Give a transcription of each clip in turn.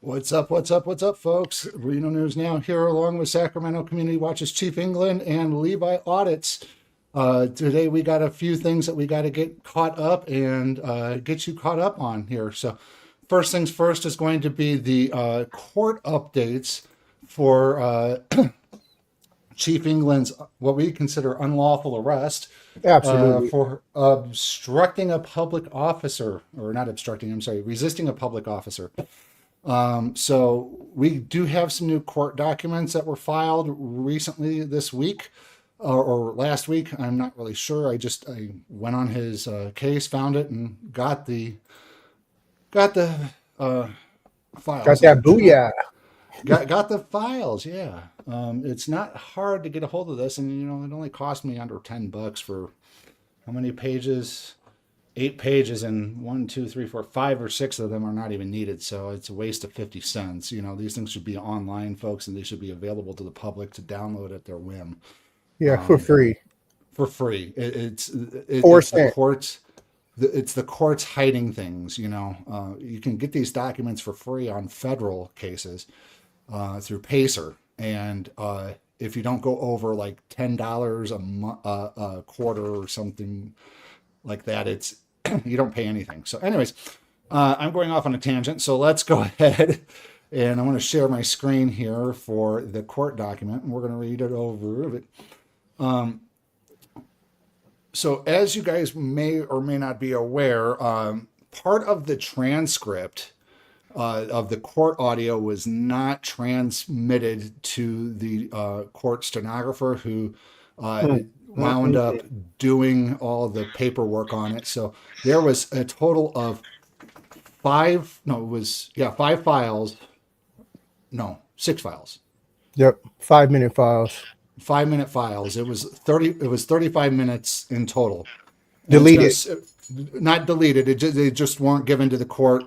What's up? What's up? What's up, folks? Reno News Now here, along with Sacramento Community Watch's Chief England and Levi Audits. Today we got a few things that we got to get caught up and get you caught up on here. So, first things first is going to be the court updates for Chief England's what we consider unlawful arrest Absolutely. for obstructing a public officer, or not obstructing, I'm sorry, resisting a public officer. So we do have some new court documents that were filed recently this week or last week. I'm not really sure. I went on his case, found it, and got the Got files. that booyah. Got the files. Yeah. It's not hard to get a hold of this, and it only cost me under $10 for how many pages? 8 pages, and 5 or 6 of them are not even needed. So it's a waste of 50 cents. These things should be online, folks, and they should be available to the public to download at their whim Yeah, for free. for free. Four It's the cent. courts. It's the courts hiding things. You can get these documents for free on federal cases through Pacer, and if you don't go over like $10 a quarter or something like that, it's you don't pay anything. So, anyways, I'm going off on a tangent. So let's go ahead, and I want to share my screen here for the court document, and we're going to read it over. So, as you guys may or may not be aware, part of the transcript of the court audio was not transmitted to the court stenographer who Mm, mm, wound mm, up mm. doing all the paperwork on it. So there was a total of five, no, it was, yeah, 5 files, no, 6 files, Yep. 5 minute files. 5 minute files. It was 35 minutes in total. And it's going Deleted. to, not deleted, they just weren't given to the court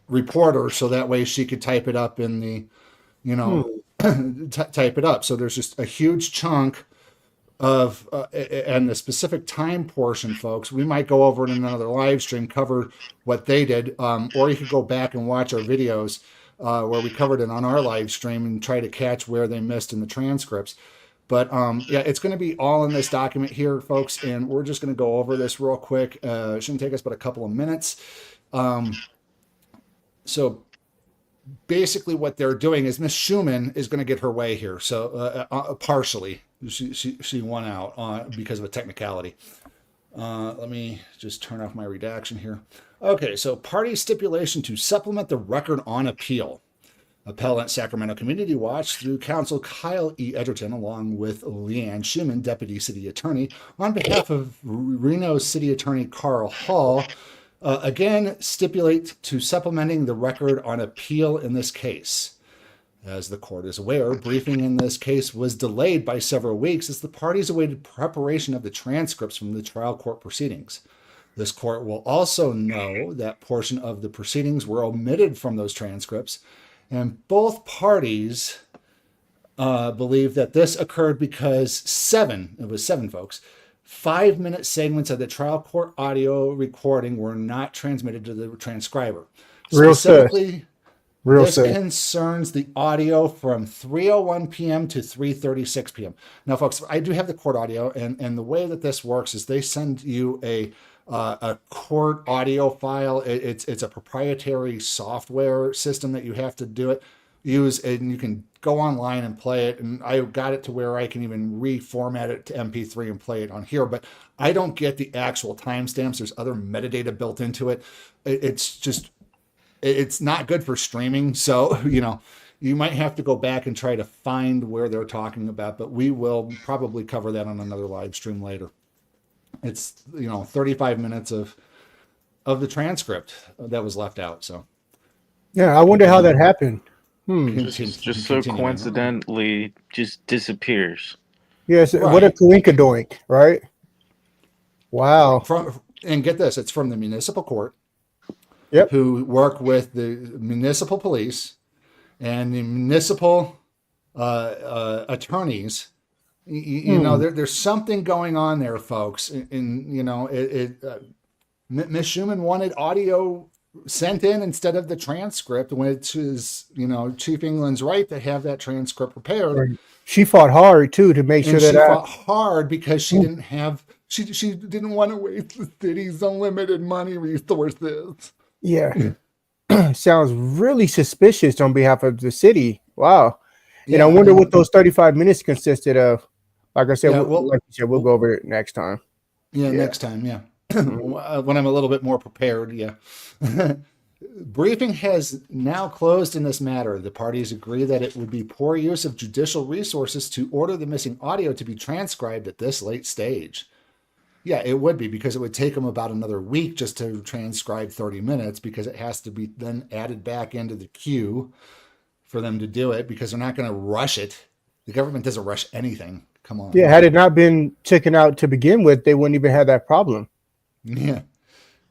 reporter. So that way she could type it up in the, you know, Hmm. type it up. So there's just a huge chunk of and the specific time portion, folks. We might go over in another live stream, cover what they did, or you could go back and watch our videos where we covered it on our live stream and try to catch where they missed in the transcripts. But yeah, it's going to be all in this document here, folks, and we're just going to go over this real quick. It shouldn't take us but a couple of minutes. Um, so basically what they're doing is Miss Schumann is going to get her way here. So partially, she won out because of a technicality. Let me just turn off my redaction here. Okay, so party stipulation to supplement the record on appeal. Appellant Sacramento Community Watch through counsel Kyle E. Edgerton, along with Leanne Schumann, Deputy City Attorney, on behalf of Reno City Attorney Carl Hall, again stipulate to supplementing the record on appeal in this case. As the court is aware, briefing in this case was delayed by several weeks as the parties awaited preparation of the transcripts from the trial court proceedings. This court will also know that portion of the proceedings were omitted from those transcripts, and both parties believe that this occurred because it was seven folks, 5 minute segments of the trial court audio recording were not transmitted to the transcriber. Real sus. Specifically, Real this sus. concerns the audio from 3:01 p.m. to 3:36 p.m. Now, folks, I do have the court audio, and the way that this works is they send you a court audio file. It's a proprietary software system that you have to use, and you can go online and play it. And I got it to where I can even reformat it to MP3 and play it on here. But I don't get the actual timestamps. There's other metadata built into it. It's just it's not good for streaming. So you might have to go back and try to find where they're talking about. But we will probably cover that on another live stream later. It's 35 minutes of the transcript that was left out. So Yeah, I wonder how that happened. Just so continuing on. coincidentally just disappears. Yes, what a Right. coinkadoink, right? Wow. And get this, it's from the municipal court Yep. who work with the municipal police and the municipal attorneys. Hmm. There's something going on there, folks. Miss Schumann wanted audio sent in instead of the transcript, which is, Chief England's right to have that transcript prepared. She fought hard too to make sure And that she fought hard because she didn't have, she didn't want to waste the city's unlimited money resources. Yeah. Sounds really suspicious on behalf of the city. Wow. And I wonder what those 35 minutes consisted of. Like I said, like you said, we'll go over it next time. Yeah, next time. Yeah. When I'm a little bit more prepared. Yeah. Briefing has now closed in this matter. The parties agree that it would be poor use of judicial resources to order the missing audio to be transcribed at this late stage. Yeah, it would be, because it would take them about another week just to transcribe 30 minutes, because it has to be then added back into the queue for them to do it, because they're not going to rush it. The government doesn't rush anything. Come on. Yeah, had it not been taken out to begin with, they wouldn't even have that problem. Yeah.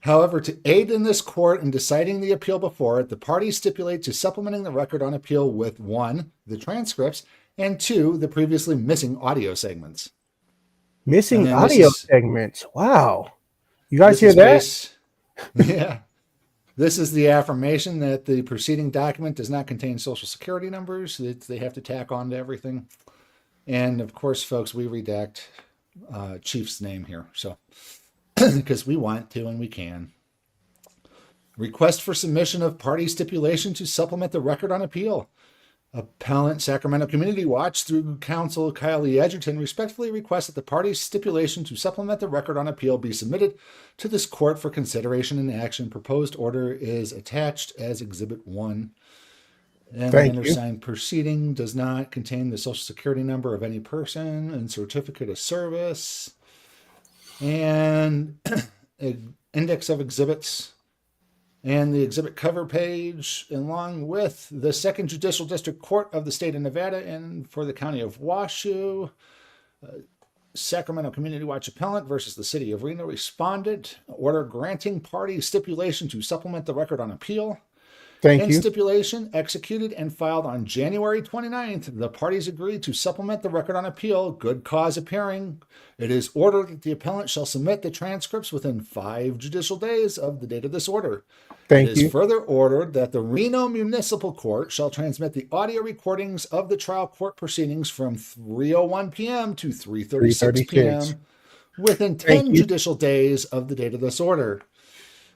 However, to aid in this court in deciding the appeal before it, the parties stipulate to supplementing the record on appeal with 1, the transcripts, and 2, the previously missing audio segments. Missing audio segments. Wow. You guys hear that? Yeah. This is the affirmation that the preceding document does not contain social security numbers that they have to tack on to everything. And of course, folks, we redact Chief's name here. So, because we want to and we can. Request for submission of party stipulation to supplement the record on appeal. Appellant Sacramento Community Watch, through counsel Kyle E. Edgerton, respectfully requests that the party's stipulation to supplement the record on appeal be submitted to this court for consideration and action. Proposed order is attached as Exhibit 1. And the undersigned proceeding does not contain the social security number of any person and certificate of service and index of exhibits and the exhibit cover page, along with the 2nd Judicial District Court of the State of Nevada and for the County of Washoe, Sacramento Community Watch Appellant versus the City of Reno Respondent, order granting party stipulation to supplement the record on appeal. Thank you. Stipulation executed and filed on January 29th. The parties agreed to supplement the record on appeal. Good cause appearing. It is ordered that the appellant shall submit the transcripts within 5 judicial days of the date of this order. Thank you. It is further ordered that the Reno Municipal Court shall transmit the audio recordings of the trial court proceedings from 3:01 p.m. to 3:36 p.m. within 10 judicial days of the date of this order.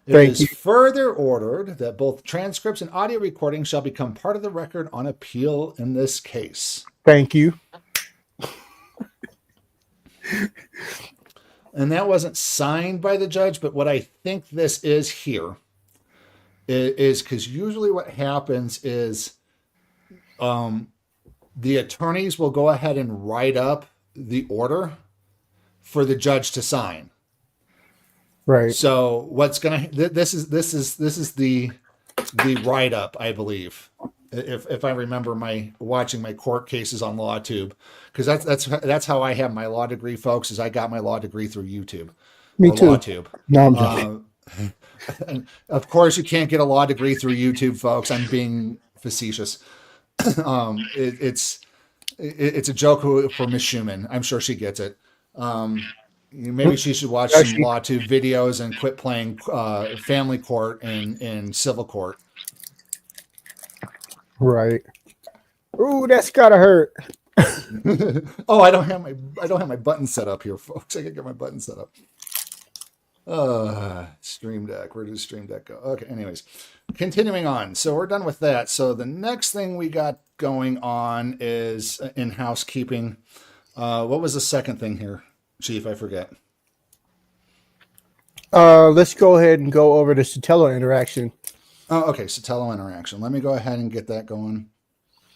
It is further ordered that both transcripts and audio recordings shall become part of the record on appeal in this case. Thank you. And that wasn't signed by the judge, but what I think this is here is because usually what happens is the attorneys will go ahead and write up the order for the judge to sign. Right. So what's gonna this is the write up, I believe, if I remember watching my court cases on LawTube, because that's how I have my law degree, folks. Is I got my law degree through YouTube. Me too. LawTube. No, I'm joking. And of course, you can't get a law degree through YouTube, folks. I'm being facetious. It's a joke for Miss Schumann. I'm sure she gets it. Maybe she should watch some LawTube videos and quit playing family court and civil court. Right. Ooh, that's gotta hurt. Oh, I don't have my button set up here, folks. I gotta get my button set up. Stream Deck. Where does Stream Deck go? Okay. Anyways, continuing on. So we're done with that. So the next thing we got going on is in housekeeping. What was the second thing here, Chief? I forget. Let's go ahead and go over the Sotelo interaction. Oh, okay. Sotelo interaction. Let me go ahead and get that going.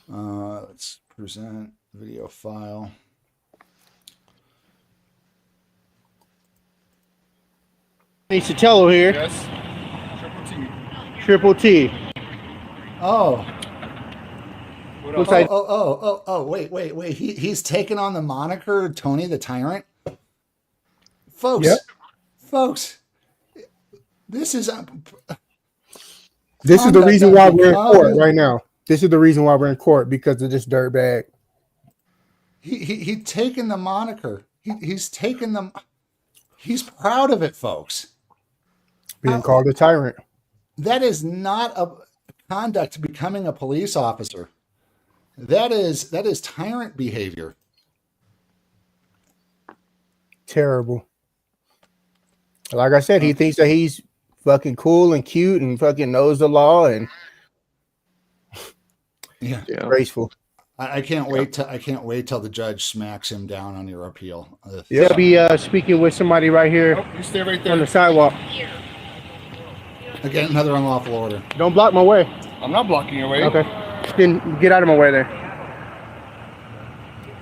Let's present video file. Hey, Sotelo here. Yes. Triple T. Oh. Looks like Wait. He's taken on the moniker Tony the Tyrant. Folks. Yep. Folks. This is the reason why we're in court right now. This is the reason why we're in court, because of this dirtbag. He's taken the moniker. He's taken them. He's proud of it, folks. Being called a tyrant. That is not a conduct becoming a police officer. That is tyrant behavior. Terrible. Like I said, he thinks that he's fucking cool and cute and fucking knows the law and graceful. I can't wait till the judge smacks him down on your appeal. You'll be speaking with somebody right here. You stay right there on the sidewalk. Again, another unlawful order. Don't block my way. I'm not blocking your way. Okay. Then get out of my way there.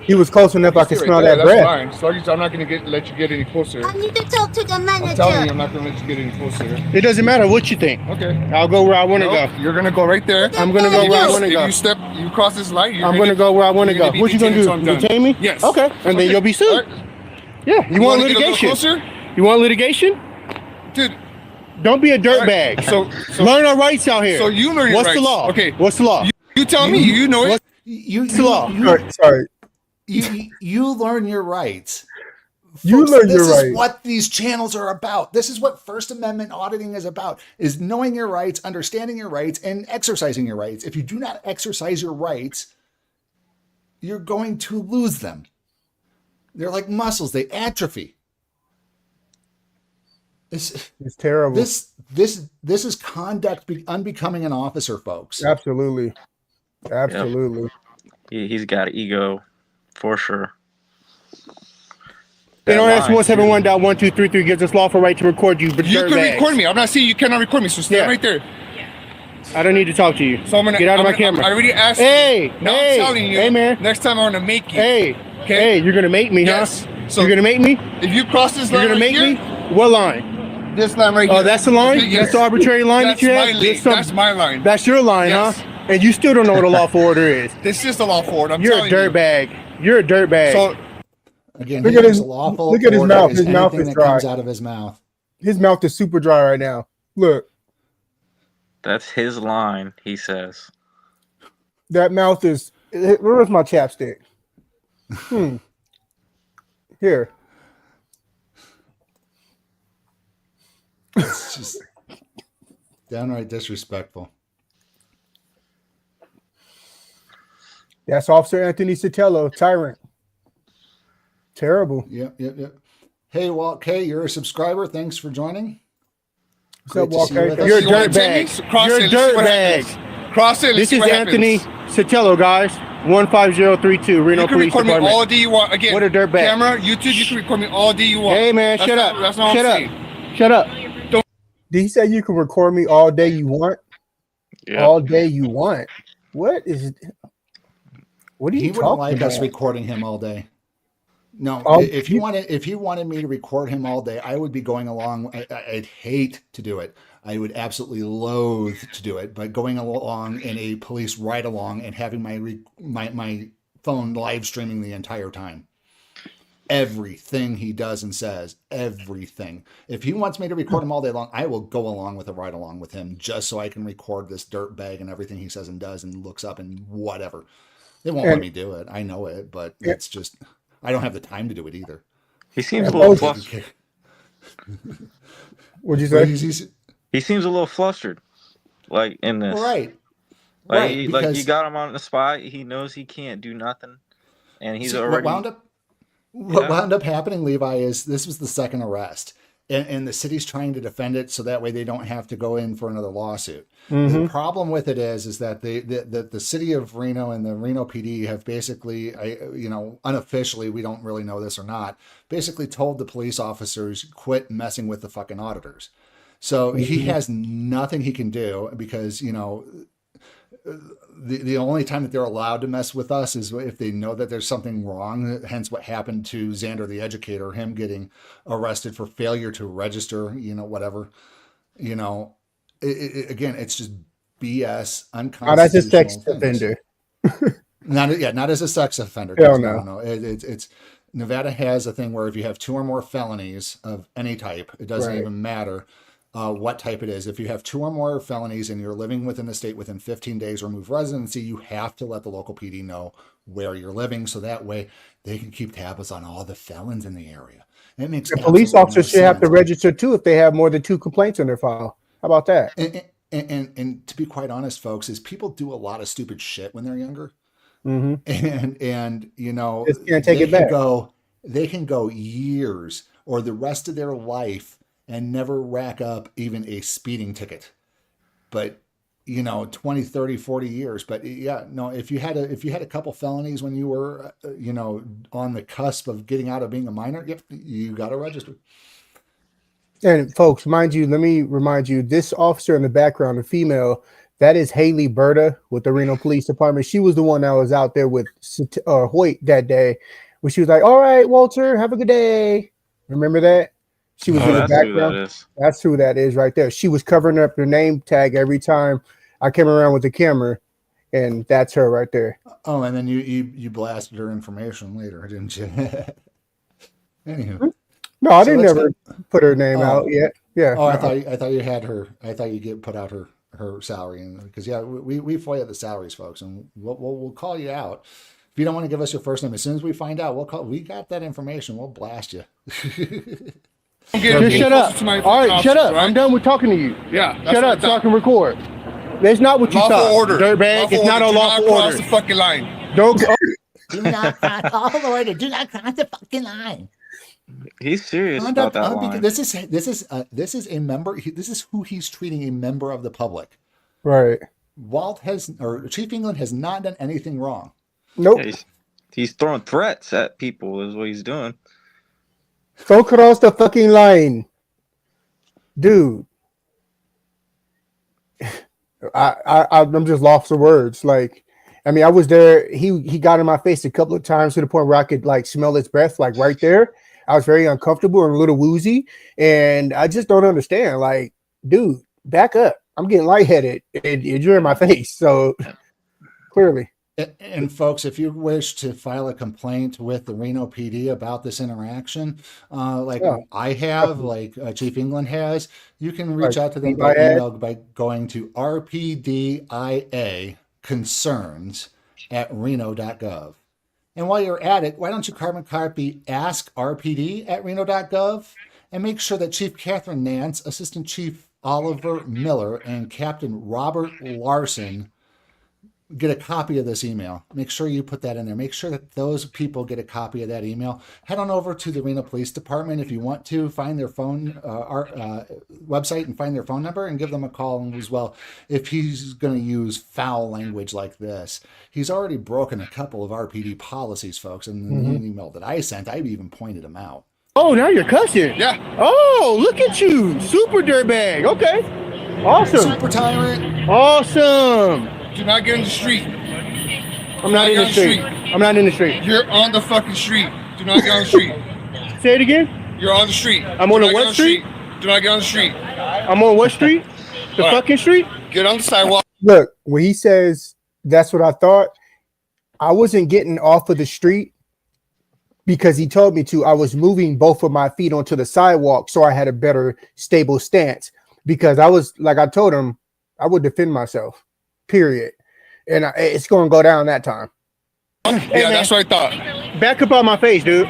He was close enough I could smell that breath. Fine. So I'm not going to let you get any closer. I need to talk to the manager. I'm telling you, I'm not going to let you get any closer. It doesn't matter what you think. Okay. I'll go where I want to go. You're going to go right there. I'm going to go where I want to go. If you cross this light, I'm going to go where I want to go. What you going to do? Detain me? Yes. Okay. And then you'll be sued. Right. Yeah. You want litigation? You want litigation? Dude. Don't be a dirtbag. So learn our rights out here. So you learn your rights. What's the law? Okay. What's the law? You tell me. You know it. What's the law? Sorry. You learn your rights. You Folks, learn your rights. This is what these channels are about. This is what First Amendment auditing is about, is knowing your rights, understanding your rights, and exercising your rights. If you do not exercise your rights, you're going to lose them. They're like muscles. They atrophy. It's terrible. This is conduct unbecoming an officer, folks. Absolutely. He's got ego, for sure. NRS 171.1233 gives us lawful right to record you. But you can record me. I'm not saying you cannot record me, so stay right there. I don't need to talk to you. So get out of my camera. I already asked you. Now I'm telling you. Hey, man. Next time I'm going to make you. Hey, you're going to make me, yes. huh? So you're going to make me? If you cross this line, you're going to make me? What line? This line right here. Oh, that's the line? Yes. That's the arbitrary line that you have? That's my line. That's your line, huh? And you still don't know what a lawful order is. This is the lawful order. You're a dirtbag. You're a dirtbag. So, again, look at his mouth. His mouth is dry. Comes out of his mouth. His mouth is super dry right now. Look. That's his line, he says. That mouth is... Where's my chapstick? Here. It's just downright disrespectful. That's Officer Anthony Sotelo, tyrant. Terrible. Yep. Hey, Walt K, you're a subscriber. Thanks for joining. What's up, Walt K? You're a dirtbag. You're a dirtbag. Cross it. This is Anthony Sotelo, guys. 15032 Reno Police Department. You can record me all day you want. Again, what a dirtbag. Camera, YouTube, you can record me all day you want. Hey, man, shut up. That's not what I'm saying. Shut up. Did he say you can record me all day you want? Yeah. All day you want. What are you talking about? He wouldn't like us recording him all day. No, if he wanted me to record him all day, I would be going along. I'd hate to do it. I would absolutely loathe to do it. But going along in a police ride along and having my phone live streaming the entire time. Everything he does and says, everything. If he wants me to record him all day long, I will go along with a ride along with him just so I can record this dirtbag and everything he says and does and looks up and whatever. They won't let me do it. I know it, but it's just, I don't have the time to do it either. He seems a little flustered. What'd you say? He seems a little flustered, like in this. Right. Like you got him on the spot. He knows he can't do nothing, and he's already. What wound up happening, Levi, is this was the second arrest. And the city's trying to defend it so that way they don't have to go in for another lawsuit. Mm-hmm. The problem with it is that the city of Reno and the Reno PD have basically, unofficially, we don't really know this or not, basically told the police officers, quit messing with the fucking auditors. So he has nothing he can do because, the only time that they're allowed to mess with us is if they know that there's something wrong. Hence what happened to Xander the educator, him getting arrested for failure to register, whatever, again, it's just BS. Unconstitutional. Not as a sex offender. not as a sex offender. Hell no. No. It's Nevada has a thing where if you have 2 or more felonies of any type, it doesn't even matter what type it is. If you have 2 or more felonies and you're living within the state within 15 days or move residency, you have to let the local PD know where you're living. So that way they can keep tabs on all the felons in the area. And it makes the police officers should have to register too if they have more than 2 complaints on their file. How about that? And to be quite honest, folks, is people do a lot of stupid shit when they're younger. Mm-hmm. And you know, Just can't take it back. They can go years or the rest of their life and never rack up even a speeding ticket. But you know, 20, 30, 40 years. But yeah, no, if you had a couple felonies when you were, you know, on the cusp of getting out of being a minor, yep, you got to register. And folks, mind you, let me remind you, this officer in the background, the female, that is Haley Berta with the Reno Police Department. She was the one that was out there with Hoyt that day, where she was like, "All right, Walter, have a good day." Remember that? She was in the background. That's who that is right there. She was covering up her name tag every time I came around with the camera, and that's her right there. Oh, and then you blasted her information later, didn't you? Anywho. No, I didn't ever put her name out yet. Yeah. Oh, I thought you had her. I thought you put out her salary, because yeah, we FOIA the salaries, folks, and we'll call you out. If you don't want to give us your first name, as soon as we find out, we'll call. We got that information. We'll blast you. Just shut up. All right, shut up. Right? I'm done with talking to you. Yeah. Shut up so I can record. That's not what you thought. Order. Dirtbag. It's not a lawful order. Cross the fucking line. Don't go. Do not cross all order. Do not cross the fucking line. He's serious about that line. This is a member. This is who he's treating a member of the public. Right. Chief England has not done anything wrong. Nope. Yeah, he's throwing threats at people is what he's doing. Don't cross the fucking line, dude. I'm just lost for words. Like, I mean, I was there. He got in my face a couple of times to the point where I could like smell his breath, like right there. I was very uncomfortable and a little woozy, and I just don't understand. Like, dude, back up. I'm getting lightheaded, and you're in my face. So clearly. And folks, if you wish to file a complaint with the Reno PD about this interaction, I have, like Chief England has, you can reach out to them by email by going to rpdiaconcerns@reno.gov. And while you're at it, why don't you carbon copy Ask RPD at reno.gov and make sure that Chief Catherine Nance, Assistant Chief Oliver Miller, and Captain Robert Larson get a copy of this email. Make sure you put that in there. Make sure that those people get a copy of that email. Head on over to the Reno Police Department if you want to. Find their phone website and find their phone number and give them a call as well. If he's going to use foul language like this, he's already broken a couple of RPD policies, folks. And in the email that I sent, I even pointed him out. Oh, now you're cussing. Yeah. Oh, look at you. Super dirtbag. Okay. Awesome. Super tyrant. Awesome. Do not get in the street. I'm not in the street. I'm not in the street. You're on the fucking street. Do not get on the street. Say it again. You're on the street. I'm on the what street? Do not get on the street. I'm on what street? The fucking street? Get on the sidewalk. Look, when he says that's what I thought, I wasn't getting off of the street because he told me to. I was moving both of my feet onto the sidewalk so I had a better stable stance, because I was, like I told him, I would defend myself. Period. And it's going to go down that time. Yeah, hey, that's what I thought. Back up on my face, dude.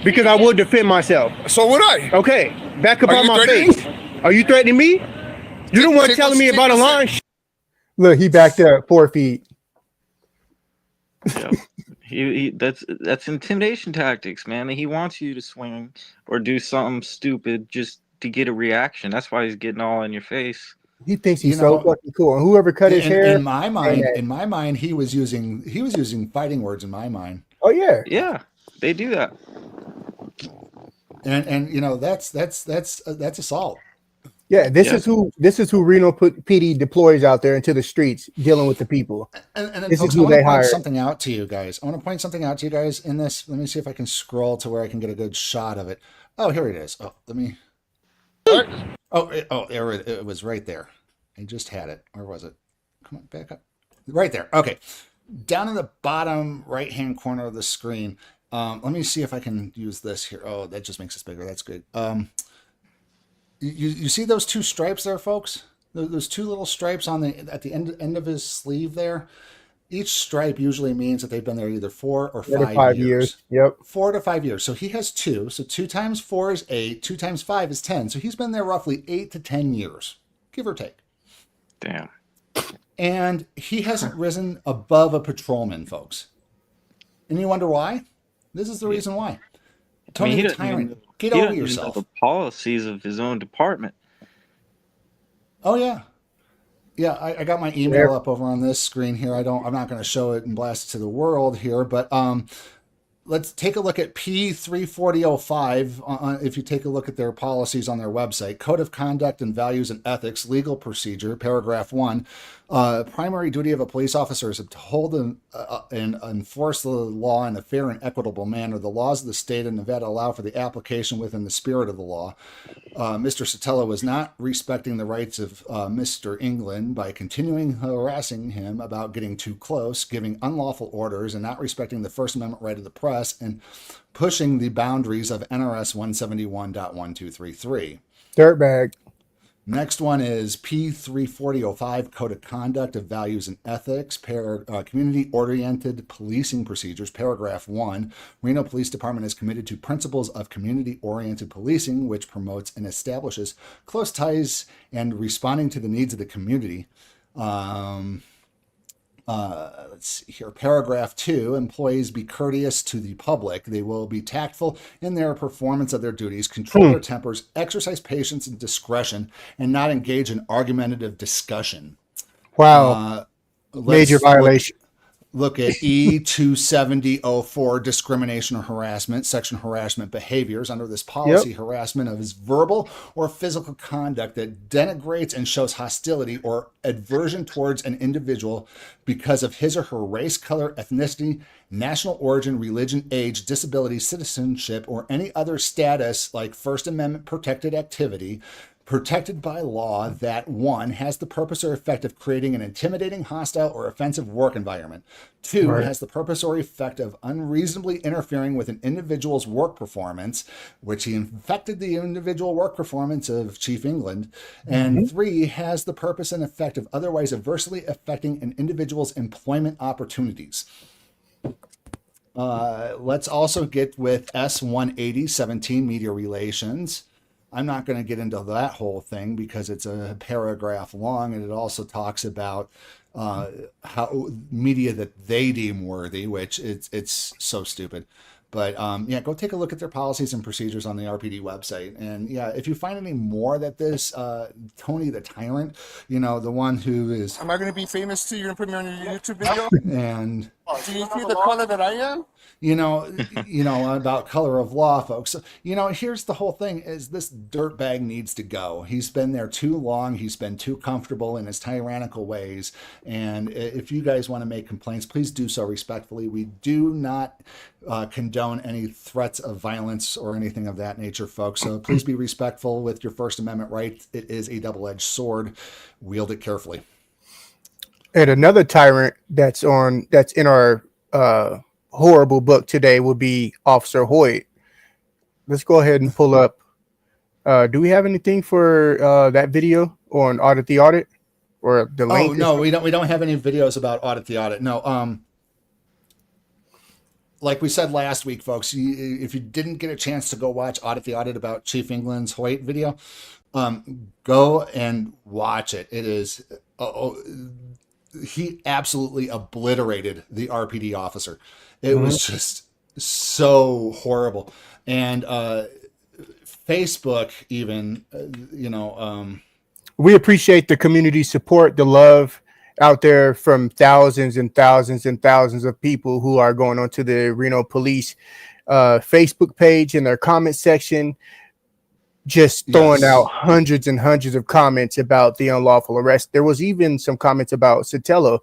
Because I would defend myself. So would I. Okay. Back up on my face. Are you threatening me? You're the one telling me about a line. Look, he backed up 4 feet. Yeah. That's intimidation tactics, man. He wants you to swing or do something stupid just to get a reaction. That's why he's getting all in your face. He thinks he's so fucking cool. And whoever cut his hair. In my mind, he was using fighting words in my mind. Oh yeah. Yeah, they do that. And you know, that's assault. Yeah, this is who Reno PD deploys out there into the streets dealing with the people. And then this folks, is who they hire. I want to point something out to you guys. In this. Let me see if I can scroll to where I can get a good shot of it. Oh, here it is. Oh, let me. There it was right there. I just had it. Where was it? Come on, back up. Right there. Okay. Down in the bottom right-hand corner of the screen. Let me see if I can use this here. Oh, that just makes this bigger. That's good. You see those two stripes there, folks? Those two little stripes at the end of his sleeve there. Each stripe usually means that they've been there either 4 or 5 years. Yep. 4 to 5 years. So he has 2. So 2 times 4 is 8. 2 times 5 is 10. So he's been there roughly 8 to 10 years, give or take. Damn. And he hasn't risen above a patrolman, folks. And you wonder why? This is the reason why. I mean, Tony the Tyrant, get he over doesn't even know yourself. the policies of his own department. Oh yeah. Yeah, I got my email up over on this screen here. I'm not going to show it and blast it to the world here, but let's take a look at P34005. If you take a look at their policies on their website, Code of Conduct and Values and Ethics, Legal Procedure, Paragraph 1. Primary duty of a police officer is to hold and enforce the law in a fair and equitable manner. The laws of the state of Nevada allow for the application within the spirit of the law. Mr. Sotelo was not respecting the rights of Mr. England by continuing harassing him about getting too close, giving unlawful orders, and not respecting the First Amendment right of the press, and pushing the boundaries of NRS 171.1233. Dirtbag. Next one is P34005, Code of Conduct of Values and Ethics, Community-Oriented Policing Procedures, Paragraph 1. Reno Police Department is committed to principles of community-oriented policing, which promotes and establishes close ties and responding to the needs of the community. Let's see here. Paragraph 2, employees be courteous to the public. They will be tactful in their performance of their duties, control their tempers, exercise patience and discretion, and not engage in argumentative discussion. Wow. Major violation. Look at E27004, discrimination or harassment, section harassment behaviors. Under this policy, harassment of his verbal or physical conduct that denigrates and shows hostility or aversion towards an individual because of his or her race, color, ethnicity, national origin, religion, age, disability, citizenship, or any other status like First Amendment protected activity protected by law that, 1, has the purpose or effect of creating an intimidating, hostile, or offensive work environment. 2, has the purpose or effect of unreasonably interfering with an individual's work performance, which he infected the individual work performance of Chief England. And 3, has the purpose and effect of otherwise adversely affecting an individual's employment opportunities. Let's also get with S18017, media relations. I'm not going to get into that whole thing because it's a paragraph long, and it also talks about how media that they deem worthy, which it's so stupid. But yeah, go take a look at their policies and procedures on the RPD website. And yeah, if you find any more that this Tony the Tyrant, the one who is... Am I going to be famous too? You're going to put me on your YouTube video? And... Do you see the color that I am? About color of law, folks. Here's the whole thing is this dirtbag needs to go. He's been there too long. He's been too comfortable in his tyrannical ways. And if you guys want to make complaints, please do so respectfully. We do not condone any threats of violence or anything of that nature, folks. So please be respectful with your First Amendment rights. It is a double-edged sword. Wield it carefully. And another tyrant that's in our horrible book today would be Officer Hoyt. Let's go ahead and pull up. Do we have anything for that video on Audit the Audit or the link? Oh no, we don't have any videos about Audit the Audit. No. Like we said last week, folks, if you didn't get a chance to go watch Audit the Audit about Chief England's Hoyt video, go and watch it. It is he absolutely obliterated the RPD officer. It was just so horrible. And Facebook even, we appreciate the community support, the love out there from thousands and thousands and thousands of people who are going onto the Reno Police Facebook page in their comment section, just throwing out hundreds and hundreds of comments about the unlawful arrest. There was even some comments about Sotelo,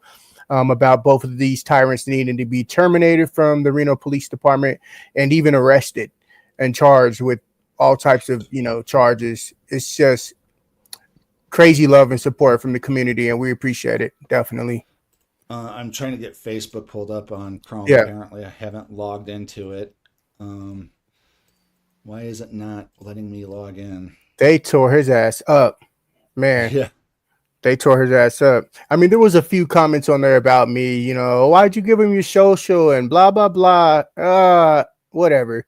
about both of these tyrants needing to be terminated from the Reno Police Department and even arrested and charged with all types of, charges. It's just crazy love and support from the community, and we appreciate it, definitely. I'm trying to get Facebook pulled up on Chrome. Yeah. Apparently, I haven't logged into it. Why is it not letting me log in? They tore his ass up, man. Yeah. They tore his ass up. I mean, there was a few comments on there about me, why'd you give him your social and blah, blah, blah. Whatever.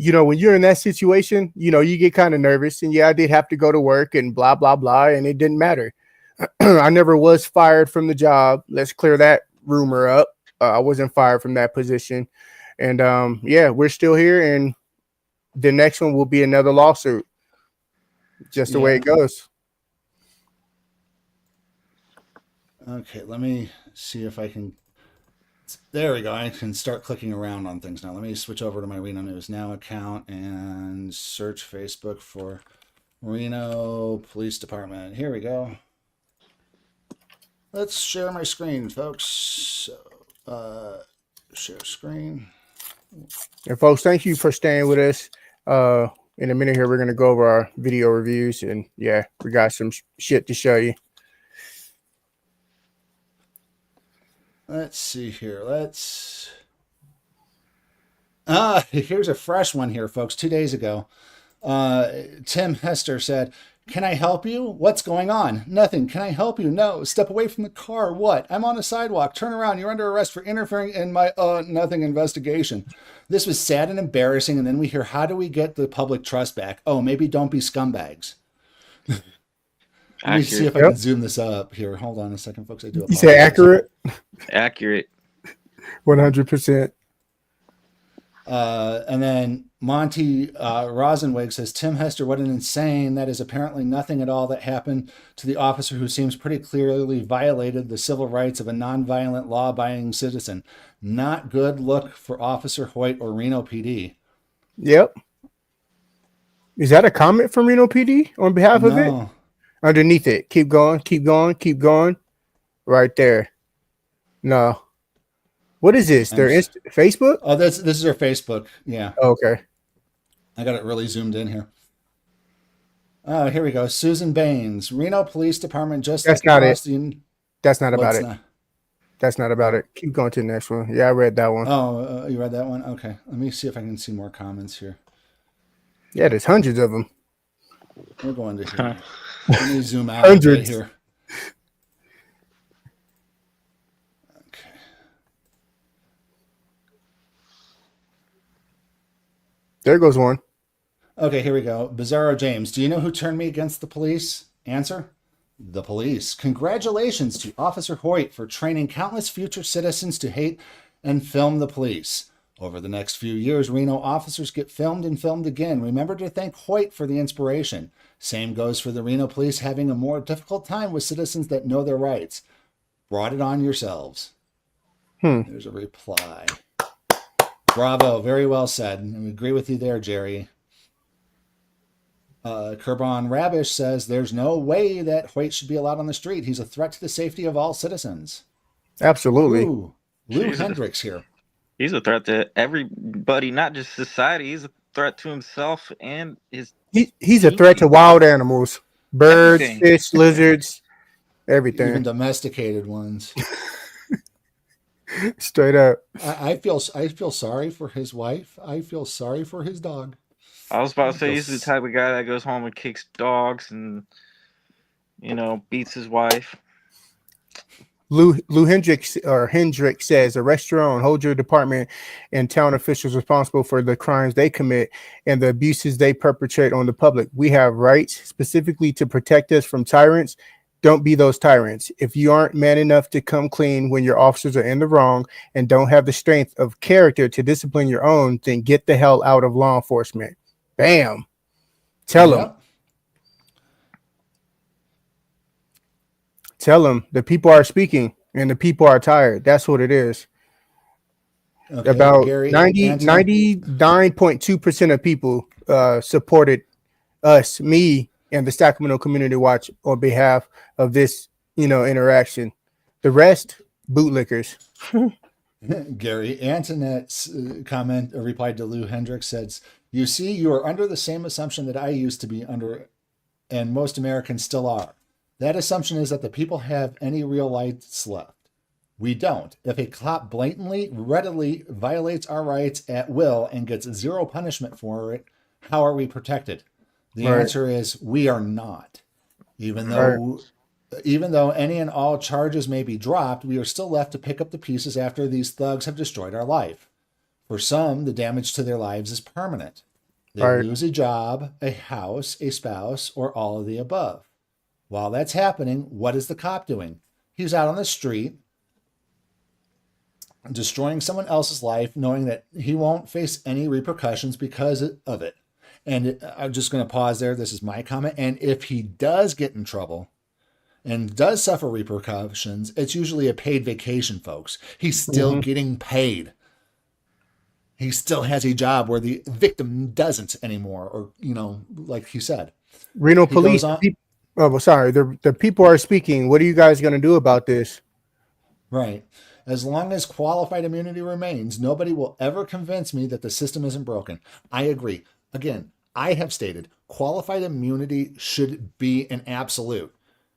when you're in that situation, you get kind of nervous. And yeah, I did have to go to work and blah, blah, blah. And it didn't matter. I never was fired from the job. Let's clear that rumor up. I wasn't fired from that position. And yeah, we're still here. And the next one will be another lawsuit. Just the way it goes. Okay, let me see if I can. There we go. I can start clicking around on things now. Let me switch over to my Reno News Now account and search Facebook for Reno Police Department. Here we go. Let's share my screen, folks. Share screen. And folks, thank you for staying with us. In a minute here, we're going to go over our video reviews. And yeah, we got some shit to show you. Let's see here. Here's a fresh one here, folks. 2 days ago, Tim Hester said, "Can I help you? What's going on? Nothing. Can I help you? No. Step away from the car. What? I'm on a sidewalk. Turn around. You're under arrest for interfering in my nothing investigation." This was sad and embarrassing. And then we hear, how do we get the public trust back? Oh, maybe don't be scumbags. Let me see if I can zoom this up here. Hold on a second, folks. I do. You say accurate? Accurate. 100%. And then Monty Rosenwig says, "Tim Hester, what an insane. That is apparently nothing at all that happened to the officer who seems pretty clearly violated the civil rights of a nonviolent, law-abiding citizen. Not good look for Officer Hoyt or Reno PD." Yep. Is that a comment from Reno PD on behalf of it? Underneath it. Keep going, keep going, keep going. Right there. No. What is this? Their Facebook? Oh, this is their Facebook. Yeah. Okay. I got it really zoomed in here. Oh, here we go. Susan Baines, Reno Police Department. Just that's not it. That's not about it. That's not about it. Keep going to the next one. Yeah, I read that one. Oh, you read that one? Okay. Let me see if I can see more comments here. Yeah, there's hundreds of them. We're going to here. Let me zoom out hundreds here. There goes one. Okay, here we go. Bizarro James, do you know who turned me against the police? Answer: the police. Congratulations to Officer Hoyt for training countless future citizens to hate and film the police. Over the next few years, Reno officers get filmed and filmed again. Remember to thank Hoyt for the inspiration. Same goes for the Reno police having a more difficult time with citizens that know their rights. Brought it on yourselves. There's a reply. Bravo. Very well said. And we agree with you there, Jerry. Kerbon Rabish says there's no way that Hoyt should be allowed on the street. He's a threat to the safety of all citizens. Absolutely. Ooh, Lou Hendricks here. He's a threat to everybody, not just society. He's a threat to himself and his. He's a threat to wild animals, birds, Everything. fish, lizards, everything. Even domesticated ones. Straight up. I feel sorry for his wife. I feel sorry for his dog. I was about to say he's the type of guy that goes home and kicks dogs and, beats his wife. Lou Hendricks says a restaurant hold your department and town officials responsible for the crimes they commit and the abuses they perpetrate on the public. We have rights specifically to protect us from tyrants. Don't be those tyrants. If you aren't man enough to come clean when your officers are in the wrong and don't have the strength of character to discipline your own, then get the hell out of law enforcement. Bam. Tell them. Tell them the people are speaking and the people are tired. That's what it is. Okay, about 99.2% of people supported us, me, and the Sacramento Community Watch on behalf of this, interaction. The rest, bootlickers. Gary Antonette's comment, replied to Lou Hendricks, says, "You see, you are under the same assumption that I used to be under, and most Americans still are. That assumption is that the people have any real rights left. We don't. If a cop blatantly, readily violates our rights at will and gets zero punishment for it, how are we protected? The answer is we are not. Even though any and all charges may be dropped, we are still left to pick up the pieces after these thugs have destroyed our life. For some, the damage to their lives is permanent. They Right. lose a job, a house, a spouse, or all of the above. While that's happening, what is the cop doing? He's out on the street destroying someone else's life, knowing that he won't face any repercussions because of it. And I'm just going to pause there. This is my comment. And if he does get in trouble and does suffer repercussions, it's usually a paid vacation, folks. He's still getting paid. He still has a job where the victim doesn't anymore, or, like he said. Reno He police. goes on- Sorry. The people are speaking. What are you guys going to do about this? Right. As long as qualified immunity remains, nobody will ever convince me that the system isn't broken. I agree. Again, I have stated qualified immunity should be an absolute.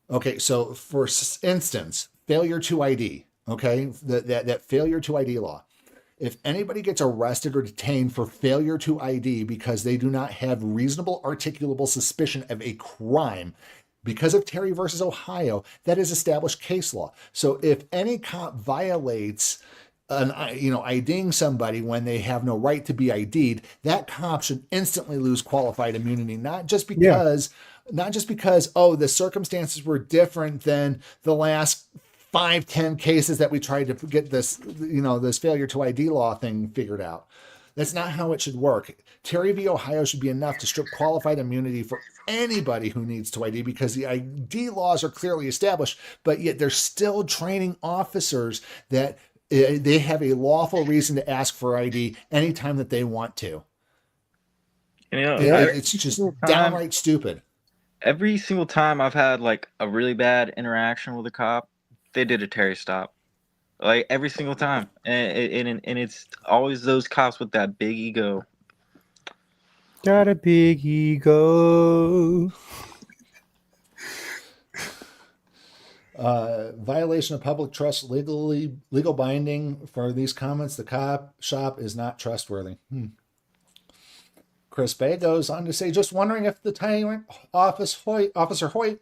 Okay, so for instance, failure to ID, okay, that failure to ID law. If anybody gets arrested or detained for failure to ID because they do not have reasonable articulable suspicion of a crime, because of Terry versus Ohio, that is established case law. So if any cop violates IDing somebody when they have no right to be ID'd, that cop should instantly lose qualified immunity, not just because the circumstances were different than the last 5-10 cases that we tried to get this failure to ID law thing figured out. That's not how it should work. Terry v. Ohio should be enough to strip qualified immunity for anybody who needs to ID, because the ID laws are clearly established, but yet they're still training officers that they have a lawful reason to ask for ID anytime that they want to. It's just downright stupid. Every single time I've had like a really bad interaction with a cop, they did a Terry stop. Like every single time, and it's always those cops with that big ego. Got a big ego. Violation of public trust, legal binding for these comments. The cop shop is not trustworthy. Chris Bay goes on to say, just wondering if the tyrant Officer Hoyt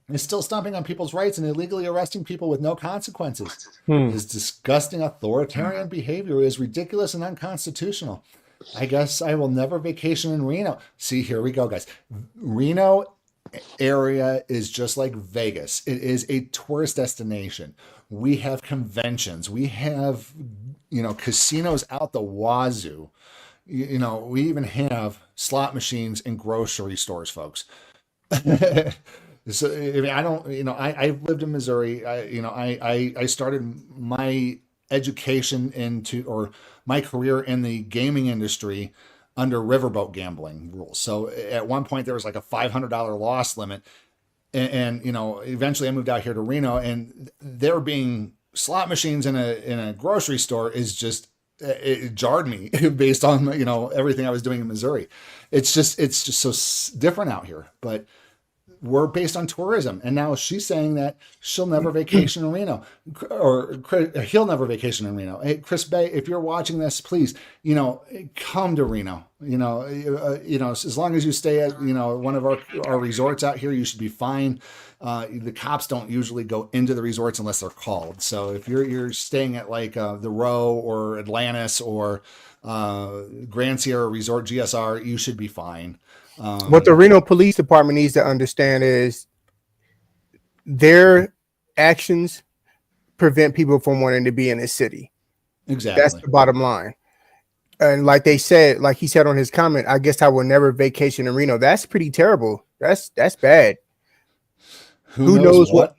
is still stomping on people's rights and illegally arresting people with no consequences. His disgusting authoritarian behavior is ridiculous and unconstitutional. I guess I will never vacation in Reno. See, here we go, guys. Reno area is just like Vegas. It is a tourist destination. We have conventions. We have, casinos out the wazoo. We even have slot machines in grocery stores, folks. So I've lived in Missouri. I started my education or my career in the gaming industry under riverboat gambling rules. So at one point there was like a $500 loss limit, and eventually I moved out here to Reno, and there being slot machines in a grocery store is just, it jarred me based on everything I was doing in Missouri. It's just so different out here, but we're based on tourism. And now she's saying that she'll never vacation in Reno, or he'll never vacation in Reno. Hey, Chris Bay, if you're watching this, please, come to Reno. As long as you stay at, one of our resorts out here, you should be fine. The cops don't usually go into the resorts unless they're called. So if you're staying at like the Row or Atlantis or Grand Sierra Resort GSR, you should be fine. What the Reno Police Department needs to understand is their actions prevent people from wanting to be in this city. Exactly. That's the bottom line. And like they said, like he said on his comment, I guess I will never vacation in Reno. That's pretty terrible. That's bad. Who knows what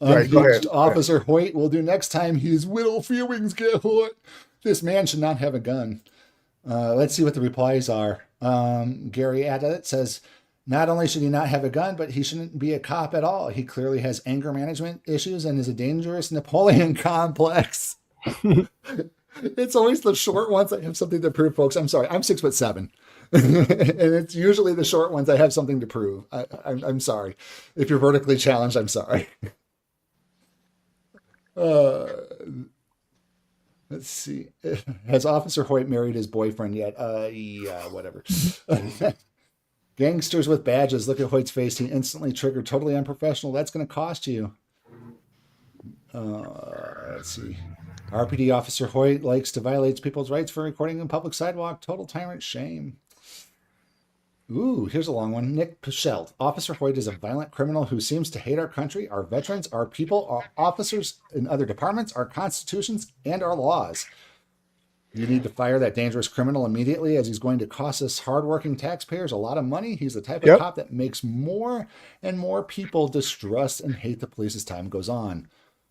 Right, Officer Hoyt will do next time his little feelings get hurt. This man should not have a gun. Let's see what the replies are. Gary Addett says, not only should he not have a gun, but he shouldn't be a cop at all. He clearly has anger management issues and is a dangerous Napoleon complex. It's always the short ones that have something to prove, folks. I'm sorry. I'm 6'7", and it's usually the short ones I have something to prove. I'm sorry. If you're vertically challenged, I'm sorry. Let's see. Has Officer Hoyt married his boyfriend yet? Yeah, whatever. Gangsters with badges. Look at Hoyt's face. He instantly triggered. Totally unprofessional. That's going to cost you. Let's see. RPD Officer Hoyt likes to violate people's rights for recording in public sidewalk. Total tyrant. Shame. Ooh, here's a long one. Nick Pichelt. Officer Hoyt is a violent criminal who seems to hate our country, our veterans, our people, our officers in other departments, our constitutions, and our laws. You need to fire that dangerous criminal immediately, as he's going to cost us hardworking taxpayers a lot of money. He's the type of Yep. cop that makes more and more people distrust and hate the police as time goes on.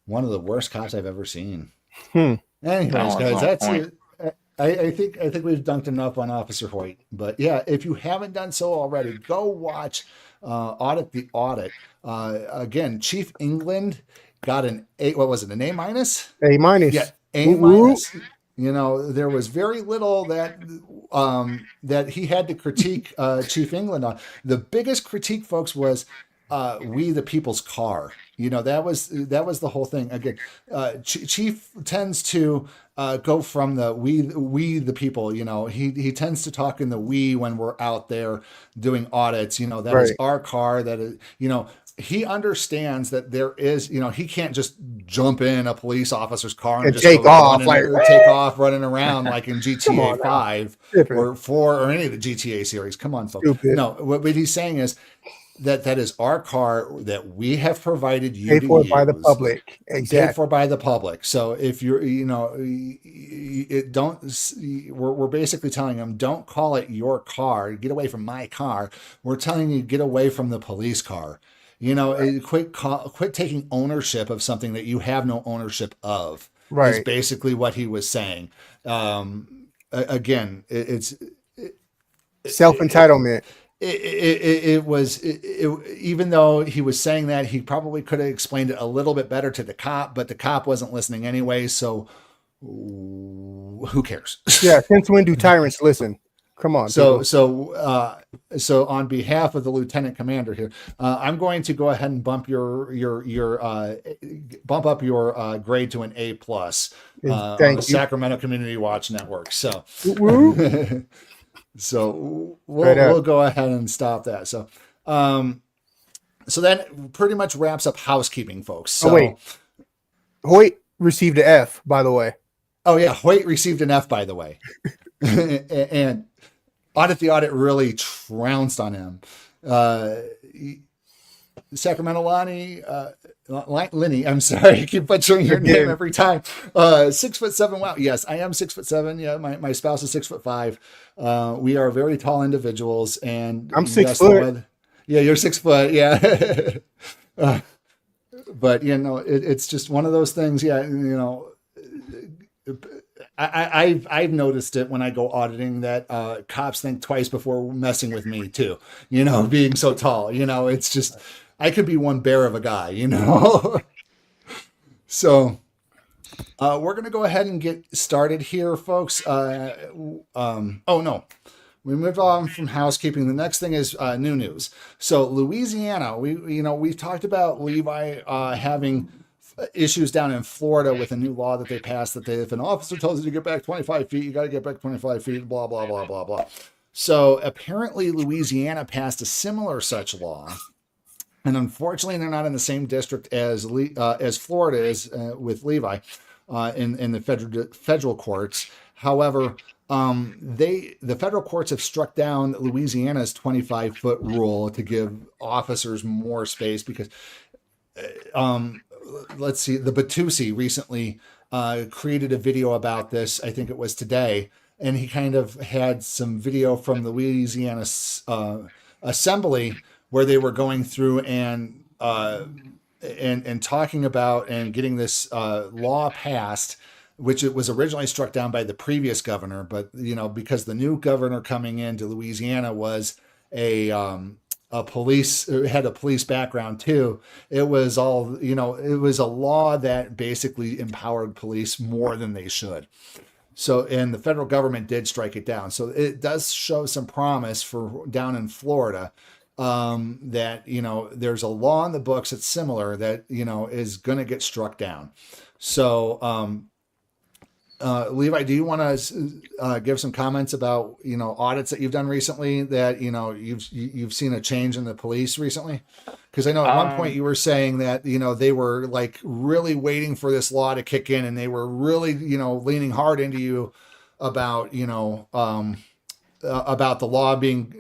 One of the worst cops I've ever seen. Hmm. Anyways, No, guys, on that's point. it. I think we've dunked enough on Officer Hoyt, but yeah, if you haven't done so already, go watch Audit the Audit. Again, Chief England got an A. What was it? An A minus? A minus. Yeah, A Woo woo. minus. You know, there was very little that that he had to critique Chief England on. The biggest critique, folks, was "We the People's Car." You know, that was the whole thing. Again, Chief tends to go from the we the people. You know, he tends to talk in the we when we're out there doing audits. You know, that is Right. our car. That is, you know. He understands that there is, you know, he can't just jump in a police officer's car And just take go off, running, like, or take off running around like in Come GTA on now. 5 Different. or 4 or any of the GTA series. Come on, folks. Stupid. No, what he's saying is that is our car that we have provided you Paid to for use. by the public. Paid Exactly. for by the public. So if you're, you know, we're basically telling them, don't call it your car. Get away from my car. We're telling you, get away from the police car. You know, quit taking ownership of something that you have no ownership of. Is Right. basically what he was saying. Again, it's Self entitlement. it was even though he was saying that, he probably could have explained it a little bit better to the cop, but the cop wasn't listening anyway. So who cares? Yeah. Since when do tyrants listen? Come on. So people. so on behalf of the lieutenant commander here, I'm going to go ahead and bump bump up your grade to an A plus on Thank the you. Sacramento Community Watch Network. So Woo woo. so Right up. we'll go ahead and stop that. So so that pretty much wraps up housekeeping, folks. So Oh, wait. Hoyt received an F, by the way. oh yeah, Hoyt received an F, by the way, and Audit the Audit really trounced on him. Sacramento Lenny, I'm sorry, I keep butchering your name every time. 6'7". Wow, yes, I am 6'7". Yeah, my spouse is 6'5". We are very tall individuals, and I'm 6 yes, foot. yeah, you're 6 foot. Yeah, but you know, it's just one of those things. Yeah, you know. I've noticed it when I go auditing that cops think twice before messing with me too. You know, being so tall. You know, it's just I could be one bear of a guy. You know, so we're gonna go ahead and get started here, folks. Oh no. We moved on from housekeeping. The next thing is new news. So Louisiana, we've talked about Levi having issues down in Florida with a new law that they passed that if an officer tells you to get back 25 feet, you got to get back 25 feet, blah, blah, blah, blah, blah. So apparently Louisiana passed a similar such law. And unfortunately, they're not in the same district as Florida is with Levi in the federal courts. However, the federal courts have struck down Louisiana's 25-foot rule to give officers more space because let's see, the Batusi recently created a video about this. I think it was today, and he kind of had some video from the Louisiana Assembly where they were going through and talking about and getting this law passed, which it was originally struck down by the previous governor, but you know, because the new governor coming into Louisiana was a police, had a police background too. It was all, you know, it was a law that basically empowered police more than they should. So, and the federal government did strike it down. So it does show some promise for down in Florida that, you know, there's a law in the books that's similar that, you know, is going to get struck down. So, Levi, do you want to give some comments about, you know, audits that you've done recently that, you know, you've seen a change in the police recently? Because I know at one point you were saying that, you know, they were like really waiting for this law to kick in and they were really, you know, leaning hard into you about, you know, about the law being,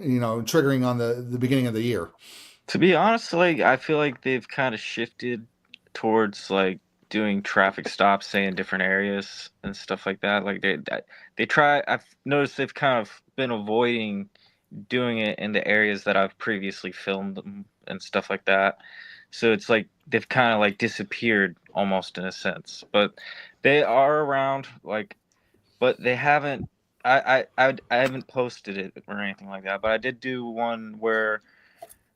triggering on the beginning of the year. To be honest, like I feel like they've kind of shifted towards like doing traffic stops, say in different areas and stuff like that. Like they try. I've noticed they've kind of been avoiding doing it in the areas that I've previously filmed them and stuff like that. So it's like they've kind of like disappeared almost in a sense, but they are around. Like, but they haven't. I haven't posted it or anything like that. But I did do one where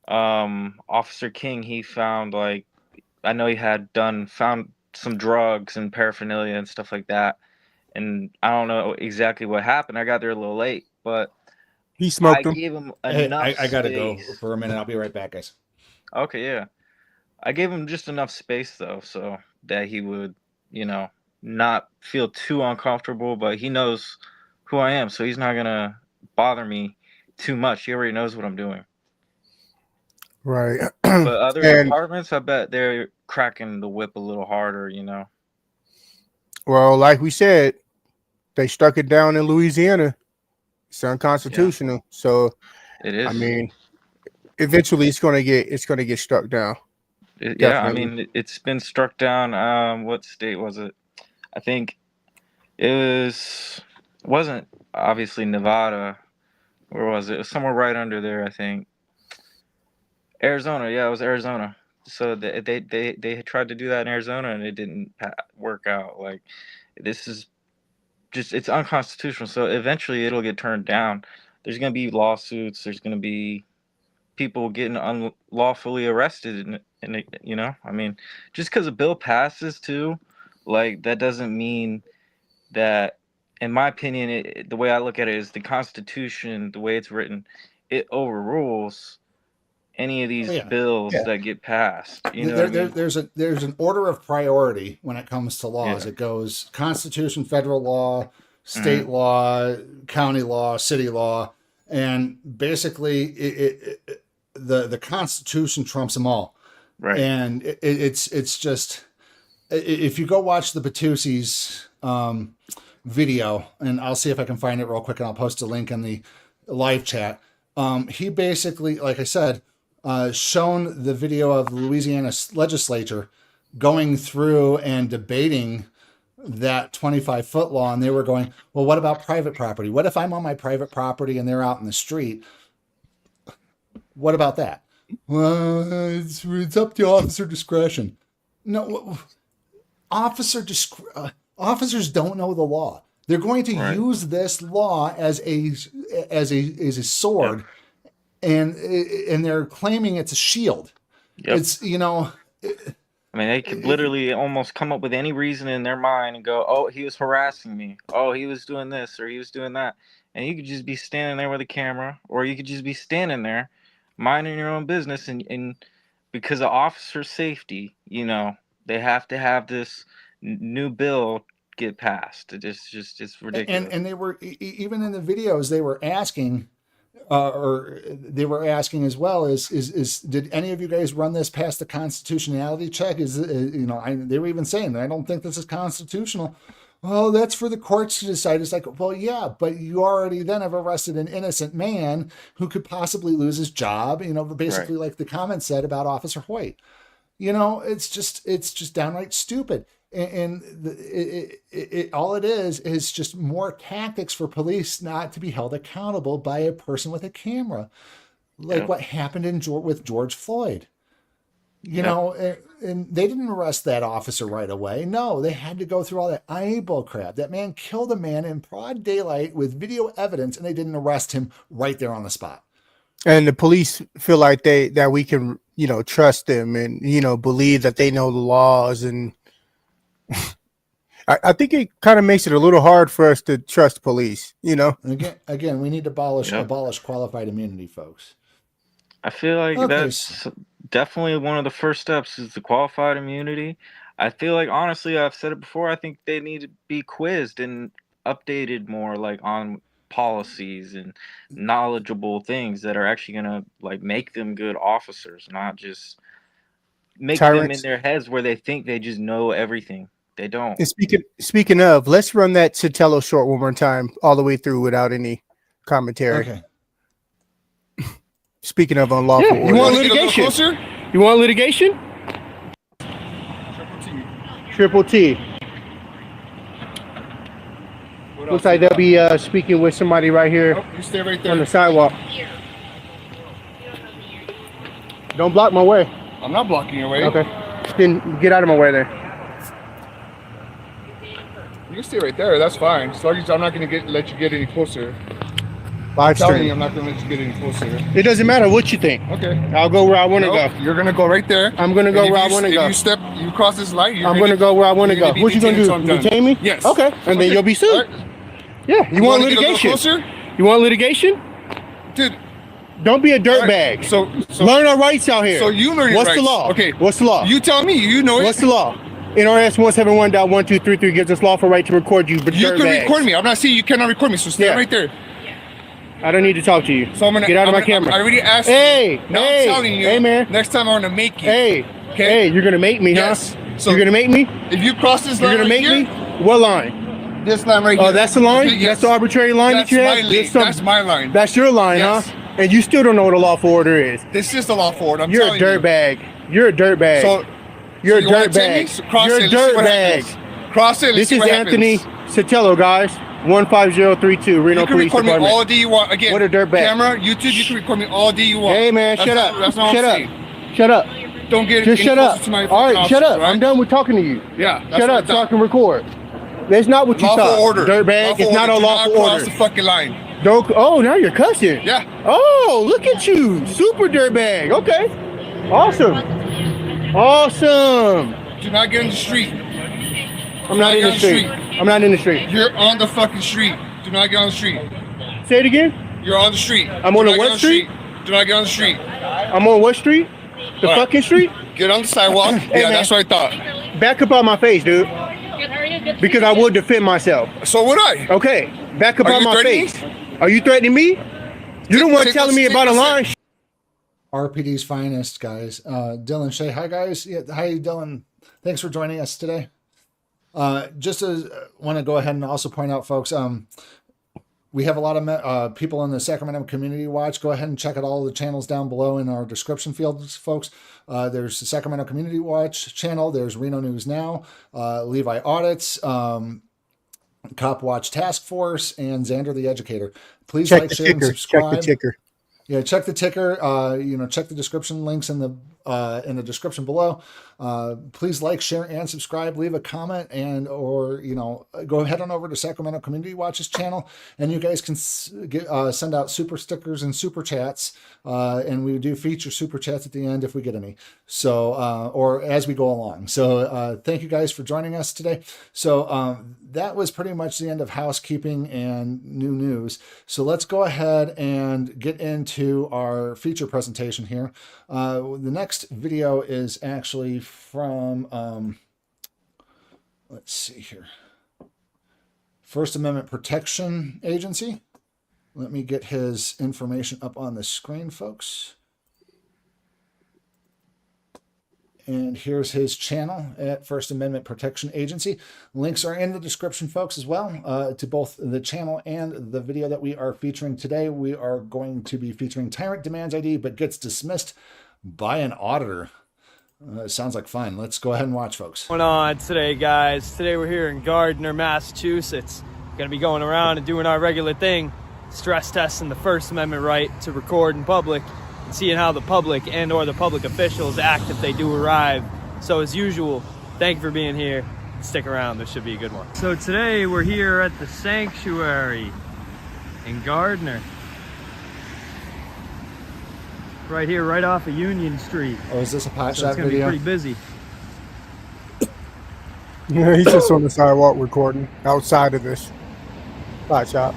Officer King, he found like, I know he had found some drugs and paraphernalia and stuff like that, and I don't know exactly what happened. I got there a little late, but He I smoked them. gave him Hey, enough I gotta go space. for a minute. I'll be right back, guys. Okay, yeah, I gave him just enough space though, so that he would, not feel too uncomfortable. But he knows who I am, so he's not gonna bother me too much. He already knows what I'm doing. Right. But other And departments, I bet they're cracking the whip a little harder, well, like we said, they struck it down in Louisiana. It's unconstitutional. So It is. I mean, eventually it's gonna get struck down. Yeah, I Definitely. mean, it's been struck down. What state was it? I think wasn't obviously Nevada. Where was it? It was somewhere right under there, I think. Arizona. Yeah, it was Arizona. So they had tried to do that in Arizona and it didn't work out. Like, this is just, it's unconstitutional. So eventually it'll get turned down. There's gonna be lawsuits. There's gonna be people getting unlawfully arrested, and I mean, just because a bill passes too, like that doesn't mean that, in my opinion, the way I look at it is the Constitution, the way it's written, it overrules any of Oh these yeah. bills that get passed. You know what I mean? There's an order of priority when it comes to laws. Yeah. It goes Constitution, federal law, state Mm-hmm. law, county law, city law, and basically the Constitution trumps them all. Right. And it's just, if you go watch the Batusi's video, and I'll see if I can find it real quick, and I'll post a link in the live chat. He basically, like I said, shown the video of the Louisiana legislature going through and debating that 25-foot law, and they were going, well, what about private property? What if I'm on my private property and they're out in the street? What about that? Well, it's up to officer discretion. No, officers don't know the law. They're going to use this law as a sword, and they're claiming it's a shield. Yep. It's I mean, they could literally almost come up with any reason in their mind and go, "Oh, he was harassing me. Oh, he was doing this or he was doing that," and you could just be standing there with a camera, or you could just be standing there, minding your own business, and because of officer safety, they have to have this new bill get passed. It's ridiculous. and they were even in the videos they were asking. Or they were asking as well, is did any of you guys run this past the constitutionality check? They were even saying that I don't think this is constitutional. Well, that's for the courts to decide. It's like, well, yeah, but you already then have arrested an innocent man who could possibly lose his job. Basically like the comment said about Officer Hoyt. It's just downright stupid. And all it is just more tactics for police not to be held accountable by a person with a camera, like what happened with George Floyd. And they didn't arrest that officer right away. No, they had to go through all that eyeball crap. That man killed a man in broad daylight with video evidence, and they didn't arrest him right there on the spot. And the police feel like that we can, trust them and, believe that they know the laws. And I think it kind of makes it a little hard for us to trust police, And again, we need to abolish qualified immunity, folks. I feel like that's definitely one of the first steps is the qualified immunity. I feel like, honestly, I've said it before, I think they need to be quizzed and updated more, like on policies and knowledgeable things that are actually going to like make them good officers, not just make them in their heads where they think they just know everything. They don't. And speaking of, let's run that Sotelo short one more time all the way through without any commentary. Okay. Speaking of unlawful Yeah, you orders. want Wanna get a little litigation? closer? You want litigation? Triple T. Looks like they'll be speaking with somebody right here Oh, you stay right on the there. sidewalk. Don't block my way. I'm not blocking your way. Okay. Then get out of my way there. You can stay right there. That's fine. As long as I'm not going to let you get any closer. Live Tell me stream. I'm not going to let you get any closer. It doesn't matter what you think. Okay. I'll go where I want to Nope, go. you're going to go right there. I'm going to go And if where I you- want to if go. you cross this line, I'm going to go where I want to go. you're gonna be What you going to detained do? until I'm done. Detain me? Yes. Okay. And then you'll be sued. All right. Yeah. You want wanna get a little litigation? closer? You want litigation? Dude. Don't be a all dirtbag. right, So Learn our rights out here. So you learn your What's the rights. law? Okay. What's the law? You tell me. You know it. What's the law? NRS 171.1233 gives us lawful right to record you, but You can dirtbags. record me. I'm not saying you cannot record me. So stay Yeah. right there. I don't need to talk to you. So I'm gonna get out of my I'm gonna- camera. I already asked Hey, you. Now hey, I'm telling you. hey, man. Next time I'm gonna make you. Hey, Okay. hey, you're gonna make me, Yes. huh? So you're gonna make me? if you cross this You're line gonna right make here, me? What line? this line right here. Oh, that's the line? Yes. That's the arbitrary line That's that you have? my lane. There's some- That's my line. That's your line, Yes. huh? And you still don't know what a lawful order is. This is the law for it. I'm You're a telling you. dirtbag. You're a dirtbag. So You're you a wanna take me? dirtbag. So cross You're it. a Let's see what dirtbag. happens. Cross it. Let's This see is what Anthony happens. Sotelo, guys. 15032 Reno You can Police record me Department. all day you want. Again, What a dirtbag. camera, YouTube, you can record me all day you want. Hey, man, That's shut not- up. That's not Shut what up. I'm saying. Shut up. Don't get Just any shut closer up. to my All right, fucking shut officer, up. I'm right? done with talking to you. Yeah, that's Shut what up I so I thought. can record. That's not what you Lawful thought. order. Dirtbag. Lawful It's not a order. Do lawful not cross order. the fucking line. Don't. Oh, now you're cussing. Yeah. Oh, look at you. Super dirtbag. Okay. Awesome. Awesome. Do not get in the street. I'm not in the street. I'm not in the street. You're on the fucking street. Do not get on the street. Say it again. You're on the street. I'm Do on not the get what street? Do not get on the street. I'm on what street? The All right. fucking street? Get on the sidewalk. Hey, Yeah, man. that's what I thought. Back up on my face, dude. Because I would defend myself. So would I. Okay. Back up Are on you my threatening face. Are you threatening me? You're the one Take telling us- me take about a us line. RPD's finest, guys. Dylan Shea. Hi, guys. Yeah, hi, Dylan. Thanks for joining us today. Just as want to go ahead and also point out, folks, we have a lot of people in the Sacramento Community Watch. Go ahead and check out all the channels down below in our description fields, folks. There's the Sacramento Community Watch channel. There's Reno News Now, Levi Audits, Cop Watch Task Force, and Xander the Educator. Please Check like, the share, and ticker. Check subscribe. the ticker. Yeah, check the ticker. Check the description links in the description below. Please like, share, and subscribe. Leave a comment or go ahead on over to Sacramento Community Watch's channel, and you guys can send out super stickers and super chats, and we do feature super chats at the end if we get any. So or as we go along. So thank you guys for joining us today. So that was pretty much the end of housekeeping and new news. So let's go ahead and get into our feature presentation here. The next video is actually from, let's see here, First Amendment Protection Agency. Let me get his information up on the screen, folks. And here's his channel at First Amendment Protection Agency. Links are in the description, folks, as well, to both the channel and the video that we are featuring today. We are going to be featuring Tyrant Demands ID, but gets dismissed by an auditor. Sounds like fun. Let's go ahead and watch, folks. What's going on today, guys? Today we're here in Gardner, Massachusetts. Gonna be going around and doing our regular thing, stress testing the First Amendment right to record in public and seeing how the public and or the public officials act if they do arrive. So as usual, thank you for being here. Stick around, this should be a good one. So today we're here at the sanctuary in Gardner. Right here, right off of Union Street. Oh, is this a pot So shot it's gonna video? be pretty busy. Yeah, he's just on the sidewalk recording outside of this pot shop.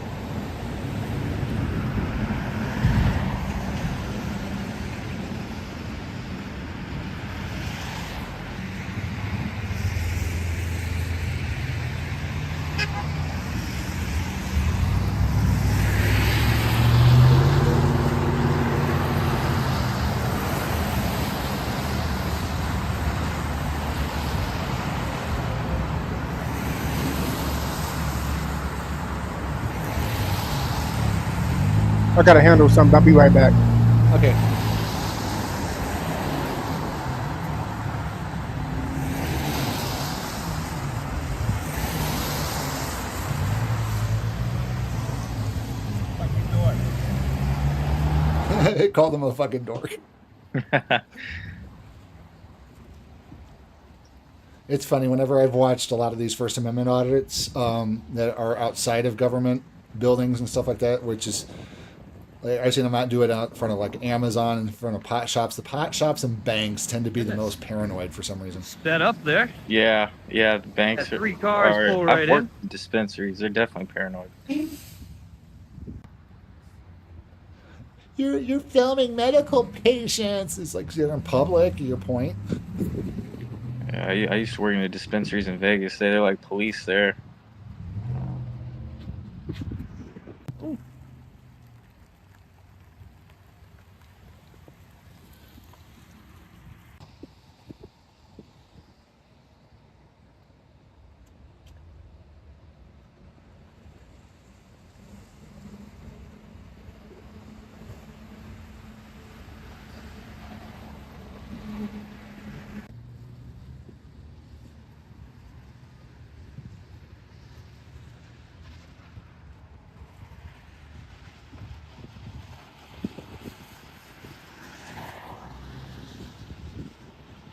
I gotta handle something. I'll be right back. Okay. It called him a fucking dork. It's funny, whenever I've watched a lot of these First Amendment audits that are outside of government buildings and stuff like that, which is, like, I've seen them out do it out in front of like Amazon, in front of pot shops. The pot shops and banks tend to be the most paranoid for some reason. That up there. Yeah, the banks Got 3 cars pull I've right worked in. in dispensaries. They're definitely paranoid. You're filming medical patients. It's like you're in public. Your point. Yeah, I used to work in the dispensaries in Vegas. They're like police there.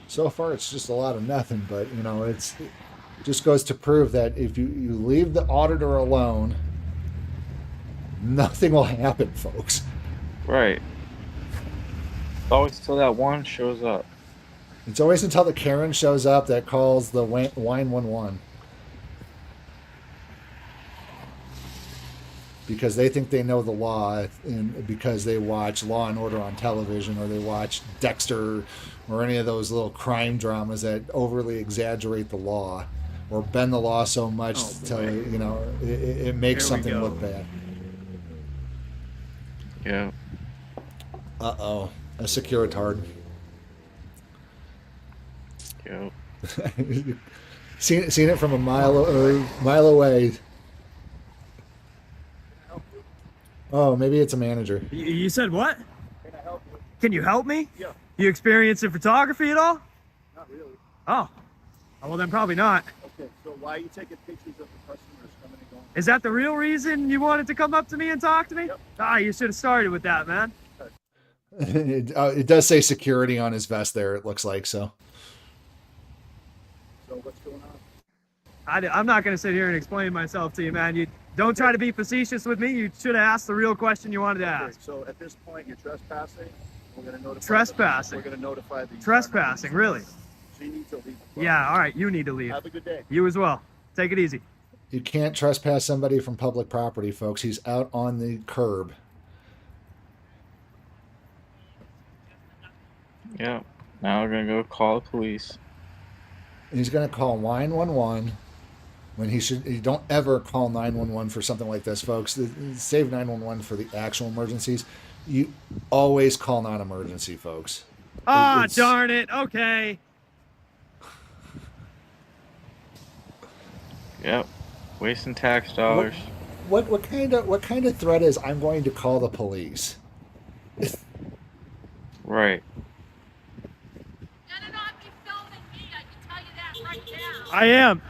So far, it's just a lot of nothing, but you know, it just goes to prove that if you leave the auditor alone, nothing will happen, folks. Right. Always till that one shows up. It's always until the Karen shows up that calls the 911. Because they think they know the law, and because they watch Law and Order on television, or they watch Dexter, or any of those little crime dramas that overly exaggerate the law, or bend the law so much till you know it makes something look bad. Yeah. Uh-oh, a securitard. Yep. seen it from a mile away. Oh, maybe it's a manager. You said what? Can you help me? Yeah. You experienced in photography at all? Not really. Oh. Well, then probably not. Okay, so why are you taking pictures of the customers coming and going? Is that the real reason you wanted to come up to me and talk to me? Yep. Ah, you should have started with that, man. It does say security on his vest there, it looks like, so. So what's going on? I'm not going to sit here and explain myself to you, man. You don't try to be facetious with me. You should have asked the real question you wanted to Okay, ask. so at this point, you're trespassing. We're going to notify. Trespassing? We're going to notify the. Trespassing, really? So you need to leave. Yeah, all right. You need to leave. Have a good day. You as well. Take it easy. You can't trespass somebody from public property, folks. He's out on the curb. Yeah. Now we're gonna go call the police. He's going to call 911 when he should. You don't ever call 911 for something like this, folks. Save 911 for the actual emergencies. You always call non-emergency, folks. Ah, It's- darn it. Okay. Yep. Wasting tax dollars. What kind of threat is I'm going to call the police? Right. Better not be filming me, I can tell you that right now. I am.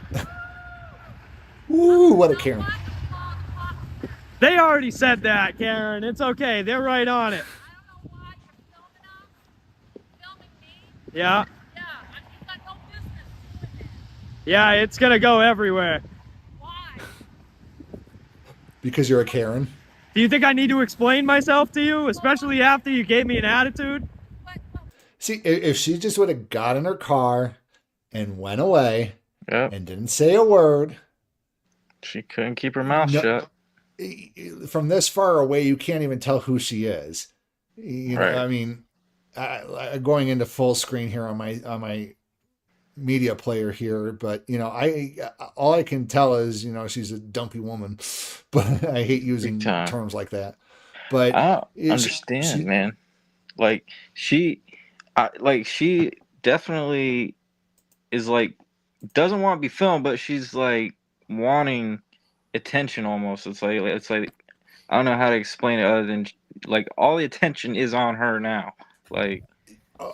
Ooh, what a Karen. They already said that, Karen. It's okay. They're right on it. I don't know why you're filming me. Yeah. Yeah, you've got no business doing that. Yeah, it's going to go everywhere. Why? Because you're a Karen. Do you think I need to explain myself to you, especially after you gave me an attitude? See, if she just would have got in her car and went away Yep. and didn't say a word. She couldn't keep her mouth No. shut. From this far away, you can't even tell who she is. You know, Right. I mean, going into full screen here on my media player here, but you know, all I can tell is, you know, she's a dumpy woman, but I hate using Big time. terms like that. But I don't it's- understand, she- man. Like she definitely is like doesn't want to be filmed, but she's like wanting attention almost. It's like I don't know how to explain it other than like all the attention is on her now. Like,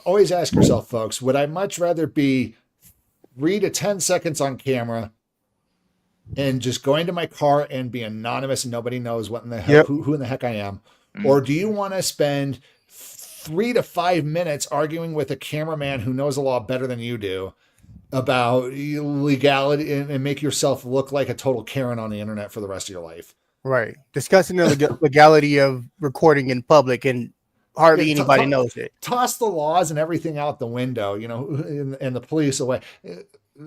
Always ask yourself, folks, would I much rather be 3 to 10 seconds on camera and just going to my car and be anonymous and nobody knows what in the heck, who in the heck I am? Or do you want to spend 3 to 5 minutes arguing with a cameraman who knows the law better than you do about legality and make yourself look like a total Karen on the internet for the rest of your life? Right. Discussing the legality of recording in public, and hardly anybody knows it. Toss the laws and everything out the window, you know, and the police away.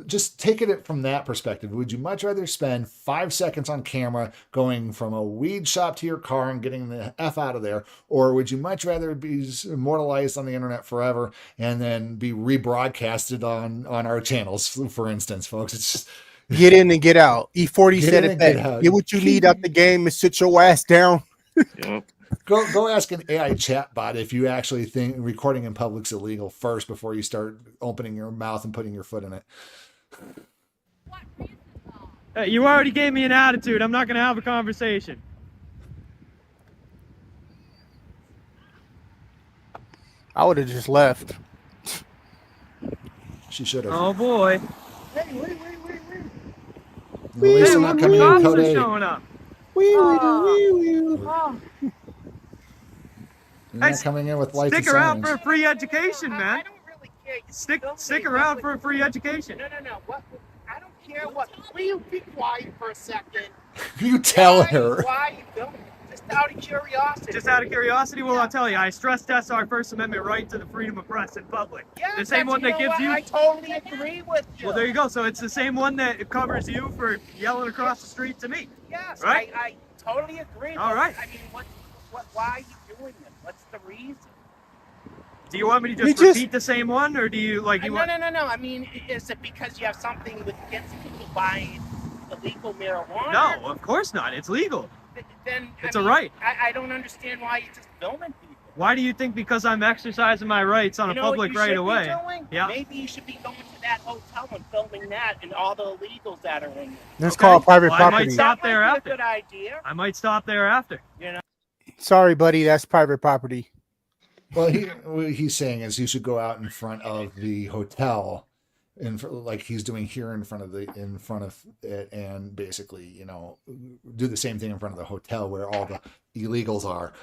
Just take it from that perspective. Would you much rather spend 5 seconds on camera going from a weed shop to your car and getting the F out of there? Or would you much rather be immortalized on the internet forever and then be rebroadcasted on our channels, for instance, folks? It's just, get in and get out. E40 Get said in it and get best. out. Get what you need out the game and sit your ass down. yep. Go ask an AI chatbot if you actually think recording in public's illegal first before you start opening your mouth and putting your foot in it. Hey, you already gave me an attitude. I'm not going to have a conversation. I would have just left. She should have. Oh boy. Hey, wait. At least I'm not coming in Cops code are 8. showing up. You're not Hey, coming in with lights and Stick around sirens. for a free education, I man. don't really care. You Stick around for a free education. No. What? I don't care what. Will you be quiet for a second? You tell her. Why are you filming? Just out of curiosity. Just out of curiosity, well, I'll tell you, I stress test our First Amendment right to the freedom of press in public. Yeah, The same one that gives you. I totally agree with you. Well, there you go. So it's the same one that covers you for yelling across the street to me. Yes, Right? I totally agree. All right. I mean, why are you doing this? What's the reason? Do you want me to You just just- repeat the same one, or do you like you want? No. I mean, is it because you have something against people buying illegal marijuana? No, of course not. It's legal. Then It's a right. I don't understand why you're just filming people. Why do you think? Because I'm exercising my rights on You a know what public you right should away. be doing? Yeah. Maybe you should be going to that hotel and filming that and all the illegals that are in there. That's Okay. called private Well, I might property. stop That there might be after. a good idea. I might stop there after. Sorry, buddy. That's private property. Well, what he's saying is you should go out in front of the hotel, like he's doing here in front of it, and basically, you know, do the same thing in front of the hotel where all the illegals are.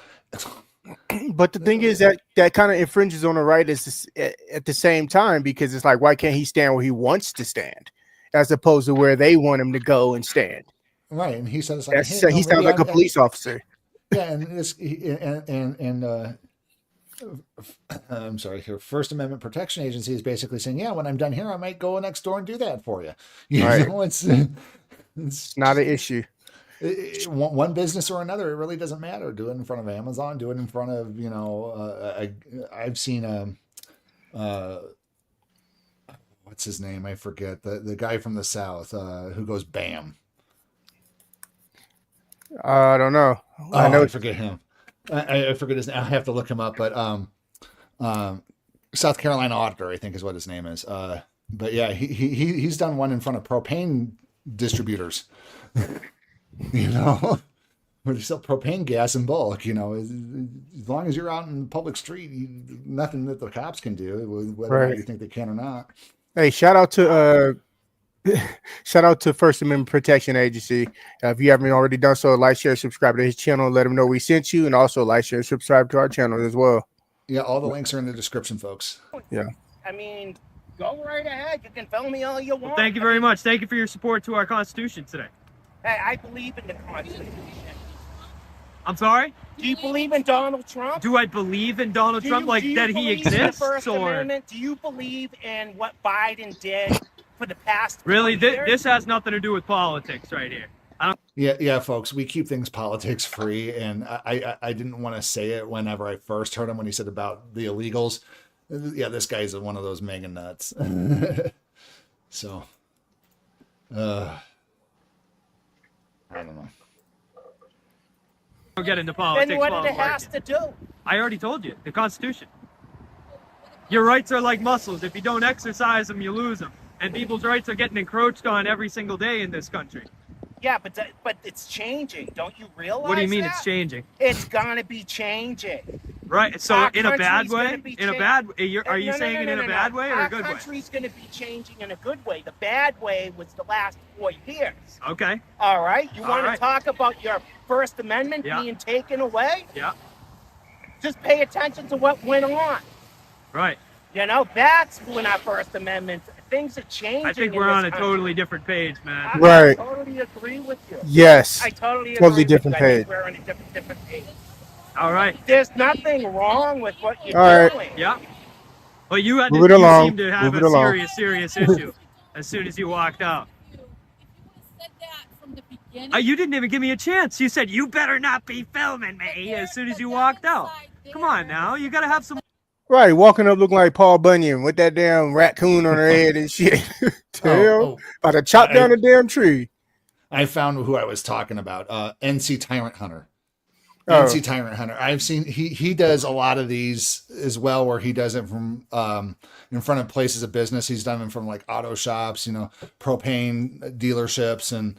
But the thing is that kind of infringes on the right at the same time, because it's like, why can't he stand where he wants to stand, as opposed to where they want him to go and stand? Right, and he says like, That's, hey, no, he sounds maybe like a police officer. Yeah, I'm sorry. Here, First Amendment Protection Agency is basically saying, yeah, when I'm done here, I might go next door and do that for you. You Right. know, it's Not an issue. one business or another. It really doesn't matter. Do it in front of Amazon. Do it in front of, you know, I've seen what's his name? I forget the guy from the South who goes BAM. I don't know. I know. I forget him. I forget his name. I have to look him up, but South Carolina Auditor, I think is what his name is. But yeah, he's done one in front of propane distributors. You know, where they sell propane gas in bulk. You know, as long as you're out in the public street, nothing that the cops can do, whether or not you think they can or not. Hey, shout out to First Amendment Protection Agency. If you haven't already done so, like, share, subscribe to his channel, let him know we sent you, and also like, share, subscribe to our channel as well. Yeah, all the links are in the description, folks. Yeah. I mean, go right ahead. You can film me all you want. Well, thank you very much. Thank you for your support to our Constitution today. Hey, I believe in the Constitution. I'm sorry? Do you believe in Donald Trump? Do I believe in Donald Trump, like that he believe in the exists, First or Amendment? Do you believe in what Biden did for the past? really? 4 years? This has nothing to do with politics, right here. Yeah, folks, we keep things politics free, and I didn't want to say it whenever I first heard him when he said about the illegals. Yeah, this guy's one of those mega nuts. So, I don't know. Don't get into politics. Then what while it I'm has working. to do? I already told you, the Constitution. Your rights are like muscles. If you don't exercise them, you lose them. And people's rights are getting encroached on every single day in this country. Yeah, but it's changing. Don't you realize? What do you mean that? it's changing? It's gonna be changing. Right. So Our in a bad country's gonna way? be In a changing. bad are you No, saying it in a no. bad way or a good Our way? country's gonna be changing in a good way. The bad way was the last 4 years. Okay. All right. You want right. to talk about your First Amendment Yeah. being taken away? Yeah. Just pay attention to what went on. Right. You know, that's when our First Amendment, things are changing. I think in we're this on a country. totally different page, man. I Right. totally agree with you. Yes. I totally Totally agree different with you. I page. think we're on a different page. All right. There's nothing wrong with what you're All right. doing. Yeah. Well, you had Move it you along. seem to have Move it a along. serious issue as soon as you walked out. You didn't even give me a chance. You said, you better not be filming me as soon as you walked out. Come on now. You got to have some... Right, walking up looking like Paul Bunyan with that damn raccoon on her head and shit. Damn. About to chop down a damn tree. I found who I was talking about. NC Tyrant Hunter. Oh. NC Tyrant Hunter. I've seen he does a lot of these as well, where he does it from in front of places of business. He's done them from like auto shops, propane dealerships, and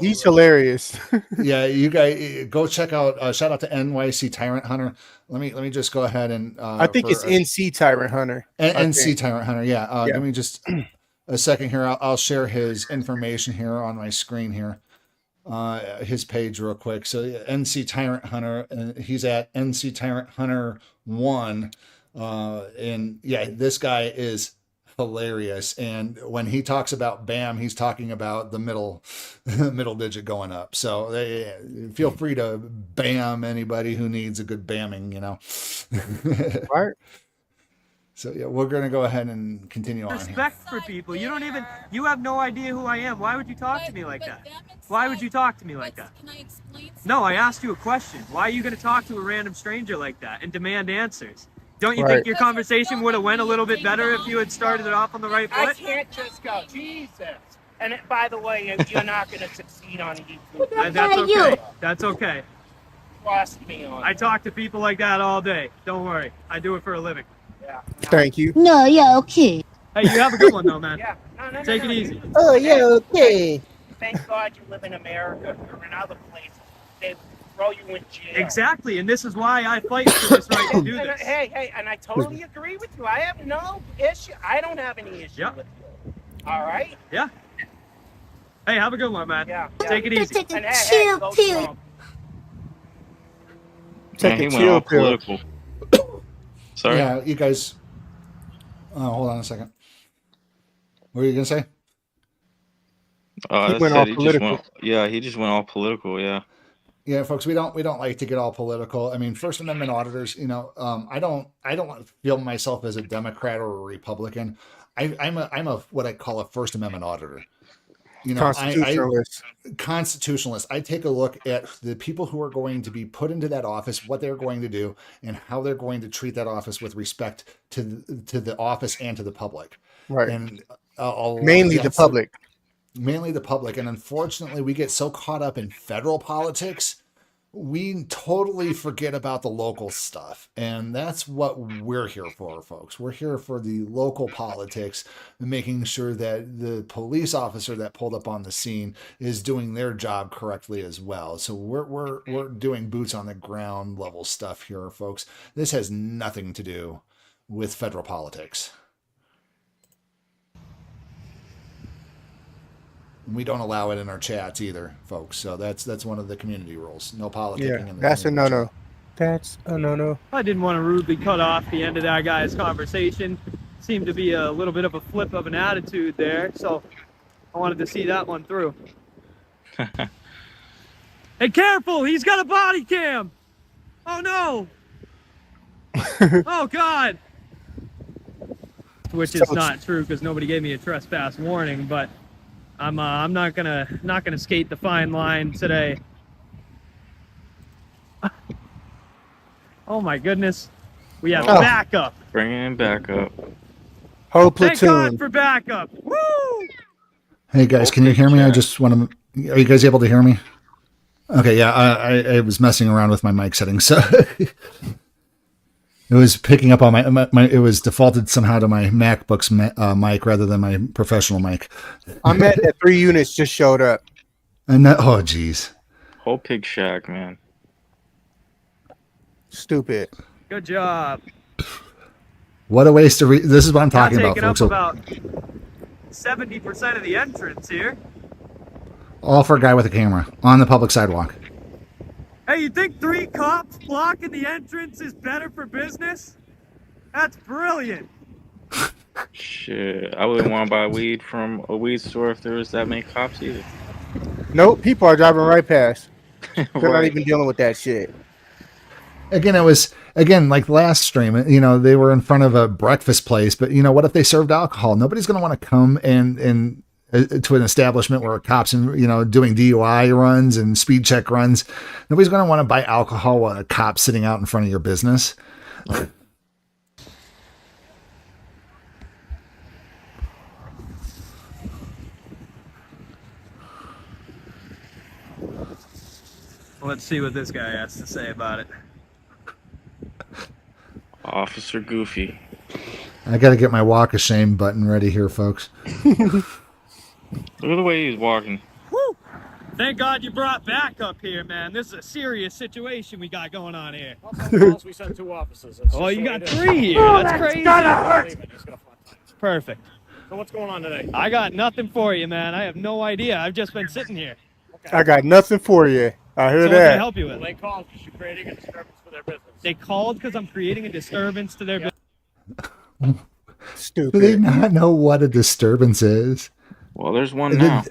he's hilarious. yeah, you guys go check out. Shout out to NYC Tyrant Hunter. Let me just go ahead and I think it's NC Tyrant Hunter. NC Tyrant Hunter. Yeah. Give me just a second here. I'll share his information here on my screen here. His page real quick. So NC Tyrant Hunter, he's at NC Tyrant Hunter 1. And yeah, this guy is hilarious. And when he talks about BAM, he's talking about the middle digit going up. So feel free to BAM anybody who needs a good BAMing, Right. So yeah, we're gonna go ahead and continue on here. Respect for people. You have no idea who I am. Why would you talk to me like that? Why would you talk to me like that? Can I explain something? No, I asked you a question. Why are you going to talk to a random stranger like that and demand answers? Don't you Right. think your conversation would have went a little bit better if you had started it off on the right I foot? can't just go, Jesus. And by the way, you're not going to succeed on YouTube. That's okay. That's okay. Trust me on I that. talk to people like that all day. Don't worry. I do it for a living. Yeah. Thank you. No, yeah, okay. Hey, you have a good one though, man. Yeah. No. Take it easy. Oh, yeah, okay. Thank God you live in America or in other places. They throw you in jail. Exactly, and this is why I fight for this right to do And this. hey, and I totally agree with you. I have no issue. I don't have any issue Yep. with you. All right? Yeah. Hey, have a good one, man. Yeah. Take it easy. Take And a hey, chill go pill. Trump. Take he a went chill all pill. political. Sorry. Yeah, you guys. Hold on a second. What were you gonna say? I went said all he just political. went. Yeah, he just went all political. Yeah. Yeah, folks, we don't like to get all political. I mean, First Amendment auditors, I don't feel myself as a Democrat or a Republican. I'm a what I call a First Amendment auditor. Constitutionalist. Constitutionalist. I take a look at the people who are going to be put into that office, what they're going to do, and how they're going to treat that office with respect to the office and to the public. Right. And Mainly the public. Mainly the public. And unfortunately, we get so caught up in federal politics, we totally forget about the local stuff. And that's what we're here for, folks. We're here for the local politics, making sure that the police officer that pulled up on the scene is doing their job correctly as well. So we're doing boots on the ground level stuff here, folks. This has nothing to do with federal politics. We don't allow it in our chats either, folks. So that's one of the community rules. No politicking. Yeah, in the that's a community no-no. chat. That's a no-no. I didn't want to rudely cut off the end of that guy's conversation. Seemed to be a little bit of a flip of an attitude there, so I wanted to see that one through. Hey, careful! He's got a body cam! Oh no! Oh God! Which is not true because nobody gave me a trespass warning, but I'm not gonna skate the fine line today. Oh my goodness, we have backup. Bringing him back up. Whole Thank platoon. God for backup. Woo! Hey guys, can you hear me? I just want to. Are you guys able to hear me? Okay, yeah. I was messing around with my mic settings, so it was picking up on my. It was defaulted somehow to my MacBook's mic rather than my professional mic. I'm at that 3 units just showed up. And that, oh, geez. Whole pig shack, man. Stupid. Good job. What a waste to this is what I'm Now talking about, taking up folks. So, about 70% of the entrance here. all for a guy with a camera on the public sidewalk. Hey, you think 3 cops blocking the entrance is better for business? That's brilliant. Shit, I wouldn't want to buy weed from a weed store if there was that many cops either. Nope, people are driving right past. They're not Right. even dealing with that shit. Again, it was like last stream. You know, they were in front of a breakfast place, but you know, what if they served alcohol? Nobody's going to want to come and to an establishment where cops and doing DUI runs and speed check runs. Nobody's going to want to buy alcohol while a cop's sitting out in front of your business. Let's see what this guy has to say about it. Officer Goofy. I got to get my walk of shame button ready here, folks. Look at the way he's walking. Woo! Thank God you brought back up here, man. This is a serious situation we got going on here. We sent 2 officers. Oh, you got 3 here. That's crazy. Perfect. So what's going on today? I got nothing for you, man. I have no idea. I've just been sitting here. I got nothing for you. I heard So what can I that. help you with? They called because you're creating a disturbance for their business. They called because I'm creating a disturbance to their business. Do they Stupid. not know what a disturbance is? Well, there's one now.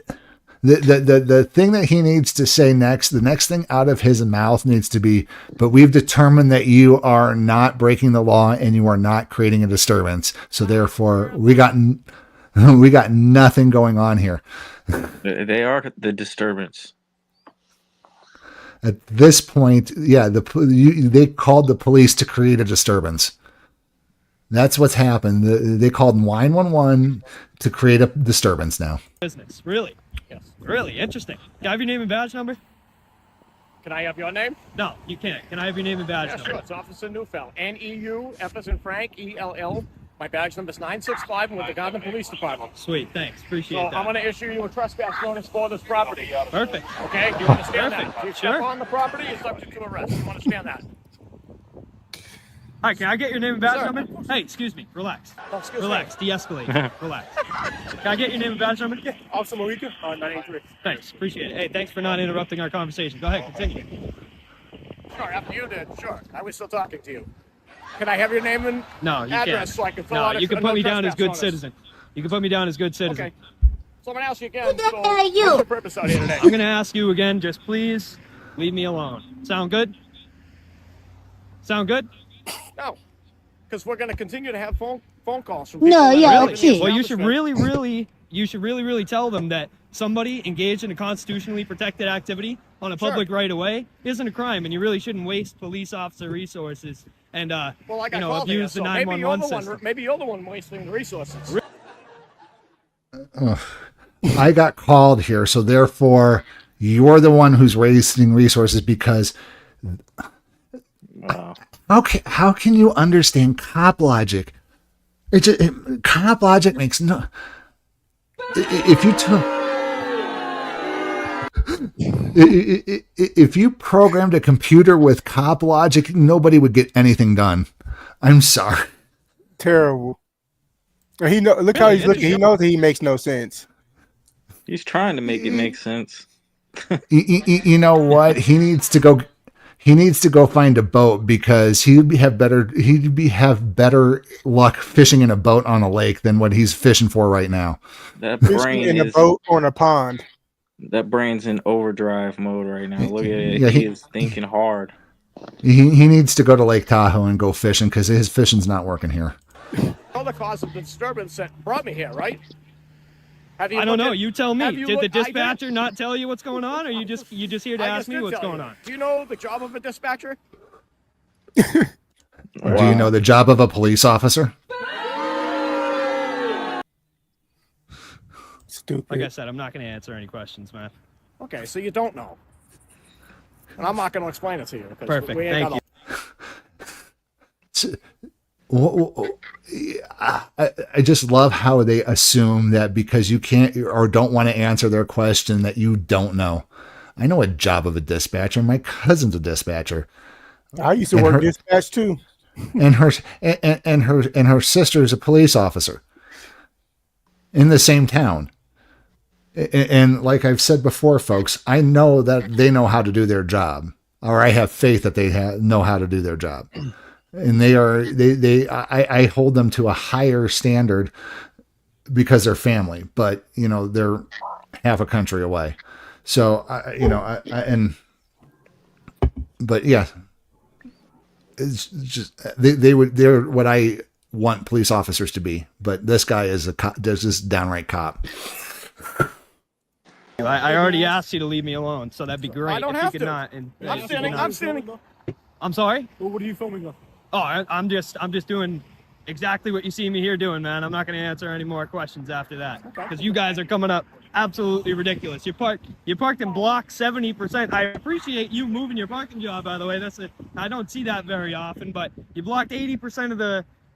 The thing that he needs to say next, the next thing out of his mouth needs to be, but we've determined that you are not breaking the law and you are not creating a disturbance. So therefore, we got nothing going on here. They are the disturbance. At this point, yeah, they called the police to create a disturbance. That's what's happened. They called 911 to create a disturbance now. Business. Really? Yes. Really interesting. Can I have your name and badge number? Can I have your name? No, you can't. Can I have your name and badge Yeah, number? sure. It's Officer Neufeld. N-E-U, F as in Frank, E-L-L. My badge number is 965. I'm with the Garden Police Department. Sweet, thanks. Appreciate So that. I'm going to issue you a trespass notice for this property. Perfect. Okay? Do you understand Perfect. that? If you Sure. step on the property, you're subject to arrest. You understand that? Hi, can I get your name and badge Sir. number? Hey, excuse me. Relax. Oh, excuse Relax. De-escalate. Relax. Can I get your name and badge number? me. Officer Marika, 983. Thanks. Appreciate it. Hey, thanks for not interrupting our conversation. Go ahead. Continue. Sure, after you did. Sure. I was still talking to you. Can I have your name and No, you address can't. so I can fill No, out you can put me down as good notice? citizen. You can put me down as good citizen. Okay. So I'm going to ask you again. Who the So hell are you? what's the purpose out here today? I'm going to ask you again, just please leave me alone. Sound good? Sound good? No. Because we're going to continue to have phone calls from people. No, that yeah, are Really? in the okay. Well, you should establishment. really tell them that somebody engaged in a constitutionally protected activity on a public right of way isn't a crime, and you really shouldn't waste police officer resources and Well, I got called abuse here, the so maybe you're 911 the one. system. Maybe you're the one wasting the resources. I got called here, so therefore you're the one who's wasting resources because Wow. how can you understand cop logic? Cop logic makes no. If you took, if you programmed a computer with cop logic, nobody would get anything done. I'm sorry. Terrible. He know. Look how he's looking. He knows that he makes no sense. He's trying to make it make sense. You know what? He needs to go. He needs to go find a boat because he'd have better luck fishing in a boat on a lake than what he's fishing for right now. That Fishing brain in a is boat or in a pond. that brain's in overdrive mode right now. Look at it. Yeah, he is thinking hard. He needs to go to Lake Tahoe and go fishing because his fishing's not working here. You're the cause of the disturbance that brought me here, right? Have you I don't looked know. at- You tell me. have you Did the looked- I did. dispatcher not tell you what's going on, or you just here to I ask just me did what's tell going you. on? Do you know the job of a dispatcher? Do you know the job of a police officer? Stupid. Like I said, I'm not going to answer any questions, man. Okay, so you don't know. And I'm not going to explain it to you. Because Perfect. We ain't Thank got I just love how they assume that because you can't or don't want to answer their question that you don't know. I know a job of a dispatcher. My cousin's a dispatcher. I used to work dispatch too. And her sister is a police officer in the same town. And like I've said before, folks, I know that they know how to do their job, or I have faith that they know how to do their job. And I hold them to a higher standard because they're family, but you know, they're half a country away. So, but yeah, it's just, they're what I want police officers to be, but this guy is a cop, there's this downright cop. I already asked you to leave me alone, so that'd be great. I don't if have you could to. not. And, I'm standing. I'm standing. I'm sorry? Well, what are you filming of? Oh, I'm just doing exactly what you see me here doing, man. I'm not going to answer any more questions after that because you guys are coming up absolutely ridiculous. You parked in block 70%. I appreciate you moving your parking job, by the way. I don't see that very often, but you blocked 80%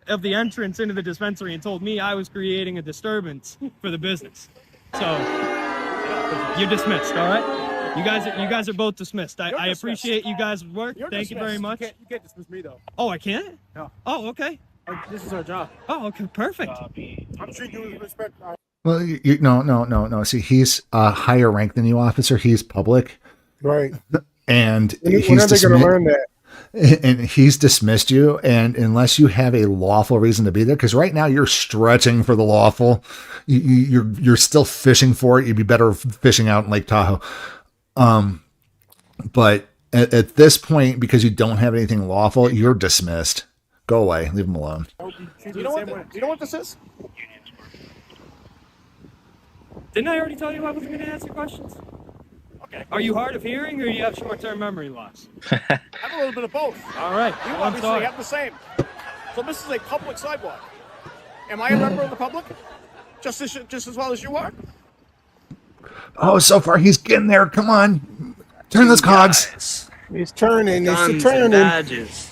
of the entrance into the dispensary and told me I was creating a disturbance for the business. So you're dismissed, all right? You guys are both dismissed. I appreciate you guys' work. Thank you very much. You can't dismiss me though. Oh, I can't? No. Oh, okay. This is our job. Oh, okay, perfect. I'm treating you with respect. Well, no. See, he's a higher rank than you, officer. He's public, Right. and When are they going to learn that? And he's dismissed you, and unless you have a lawful reason to be there, because right now you're stretching for the lawful, you're still fishing for it. You'd be better fishing out in Lake Tahoe. But at this point, because you don't have anything lawful, you're dismissed. Go away. Leave him alone. Do you know what this is? Didn't I already tell you I wasn't going to answer questions? Okay. Are you hard of hearing or you have short-term memory loss? I have a little bit of both. All right. You I'm obviously sorry. have the same. So this is a public sidewalk. Am I a member of the public? Just as well as you are? Oh, so far he's getting there. Come on. Turn those cogs. It's turning. Guns It's and turning. badges.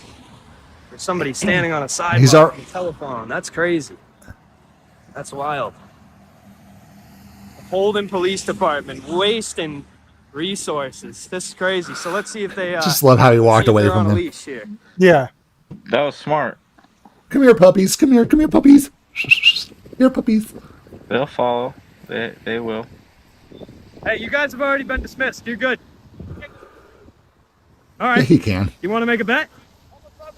There's somebody standing on a sidewalk He's on a telephone. That's crazy. That's wild. Holden Police Department wasting resources. This is crazy. So let's see if they Just love how he walked away from them. leash here. Yeah. That was smart. Come here, puppies. Come here, puppies. Here, puppies. They'll follow. They will. Hey, you guys have already been dismissed. You're good. All Yeah, right. he can. You want to make a bet?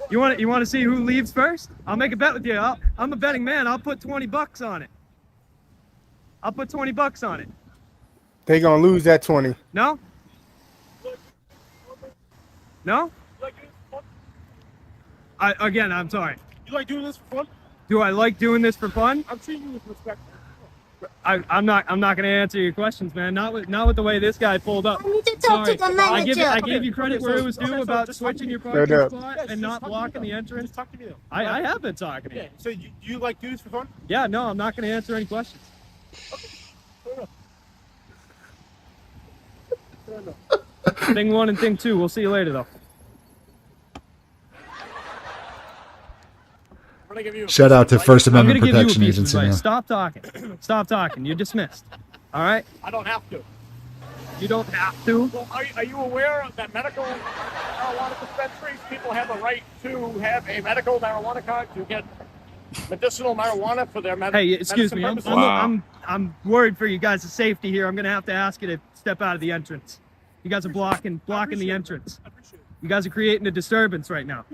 You want to see who leaves first? I'll make a bet with you. I'm a betting man. I'll put $20 on it. I'll put $20 on it. They going to lose that 20. No? No? I'm sorry. You like doing this for fun? Do I like doing this for fun? I'm treating you with respect. I'm not going to answer your questions, man. Not with the way this guy pulled up. I need to talk to the manager. I gave you credit where it was due about switching your parking Shut up. spot and not blocking the entrance. Just talk to me though. I have been talking to you. Yeah. So you like do this for fun? Yeah, no, I'm not going to answer any questions. Thing one and thing two. We'll see you later, though. I'm gonna give you a Shout out to First I'm going Amendment to give you a Protection piece of Agency. advice. Man. Stop talking. Stop talking. You're dismissed. All right? I don't have to. You don't have to. Well, are you aware that medical marijuana dispensaries, people have a right to have a medical marijuana card to get medicinal marijuana for their Hey, excuse me. medicine Wow. I'm worried for you guys' safety here. I'm going to have to ask you to step out of the entrance. You guys are blocking the entrance. I appreciate it. You guys are creating a disturbance right now.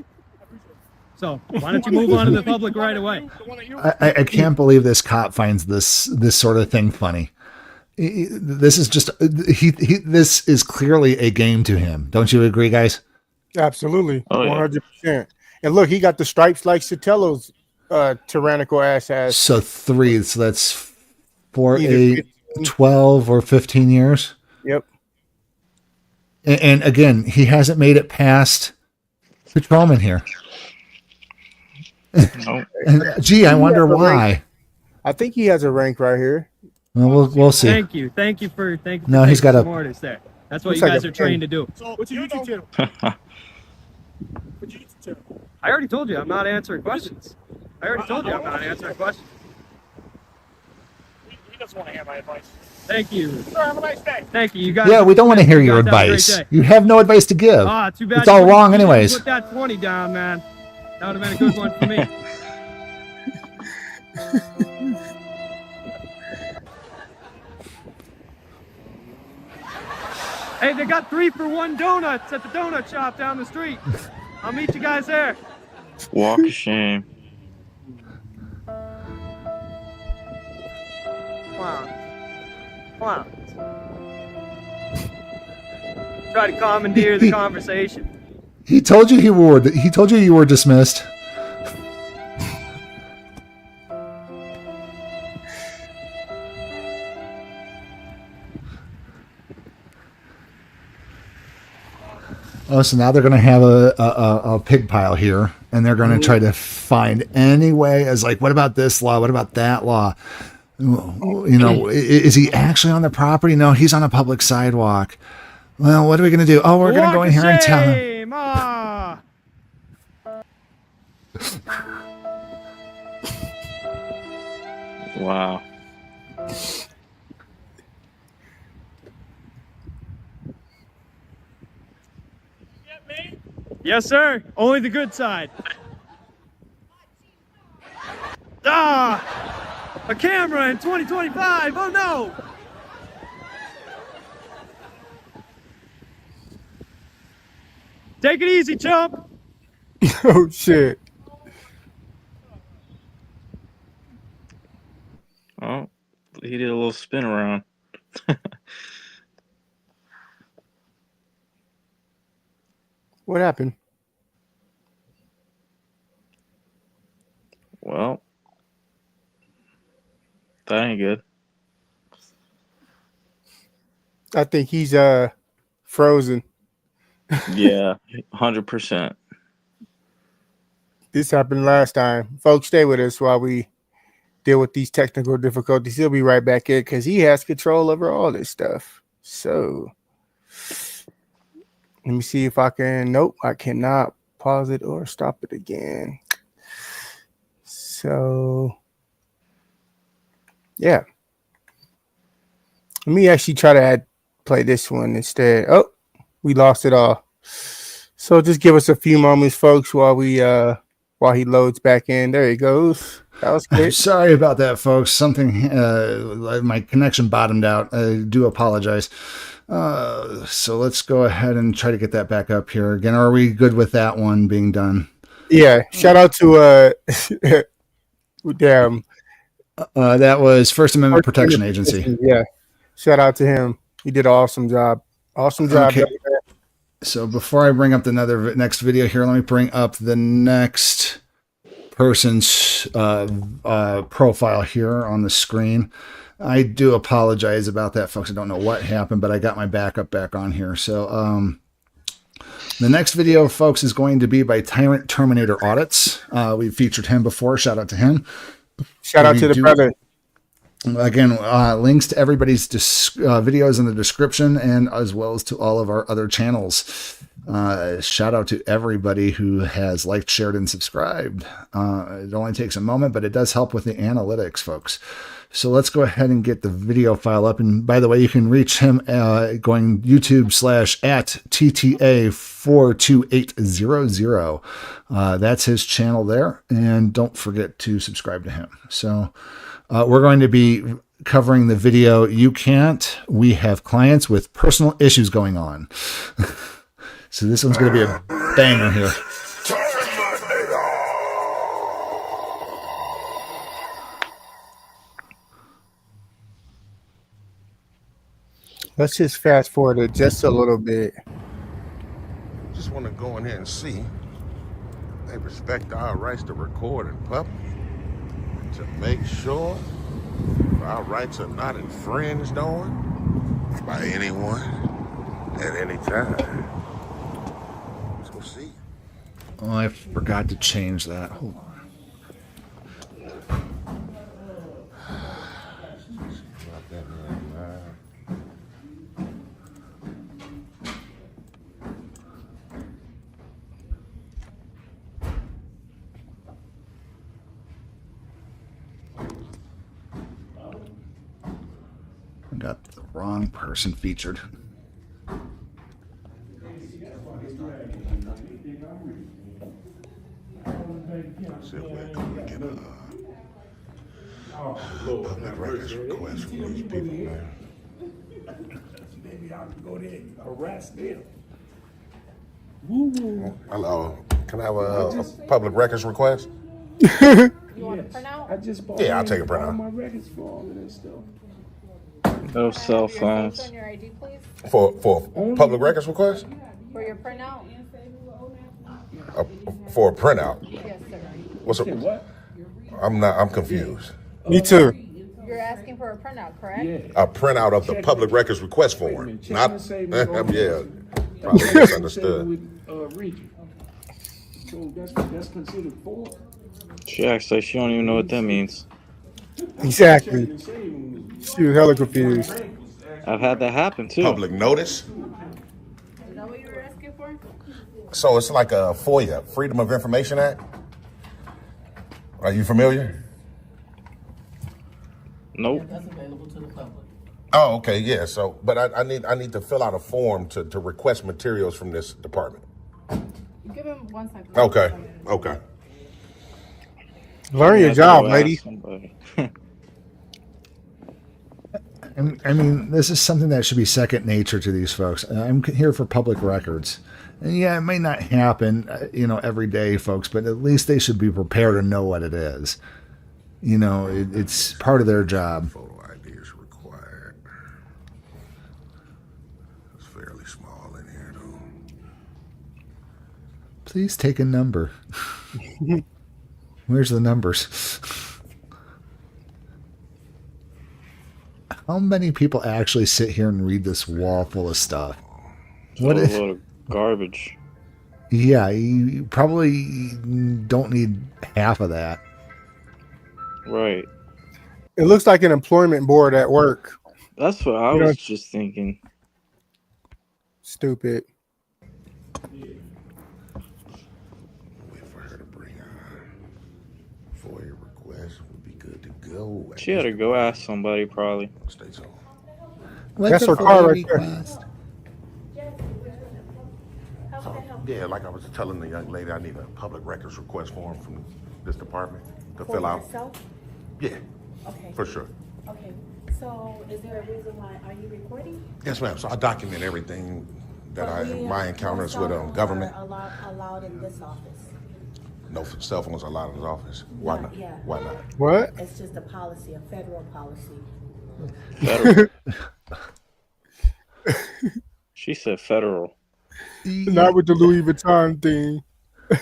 So why don't you move on to the public right away? The one that you I can't believe this cop finds this sort of thing funny. This is just this is clearly a game to him. Don't you agree, guys? Absolutely. Oh, yeah. 100%. And look, he got the stripes like Sotelo tyrannical ass has. So 3, so that's 4, Either 8, 15. 12 or 15 years. Yep. And again, he hasn't made it past patrolman here. Oh. And, gee, I wonder why. I think he has a rank right here. Well, we'll see. Thank you for No, he's got taking a- some orders there. That's what Looks you like guys a are trained pen. to do. So what's your YouTube channel? What's your YouTube channel? I already told you I'm not answering questions. I already told you I'm not answering questions. He doesn't want to hear my advice. Thank you. Sir, have a nice day. Thank you. You guys. Yeah, we don't want to hear you your guys have a great advice. day. You have no advice to give. Ah, too bad. It's all you wrong didn't anyways. Put that 20 down, man. That would have been a good one for me. Hey, they got 3-for-1 donuts at the donut shop down the street. I'll meet you guys there. Walk of shame. Clowns. Clowns. Try to commandeer the conversation. He told you you were dismissed. Oh, so now they're going to have a pig pile here, and they're going to try to find any way as like, what about this law? What about that law? You know, is he actually on the property? No, he's on a public sidewalk. Well, what are we going to do? Oh, we're going to go in here and tell him. Ah. Wow. Yes, sir. Only the good side. Ah! A camera in 2025. Oh no! Take it easy, chump. Oh shit. Oh, he did a little spin around. What happened? Well, that ain't good. I think he's frozen. Yeah, 100%. This happened last time. Folks, stay with us while we deal with these technical difficulties. He'll be right back in because he has control over all this stuff. So let me see if I can. Nope, I cannot pause it or stop it again. So yeah, let me actually try to play this one instead. Oh, we lost it all. So just give us a few moments, folks, while he loads back in. There he goes. That was good. Sorry about that, folks. Something, my connection bottomed out. I do apologize. So let's go ahead and try to get that back up here again. Are we good with that one being done? Yeah. Shout out to damn. That was First Amendment Protection Agency. Yeah. Shout out to him. He did an awesome job. Awesome job. Okay. So before I bring up the next video here, let me bring up the next person's profile here on the screen. I do apologize about that, folks. I don't know what happened, but I got my backup back on here. So the next video, folks, is going to be by Tyrant Terminator Audits. We've featured him before. Shout out to him. Shout out to the brother. Again, links to everybody's videos in the description, and as well as to all of our other channels. Shout out to everybody who has liked, shared, and subscribed. It only takes a moment, but it does help with the analytics, folks. So let's go ahead and get the video file up. And by the way, you can reach him going YouTube/@TTA42800. That's his channel there. And don't forget to subscribe to him. So we're going to be covering the video, You Can't. We have clients with personal issues going on. So this one's going to be a banger here. Let's just fast forward it just a little bit. Just want to go in here and see they respect our rights to record in public, to make sure our rights are not infringed on by anyone at any time. Let's go see. Oh, I forgot to change that. Hold on. got the wrong person featured. See if we're going to get a public records request from these people, man. Maybe I can go there and harass them. Hello, can I have a public records request? You want a printout? I just bought Yeah, I'll take a all printout. my records for all of this stuff. No cell Your phones. social and your ID, please. For a public records request? For your printout? For a printout? Yes, sir. What's a, What? I'm confused. Me too. You're asking for a printout, correct? Yeah. A printout of the public records request form, Check not, and say we gonna- yeah, probably misunderstood. With, Regent. So that's considered for. She acts like she don't even know what that means. Exactly. She was hella confused. I've had that happen too. Public notice? Is that what you were asking for? So it's like a FOIA, Freedom of Information Act? Are you familiar? Nope. Oh, okay, yeah. So, but I need to fill out a form to request materials from this department. Give him 1 second. Okay. Learn your job, lady. I mean, this is something that should be second nature to these folks. I'm here for public records. And yeah, it may not happen, every day, folks, but at least they should be prepared to know what it is. It's part of their job. Photo ID is required. It's fairly small in here, though. Please take a number. Where's the numbers? How many people actually sit here and read this wall full of stuff? What a load of garbage. Yeah, you probably don't need half of that. Right. It looks like an employment board at work. That's what I was just thinking. Stupid. Wait for her to bring FOIA request. Would be good to go. She had to go ask somebody probably. Stay tuned. That's her car right there. Yeah, like I was telling the young lady, I need a public records request form from this department to fill out. Yourself? Yeah, Okay. for sure. Okay. So, is there a reason why? Are you recording? Yes, ma'am. So I document everything that my encounters with cell phones government. are allowed in this office. No cell phones are allowed in the office. Why not? Yeah. Why not? What? It's just a policy, a federal policy. Federal. She said federal. Not with the Louis Vuitton thing.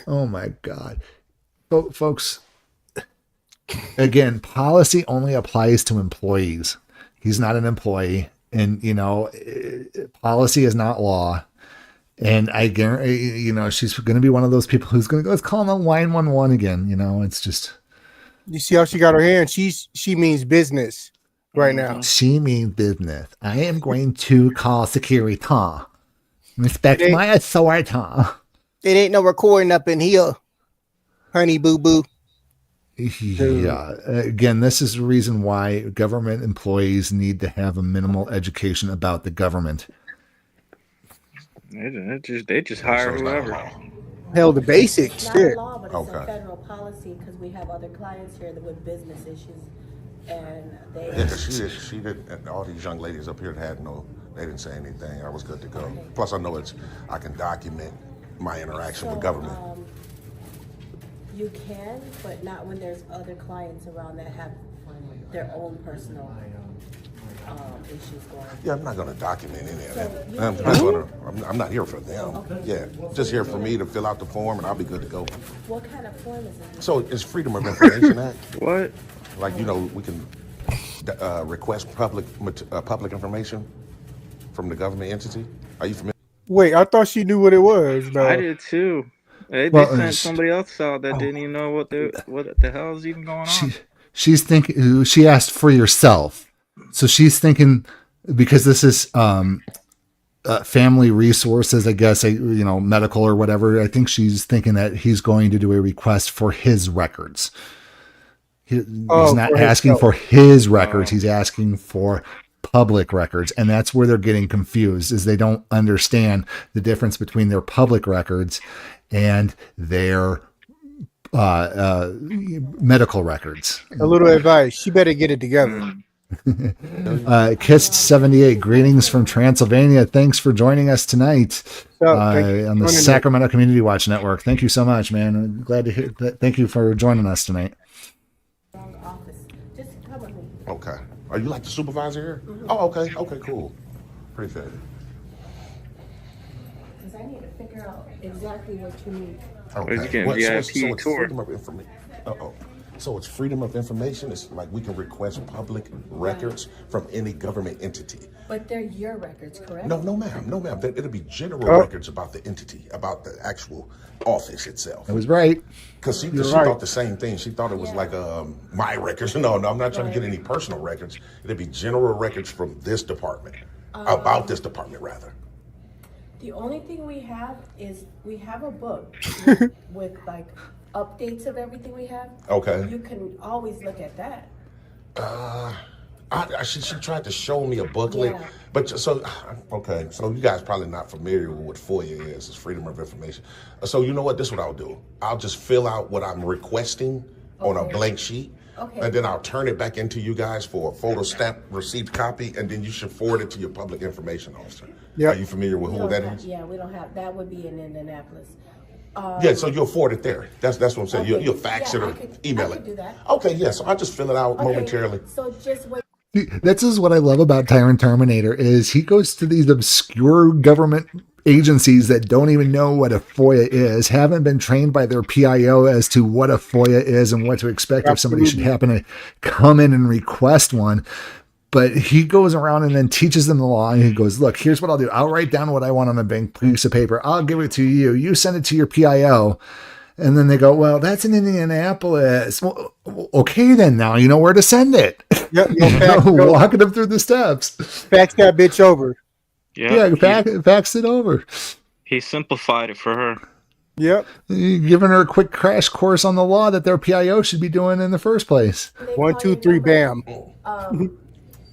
Oh my God. Folks, again, policy only applies to employees. He's not an employee. And, policy is not law. And I guarantee, she's going to be one of those people who's going to go, let's call him 911 again. It's just. You see how she got her hand? She means business right now. She means business. I am going to call security. Respect my authority. It ain't no recording up in here, honey boo boo. Yeah. Again, this is the reason why government employees need to have a minimal education about the government. They just hire whoever. Hell, the basics. It's not Shit. a law, but it's a federal policy because we have other clients here that with business issues, and they. Yeah, 'cause she did. And all these young ladies up here they didn't say anything. I was good to go. Okay. Plus, I know I can document my interaction with government. You can, but not when there's other clients around that have their own personal issues going on. Yeah, I'm not going to document any of that. So I'm not here for them. Okay. Yeah, just here for me to fill out the form, and I'll be good to go. What kind of form is it? So it's Freedom of Information Act. What? Like, we can request public information from the government entity. Are you familiar? Wait, I thought she knew what it was. No. I did too. They sent somebody else out that didn't even know what the hell is even going on. She's thinking. She asked for yourself, so she's thinking because this is family resources, I guess, medical or whatever. I think she's thinking that he's going to do a request for his records. He's not asking for his records. He's asking for public records, and that's where they're getting confused, is they don't understand the difference between their public records and their medical records. A little advice: she better get it together. Kissed 78, greetings from Transylvania. Thanks for joining us tonight on the Sacramento Community Watch Network. Thank you so much, man. I'm glad to hear that. Thank you for joining us tonight. Okay. Are you like the supervisor here? Oh, okay. Okay, cool. Appreciate it. Because I need to figure out exactly what you need. Okay. You get VIP tour. Freedom of information. So it's freedom of information. It's like we can request public records from any government entity. But they're your records, correct? No, ma'am. It'll be general records about the entity, about the actual office itself. I was right. Because she thought the same thing. She thought it was like my records. No, I'm not trying to get any personal records. It'll be general records from this department, about this department, rather. The only thing we have is we have a book with like updates of everything we have. Okay. You can always look at that. She tried to show me a booklet, but so you guys probably not familiar with what FOIA is. It's Freedom of Information. So you know what? This is what I'll do. I'll just fill out what I'm requesting on a blank sheet, and then I'll turn it back into you guys for a photo stamp received copy, and then you should forward it to your public information officer. Are you familiar with who that is? Yeah, we don't have that. Would be in Indianapolis. Yeah, so you'll forward it there. That's what I'm saying. You'll fax it or email it. I could do that. Okay, yeah. So I'll just fill it out momentarily. So just wait. This is what I love about Tyrant Terminator is he goes to these obscure government agencies that don't even know what a FOIA is, haven't been trained by their PIO as to what a FOIA is and what to expect if somebody should happen to come in and request one. But he goes around and then teaches them the law. And he goes, look, here's what I'll do. I'll write down what I want on a blank piece of paper. I'll give it to you. You send it to your PIO. And then they go, well, that's in Indianapolis. Well, okay, then now you know where to send it. Yep, walking them through the steps. Fax that bitch over. Yeah, fax it over. He simplified it for her. Yep. Giving her a quick crash course on the law that their PIO should be doing in the first place. 1, 2, 3, bam.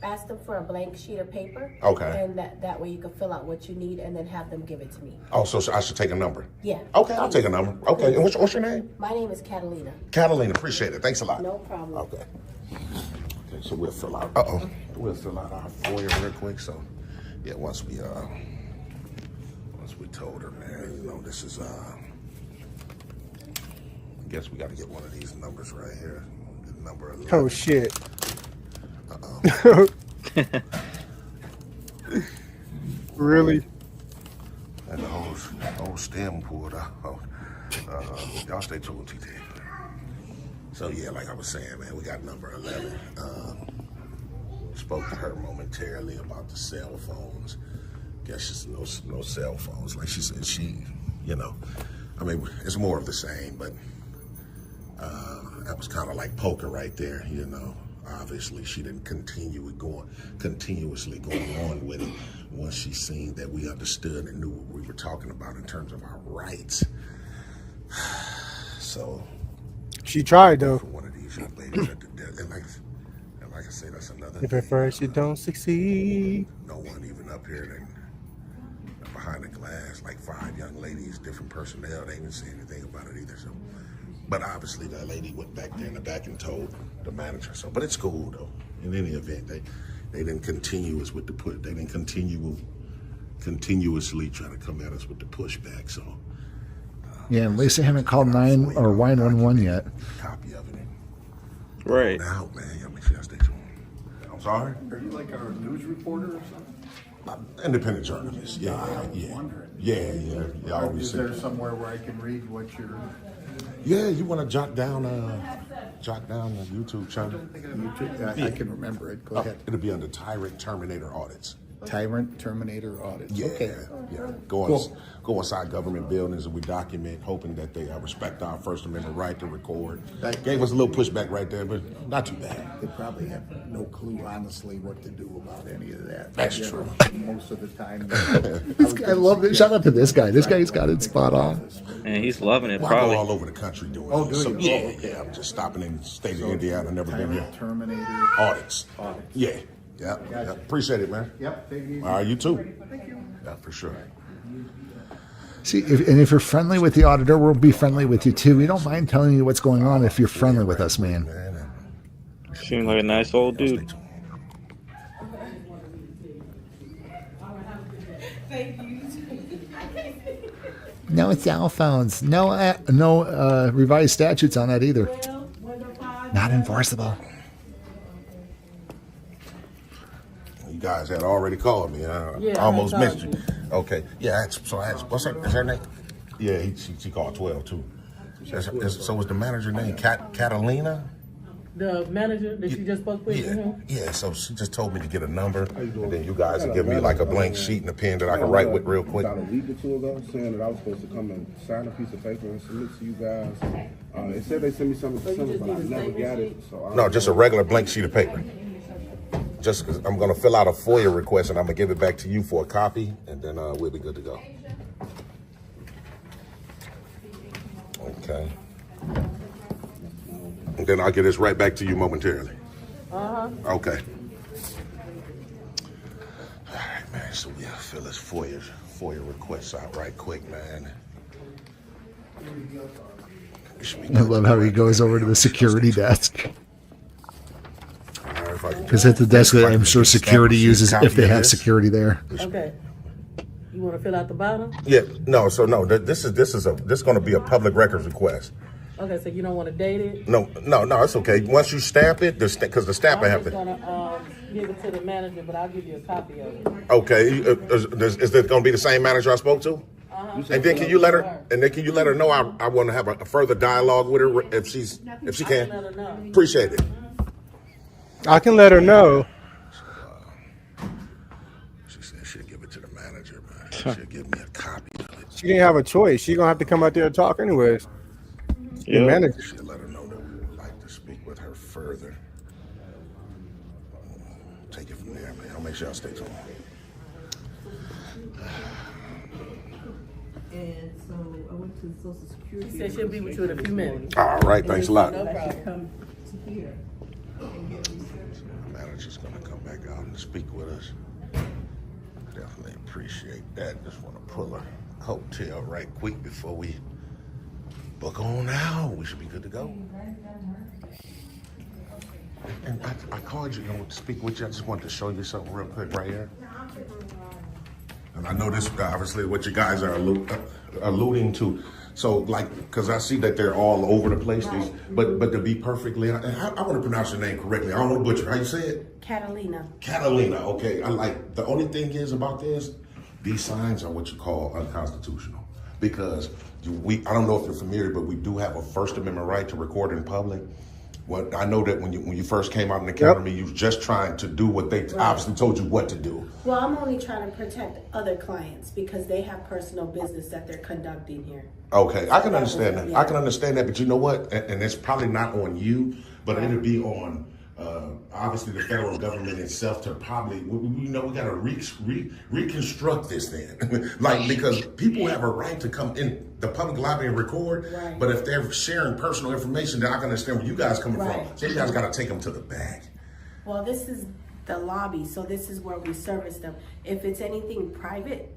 Ask them for a blank sheet of paper. Okay. And that way you can fill out what you need and then have them give it to me. Oh, so I should take a number? Yeah. Okay, I'll take a number. Okay, and what's your name? My name is Catalina. Catalina, appreciate it. Thanks a lot. No problem. Okay, so we'll fill out. We'll fill out our FOIA real quick. So, yeah, once we told her, man, you know, this is I guess we got to get one of these numbers right here. The number 11. Oh shit. Really? And the whole stem pulled out. Y'all stay tuned, TT. So yeah, like I was saying, man, we got number 11. Spoke to her momentarily about the cell phones. Guess it's no cell phones. Like she said, I mean, it's more of the same, but that was kind of like poker right there, you know. Obviously, she didn't continuously going on with it once she seen that we understood and knew what we were talking about in terms of our rights. So she tried though. For one of these young ladies at the death, and like I say, that's another. If at first you don't succeed, no one even up here and behind the glass, like 5 young ladies, different personnel. They didn't say anything about it either. So. But obviously, that lady went back there in the back and told the manager. So, but it's cool though. In any event, they didn't continue us with the push. They didn't continuously try to come at us with the pushback. So, yeah, at least they haven't called 9 or 911 yet. Copy of it. Right. Out, man. Yeah, make sure I stay tuned. I'm sorry. Are you like our news reporter or something? Independent journalist. Yeah. Is there somewhere where I can read what you're? Yeah, you want to jot down the YouTube channel? I can remember it. Go ahead. It'll be under Tyrant Terminator Audits. Tyrant Terminator Audits. Yeah, okay. Yeah. Go inside government buildings and we document, hoping that they respect our First Amendment right to record. That gave us a little pushback right there, but not too bad. They probably have no clue, honestly, what to do about any of that. That's true. Most of the time. I love it. Shout out to this guy. This guy's got it spot on. And he's loving it, well, probably. I go all over the country doing it. So, yeah. I'm just stopping in the state of Indiana. Never been here. Terminator Audits. Audits. Yeah. Yeah. Appreciate it, man. Yep. Thank you. All right, you too. Yeah, for sure. See, if you're friendly with the auditor, we'll be friendly with you too. We don't mind telling you what's going on if you're friendly with us, man. Seems like a nice old dude. No cell phones. No revised statutes on that either. Not enforceable. You guys had already called me. I almost missed you. Okay. Yeah. What's her name? Yeah. She called 12 too. So was the manager name Catalina? The manager that you just spoke with? Yeah, so she just told me to get a number, and then you guys will give me like a blank sheet and a pen that I can write with real quick. About a week or two ago, saying that I was supposed to come and sign a piece of paper and submit to you guys. It said they sent me something in December, but I never got it. So No, just a regular blank sheet of paper. Just because I'm going to fill out a FOIA request, and I'm going to give it back to you for a copy, and then we'll be good to go. Okay. And then I'll get this right back to you momentarily. Okay. All right, man. So we'll fill this FOIA request out right quick, man. I love how he goes over to the security desk. Because at the desk, I'm sure security uses if they have security there. Okay. You want to fill out the bottom? Yeah. No. So no. This is going to be a public records request. Okay, so you don't want to date it? No, it's okay. Once you stamp it, because the stamp I have to. I'm just gonna give it to the manager, but I'll give you a copy of it. Okay, is it going to be the same manager I spoke to? And then can you let her? And then can you let her know I want to have a further dialogue with her if she can? Let her know. Appreciate it. I can let her know. She said she'll give it to the manager, man. She'll give me a copy of it. She didn't have a choice. She's gonna have to come out there and talk anyways. Yeah. The manager. She'll let her know that we would like to speak with her further. Take it from there, man. I'll make sure I stay tuned. And so I went to Social Security. She said she'll be with you in a few minutes. All right, thanks a lot. No problem. Come to here. The manager's gonna come back out and speak with us. Definitely appreciate that. Just want to pull a coattail right quick before we book on out. We should be good to go. And I called you to speak with you. I just wanted to show you something real quick right here. And I know this obviously what you guys are alluding to. So because I see that they're all over the place. But to be perfectly, I want to pronounce your name correctly. I don't want to butcher. How you say it? Catalina. Catalina. Okay. The only thing is about this, these signs are what you call unconstitutional because I don't know if you're familiar, but we do have a First Amendment right to record in public. Well, I know that when you first came out in the academy, you was just trying to do what they obviously told you what to do. Well, I'm only trying to protect other clients because they have personal business that they're conducting here. Okay, I can understand that. I can understand that, but you know what? And it's probably not on you, but it'll be on obviously the federal government itself to probably, we got to reconstruct this then. Because people have a right to come in the public library and record, but if they're sharing personal information, then I can understand where you guys coming from. So you guys got to take them to the back. Well, this is the lobby, so this is where we service them. If it's anything private,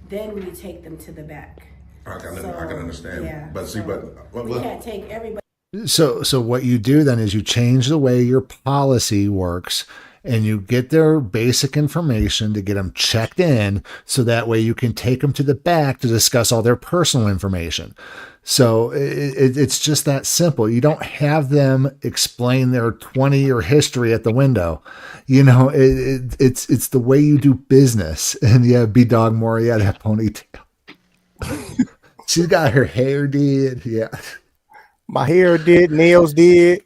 then we take them to the back. I can understand. Yeah, but see, we can't take everybody. So what you do then is you change the way your policy works and you get their basic information to get them checked in so that way you can take them to the back to discuss all their personal information. So it's just that simple. You don't have them explain their 20-year history at the window. It's the way you do business. And yeah, B-Dog Maury had that ponytail. She's got her hair did. Yeah. My hair did, nails did.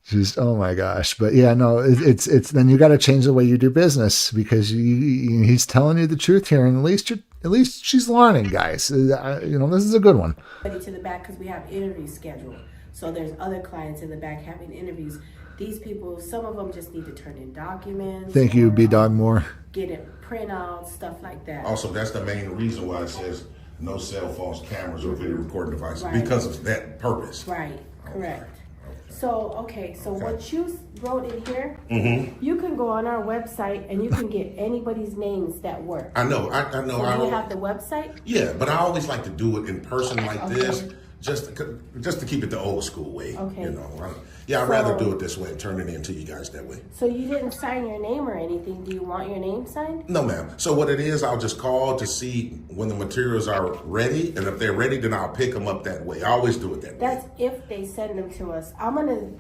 Just, oh my gosh. But yeah, no, it's then you got to change the way you do business because he's telling you the truth here. And at least she's learning, guys. This is a good one. To the back because we have interviews scheduled. So there's other clients in the back having interviews. These people, some of them just need to turn in documents. Thank you, B-Dog Moore. Get it printouts, stuff like that. Also, that's the main reason why it says no cell phones, cameras, or video recording devices because of that purpose. Right, correct. So, okay, so what you wrote in here, Mm-hmm. you can go on our website and you can get anybody's names that work. I know. So do you have the website? Yeah, but I always like to do it in person like this, just to keep it the old school way. Okay. You know. I'd rather do it this way and turn it in to you guys that way. So you didn't sign your name or anything. Do you want your name signed? No, ma'am. So what it is, I'll just call to see when the materials are ready, and if they're ready, then I'll pick them up that way. I always do it that way. That's if they send them to us. I'm gonna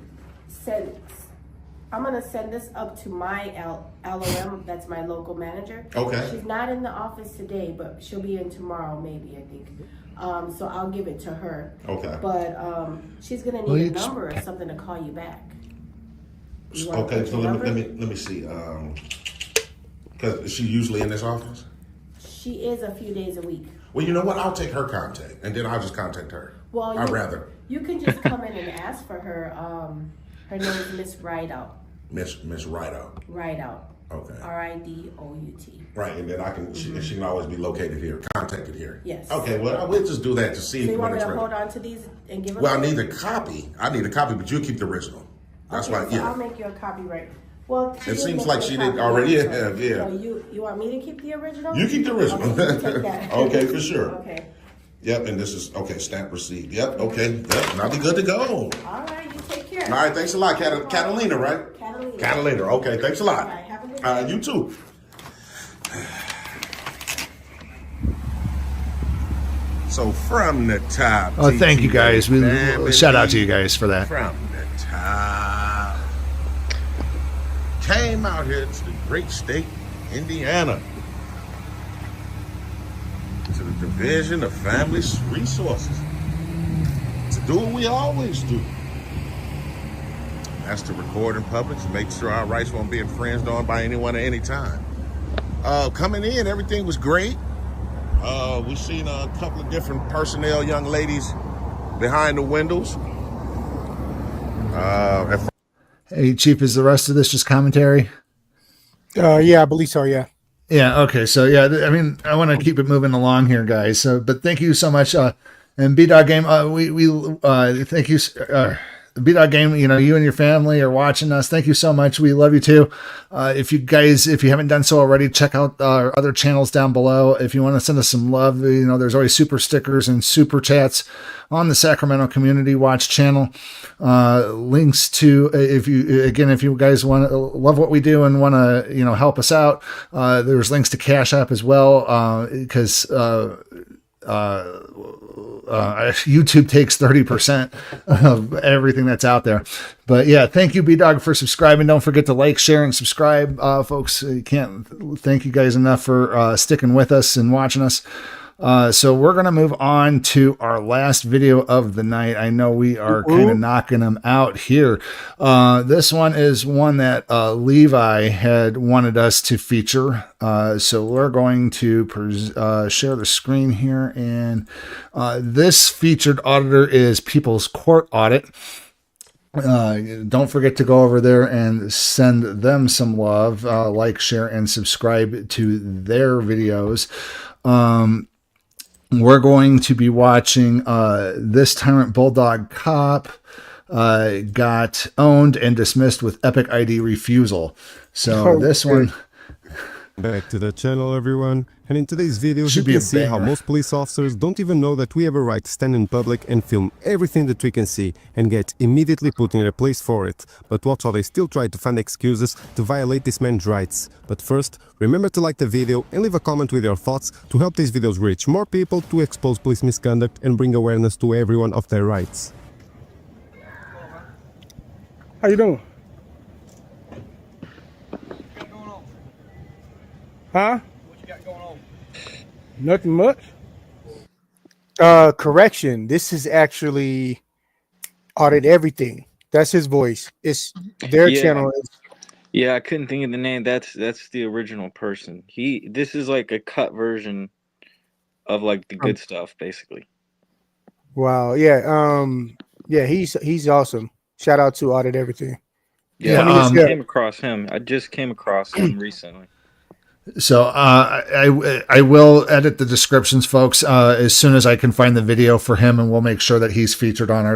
send this up to my LOM. That's my local manager. Okay. She's not in the office today, but she'll be in tomorrow, maybe, I think. So I'll give it to her. Okay. But she's gonna need a number or something to call you back. Okay, so let me see. Because is she usually in this office? She is a few days a week. Well, you know what? I'll take her contact, and then I'll just contact her. Well, I'd rather. You can just come in and ask for her. Her name is Miss Rideout. Miss Rideout. Rideout. Okay. RIDOUT. Right, and then I can. She can always be located here, contacted here. Yes. Okay. Well, we'll just do that to see. So you want when me it's to ready. hold on to these and give them? Well, I need a copy. But you keep the original. That's okay, why. So Yeah. I'll make you a copyright. Well, It seems like she did already have. Yeah. So you want me to keep the original? You keep the original. Okay, you take that. Okay, for sure. Okay. Yep, and this is okay. Stamp received. Yep. Okay. Yep. And I'll be good to go. All right. You take care. All right. Thanks a lot, Catalina. Right? Catalina. Okay. Thanks a lot. All right, have a good day. You too. So from the top. Oh, thank you guys. Shout out to you guys for that. From the top. Came out here to the great state, Indiana, to the Division of Family Resources, to do what we always do. That's to record in public to make sure our rights won't be infringed on by anyone at any time. Coming in, everything was great. We've seen a couple of different personnel, young ladies behind the windows. Hey, Chief, is the rest of this just commentary? Yeah, I believe so. Yeah. Yeah. Okay. So yeah, I mean, I want to keep it moving along here, guys. So, but thank you so much. And B-Dog Game, we thank you. B-Dog Game, you know, you and your family are watching us. Thank you so much. We love you too. If you haven't done so already, check out our other channels down below. If you want to send us some love, you know, there's always super stickers and super chats on the Sacramento Community Watch channel. Links to, if you guys want to love what we do and want to, you know, help us out, there's links to CashApp as well, because YouTube takes 30% of everything that's out there. But yeah, thank you, B-Dog, for subscribing. Don't forget to like, share, and subscribe, folks. You can't thank you guys enough for sticking with us and watching us. So we're going to move on to our last video of the night. I know we are kind of knocking them out here. This one is one that Levi had wanted us to feature. So we're going to share the screen here. And this featured auditor is People's Court Audit. Don't forget to go over there and send them some love. Like, share, and subscribe to their videos. We're going to be watching This Tyrant Bulldog Cop got owned and dismissed with Epic ID refusal. So this one... Back to the channel, everyone. And in today's video, you can see how most police officers don't even know that we have a right to stand in public and film everything that we can see and get immediately put in a place for it. But watch how they still try to find excuses to violate this man's rights. But first, remember to like the video and leave a comment with your thoughts to help these videos reach more people, to expose police misconduct and bring awareness to everyone of their rights. How you doing? Huh? What you got going on? Nothing much. Correction. This is actually Audit Everything. That's his voice. It's their channel. Yeah, I couldn't think of the name. That's the original person. This is like a cut version of like the good stuff, basically. Wow. Yeah. Yeah. He's awesome. Shout out to Audit Everything. Yeah, I just came across him recently. So I will edit the descriptions, folks, as soon as I can find the video for him, and we'll make sure that he's featured on our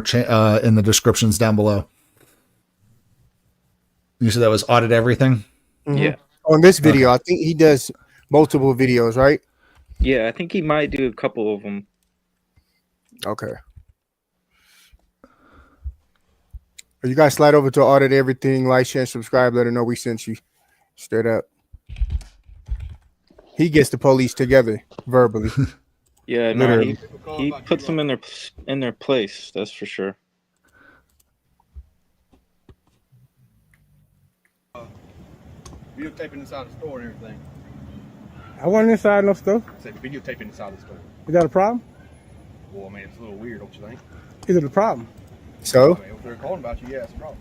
in the descriptions down below. You said that was Audit Everything? Mhm. Yeah. On this video, I think he does multiple videos, right? Yeah, I think he might do a couple of them. Okay. You guys slide over to Audit Everything, like, share, subscribe, let her know we sent you. Straight up. He gets the police together verbally. Yeah, no, Literally. he puts them in their place. That's for sure. Videotaping inside the store and everything. I wasn't inside no store. I said videotaping inside the store. Is that a problem? Well, I mean, it's a little weird, don't you think? Is it a problem? So? I mean, if they're calling about you, yeah, it's a problem.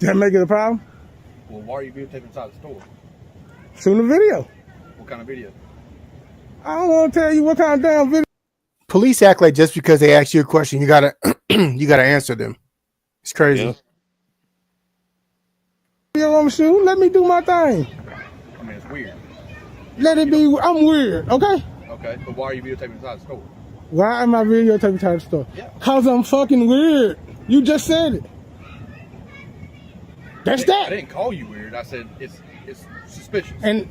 Does that make it a problem? Well, why are you videotaping inside the store? Shoot the video. What kind of video? I don't want to tell you what kind of damn video. Police act like just because they ask you a question, you gotta you gotta answer them. It's crazy. Yeah. Video I'm shooting. Let me do my thing. I mean, it's weird. Let it be. I'm weird. Okay. Okay, but why are you videotaping inside the store? Why am I videotaping inside the store? Yeah. Cause I'm fucking weird. You just said it. That's I that. didn't call you weird. I said it's suspicious. And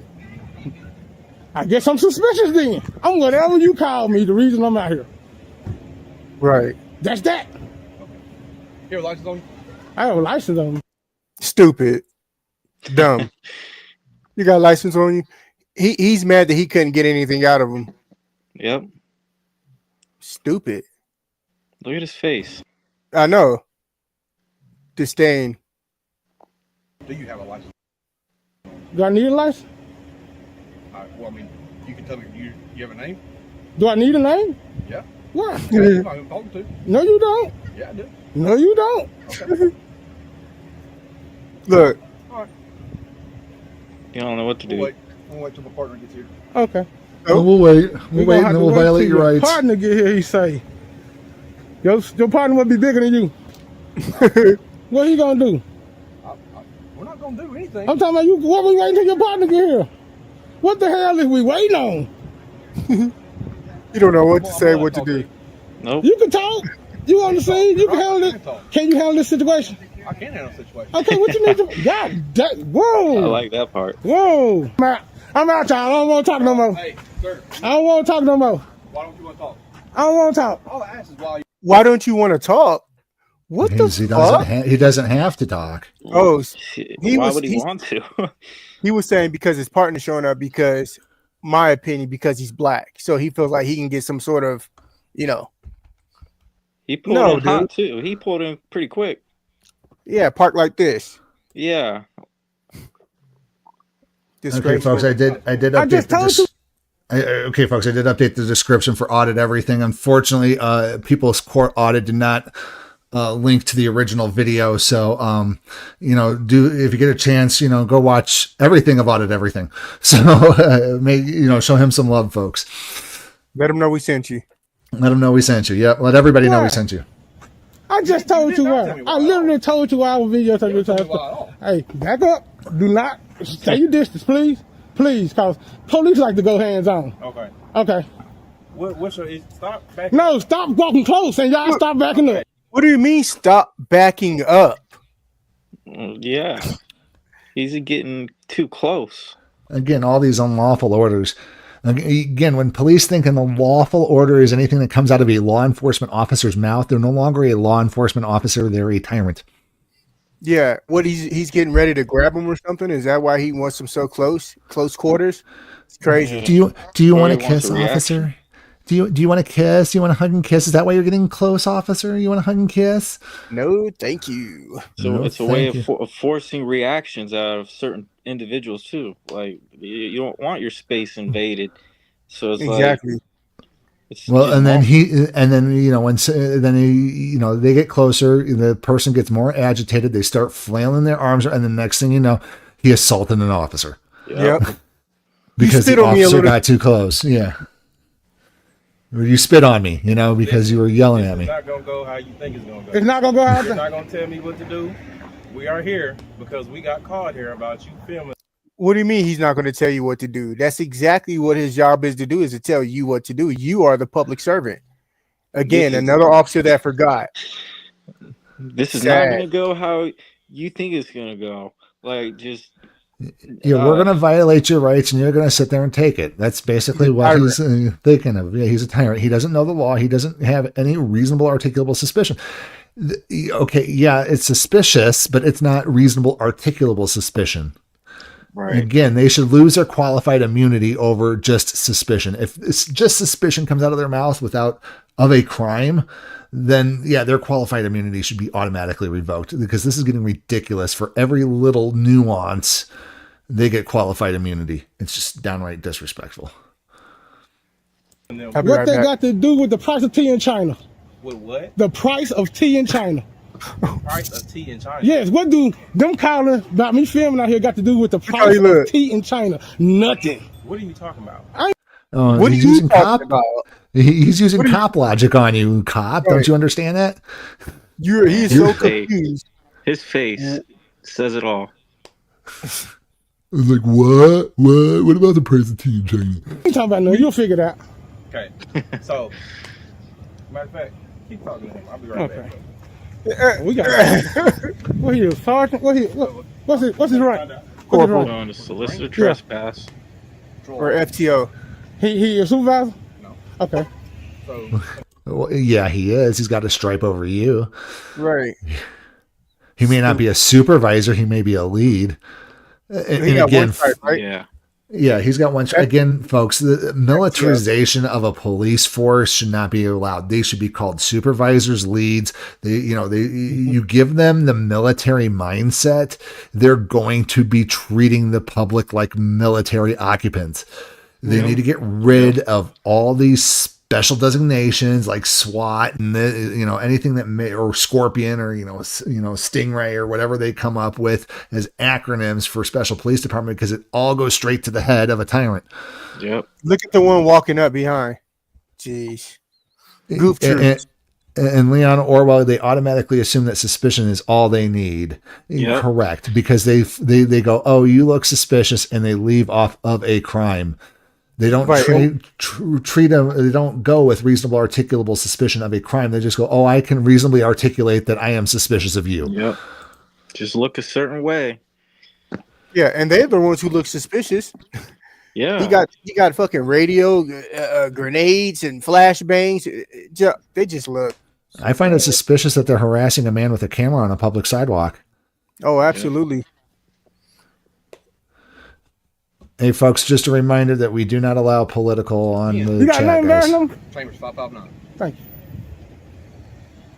I guess I'm suspicious then. I'm whatever you call me. The reason I'm out here. Right. That's that. You have a license on you? I have a license on me. Stupid. Dumb. You got a license on you? He's mad that he couldn't get anything out of him. Yep. Stupid. Look at his face. I know. Disdain. Do you have a license? Do I need a license? Well, I mean, you can tell me. You have a name? Do I need a name? Yeah. Why? Yeah, you know who I'm talking to. No, you don't. Yeah, I do. No, you don't. Okay. Look. All right. You don't know what to do. We'll wait till my partner gets here. Okay. Oh, we'll wait. We We'll wait, and then we'll violate your rights. Partner get here, he say. Your partner must be bigger than you. What he gonna do? We're not gonna do anything. I'm talking about you. What we waiting till your partner get here? What the hell is we waiting on? You don't know what to say, what to do. Nope. You can talk. You on the scene. You can handle it. Can you handle this situation? I can handle the situation. Okay, what you need to? God, whoa. I like that part. Whoa. I'm out, y'all. I don't want to talk no more. Hey, sir. I don't want to talk no more. Why don't you want to talk? I don't want to talk. All I ask is why. Why don't you want to talk? What the fuck? He doesn't have to talk. Oh, Why would he want to? He was saying because his partner's showing up because, my opinion, because he's black. So he feels like he can get some sort of, you know. He pulled in hot too. He pulled in pretty quick. Yeah, park like this. Yeah. Okay, folks, I did update okay, folks, I did update the description for Audit Everything. Unfortunately, People's Court Audit did not link to the original video. So, you know, if you get a chance, you know, go watch everything of Audit Everything. So, show him some love, folks. Let him know we sent you. Let him know we sent you. Yep, let everybody know we sent you. I just told you why. I literally told you why I was videotaping. Hey, back up. Do not stay your distance, please. Please, because police like to go hands on. Okay. Okay. What's your stop backing? No, stop walking close and y'all stop backing up. What do you mean stop backing up? Yeah. He's getting too close. Again, all these unlawful orders. Again, when police think an unlawful order is anything that comes out of a law enforcement officer's mouth, they're no longer a law enforcement officer, they're a tyrant. Yeah, what he's getting ready to grab him or something? Is that why he wants him so close quarters? It's crazy. Do you want to kiss, officer? Do you want to kiss? Do you want to hug and kiss? Is that why you're getting close, officer? You want to hug and kiss? No, thank you. So it's a way of forcing reactions out of certain individuals too. Like you don't want your space invaded, so it's exactly. Well, and then they get closer. The person gets more agitated. They start flailing their arms, and the next thing you know, he assaulted an officer. Yep. Because the officer got too close. Yeah. You spit on me, because you were yelling at me. It's not going to go how you think it's going to go. It's not going to go how You're not going to tell me what to do. We are here because we got caught here about you filming. What do you mean he's not going to tell you what to do? That's exactly what his job is to do, is to tell you what to do. You are the public servant. Again, another officer that forgot. This is not going to go how you think it's going to go. Like, just Yeah, we're going to violate your rights and you're going to sit there and take it. That's basically what he's thinking of. Yeah, he's a tyrant. He doesn't know the law. He doesn't have any reasonable articulable suspicion. Okay, yeah, it's suspicious, but it's not reasonable articulable suspicion. Right. Again, they should lose their qualified immunity over just suspicion. If it's just suspicion comes out of their mouth without of a crime, then yeah, their qualified immunity should be automatically revoked, because this is getting ridiculous. For every little nuance, they get qualified immunity. It's just downright disrespectful. What they got to do with the price of tea in China? With what? The price of tea in China. Price of tea in China. Yes, what do them calling about me filming out here got to do with the price of tea in China? Nothing. What are you talking about? What he's are you using talking cop. He's using cop logic on you, cop. Don't you understand that? He's so confused. His face says it all. I was like, what? What about the price of tea in China? You talking about no? You'll figure it out. Okay. So, matter of fact, keep talking to him. I'll be right back. We got what he is, sergeant? What's his rank? Corporal. On a solicitor trespass. Or FTO. He a supervisor? No. Okay. So, Well, yeah, he is. He's got a stripe over you. Right. He may not be a supervisor. He may be a lead. And again, Yeah. Yeah, he's got one. Again, folks, the militarization of a police force should not be allowed. They should be called supervisors, leads. You give them the military mindset, they're going to be treating the public like military occupants. They need to get rid of all these special designations like SWAT and anything that may, or Scorpion, or Stingray, or whatever they come up with as acronyms for special police department, because it all goes straight to the head of a tyrant. Yep. Look at the one walking up behind. Jeez. Goof and Leon Orwell, they automatically assume that suspicion is all they need. Yep. Correct, because they go, oh, you look suspicious, and they leave off of a crime. They don't treat them. They don't go with reasonable articulable suspicion of a crime. They just go, "Oh, I can reasonably articulate that I am suspicious of you." Yep. Just look a certain way. Yeah, and they're the ones who look suspicious. Yeah. He got fucking radio, grenades, and flashbangs. They just look. I find it suspicious that they're harassing a man with a camera on a public sidewalk. Oh, absolutely. Hey, folks, just a reminder that we do not allow political on the You got chat, a name, guys. Chambers 559. Thank you.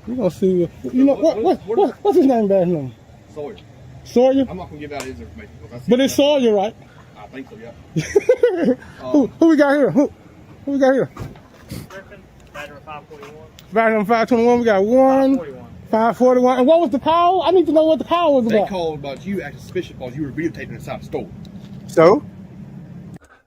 We're gonna see. What's his name, Barry? Name? Sawyer. Sawyer. I'm not gonna give out his information. But it's Sawyer, right? I think so. Yeah. Who we got here? Who we got here? Veteran 541. Veteran 521. We got 541. And what was the call? I need to know what the call was about. They called about you acting suspicious because you were videotaping inside the store. So?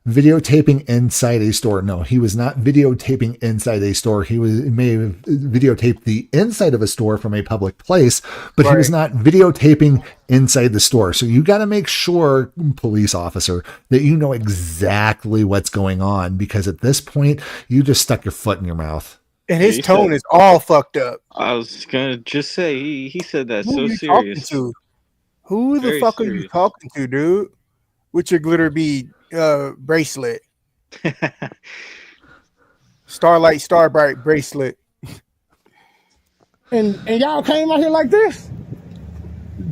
Videotaping inside a store. No, he was not videotaping inside a store. He may have videotaped the inside of a store from a public place, but he was not videotaping inside the store. So you got to make sure, police officer, that you know exactly what's going on, because at this point, you just stuck your foot in your mouth. And his tone is all fucked up. I was gonna just say he said that Who so are you serious. talking to? Who the Very fuck are serious. you talking to, dude? With your glitter bead bracelet. Starbright bracelet. And y'all came out here like this?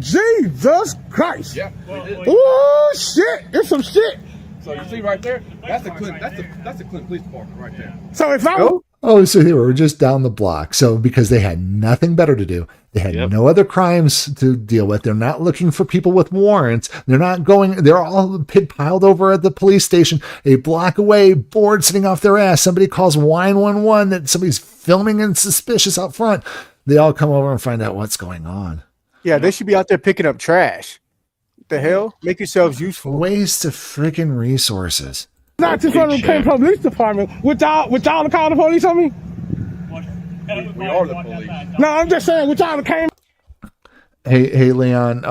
Jesus Christ. Yeah. Oh shit. It's some shit. So you see right there? That's the Clinton. That's the Clinton Police Department right there. So if I Oh, so they were just down the block. So because they had nothing better to do, they had no other crimes to deal with. They're not looking for people with warrants. They're not going. They're all piled over at the police station, a block away, bored, sitting off their ass. Somebody calls 911 that somebody's filming and suspicious out front. They all come over and find out what's going on. Yeah, they should be out there picking up trash. What the hell? Make yourselves useful. Waste of freaking resources. not just from the police department, would y'all to call the police on me? We are the police. No, I'm just saying, would y'all to came. Hey, Leon,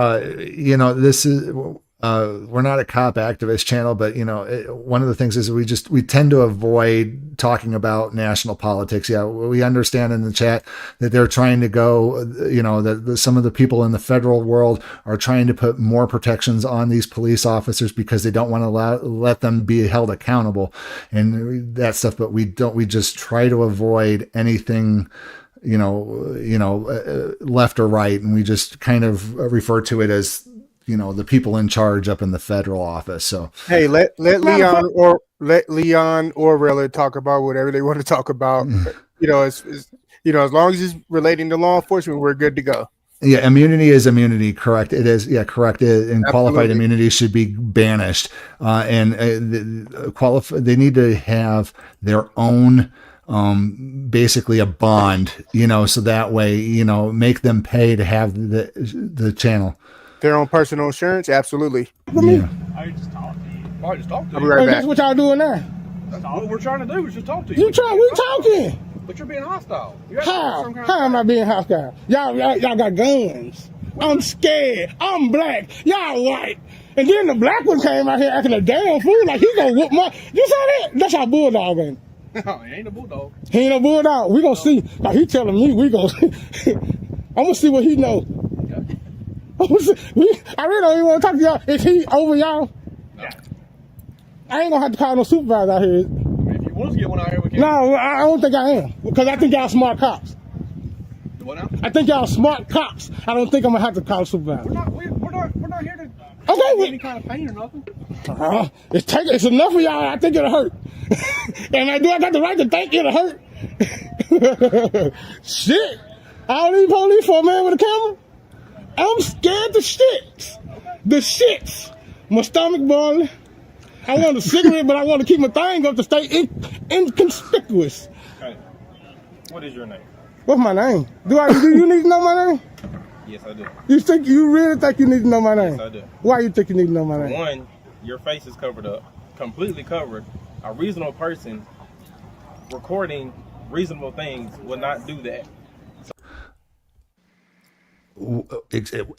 this is, we're not a cop activist channel, but one of the things is we tend to avoid talking about national politics. Yeah, we understand in the chat that they're trying to go, that some of the people in the federal world are trying to put more protections on these police officers because they don't want to let them be held accountable and that stuff. But we just try to avoid anything, left or right. And we just kind of refer to it as, the people in charge up in the federal office. So, hey, let Leon or Rilla talk about whatever they want to talk about. As long as it's relating to law enforcement, we're good to go. Yeah, immunity is immunity. Correct. It is. Yeah, correct. And qualified immunity should be banished. They need to have their own, basically a bond, so that way, make them pay to have the channel. Their own personal insurance? Absolutely. Yeah. I just talk to you. I just talk to you. I'll be right back. That's what y'all doing now. That's what we're trying to do is just talk to you. We talking. But you're being hostile. How? How am I being hostile? Y'all got guns. I'm scared. I'm black. Y'all white. And then the black one came out here acting a damn fool like he gonna whoop my. You saw that? That's our bulldog, ain't it? No, he ain't a bulldog. He ain't a bulldog. We gonna see. Like he telling me we gonna. I'm gonna see what he know. I really don't even want to talk to y'all. Is he over y'all? Yeah. I ain't gonna have to call no supervisor out here. If you want to get one out here, we can. No, I don't think I am. Because I think y'all smart cops. What now? I think y'all smart cops. I don't think I'm gonna have to call a supervisor. We're not here to get any kind of pain or nothing. It's enough of y'all. I think it'll hurt. And do I got the right to think it'll hurt? Shit. All these police for a man with a camera? I'm scared the shits. The shits. My stomach boiling. I want a cigarette, but I want to keep my thing up to stay inconspicuous. Okay. What is your name? What's my name? Do you need to know my name? Yes, I do. You really think you need to know my name? Yes, I do. Why you think you need to know my name? One, your face is covered up, completely covered. A reasonable person recording reasonable things would not do that.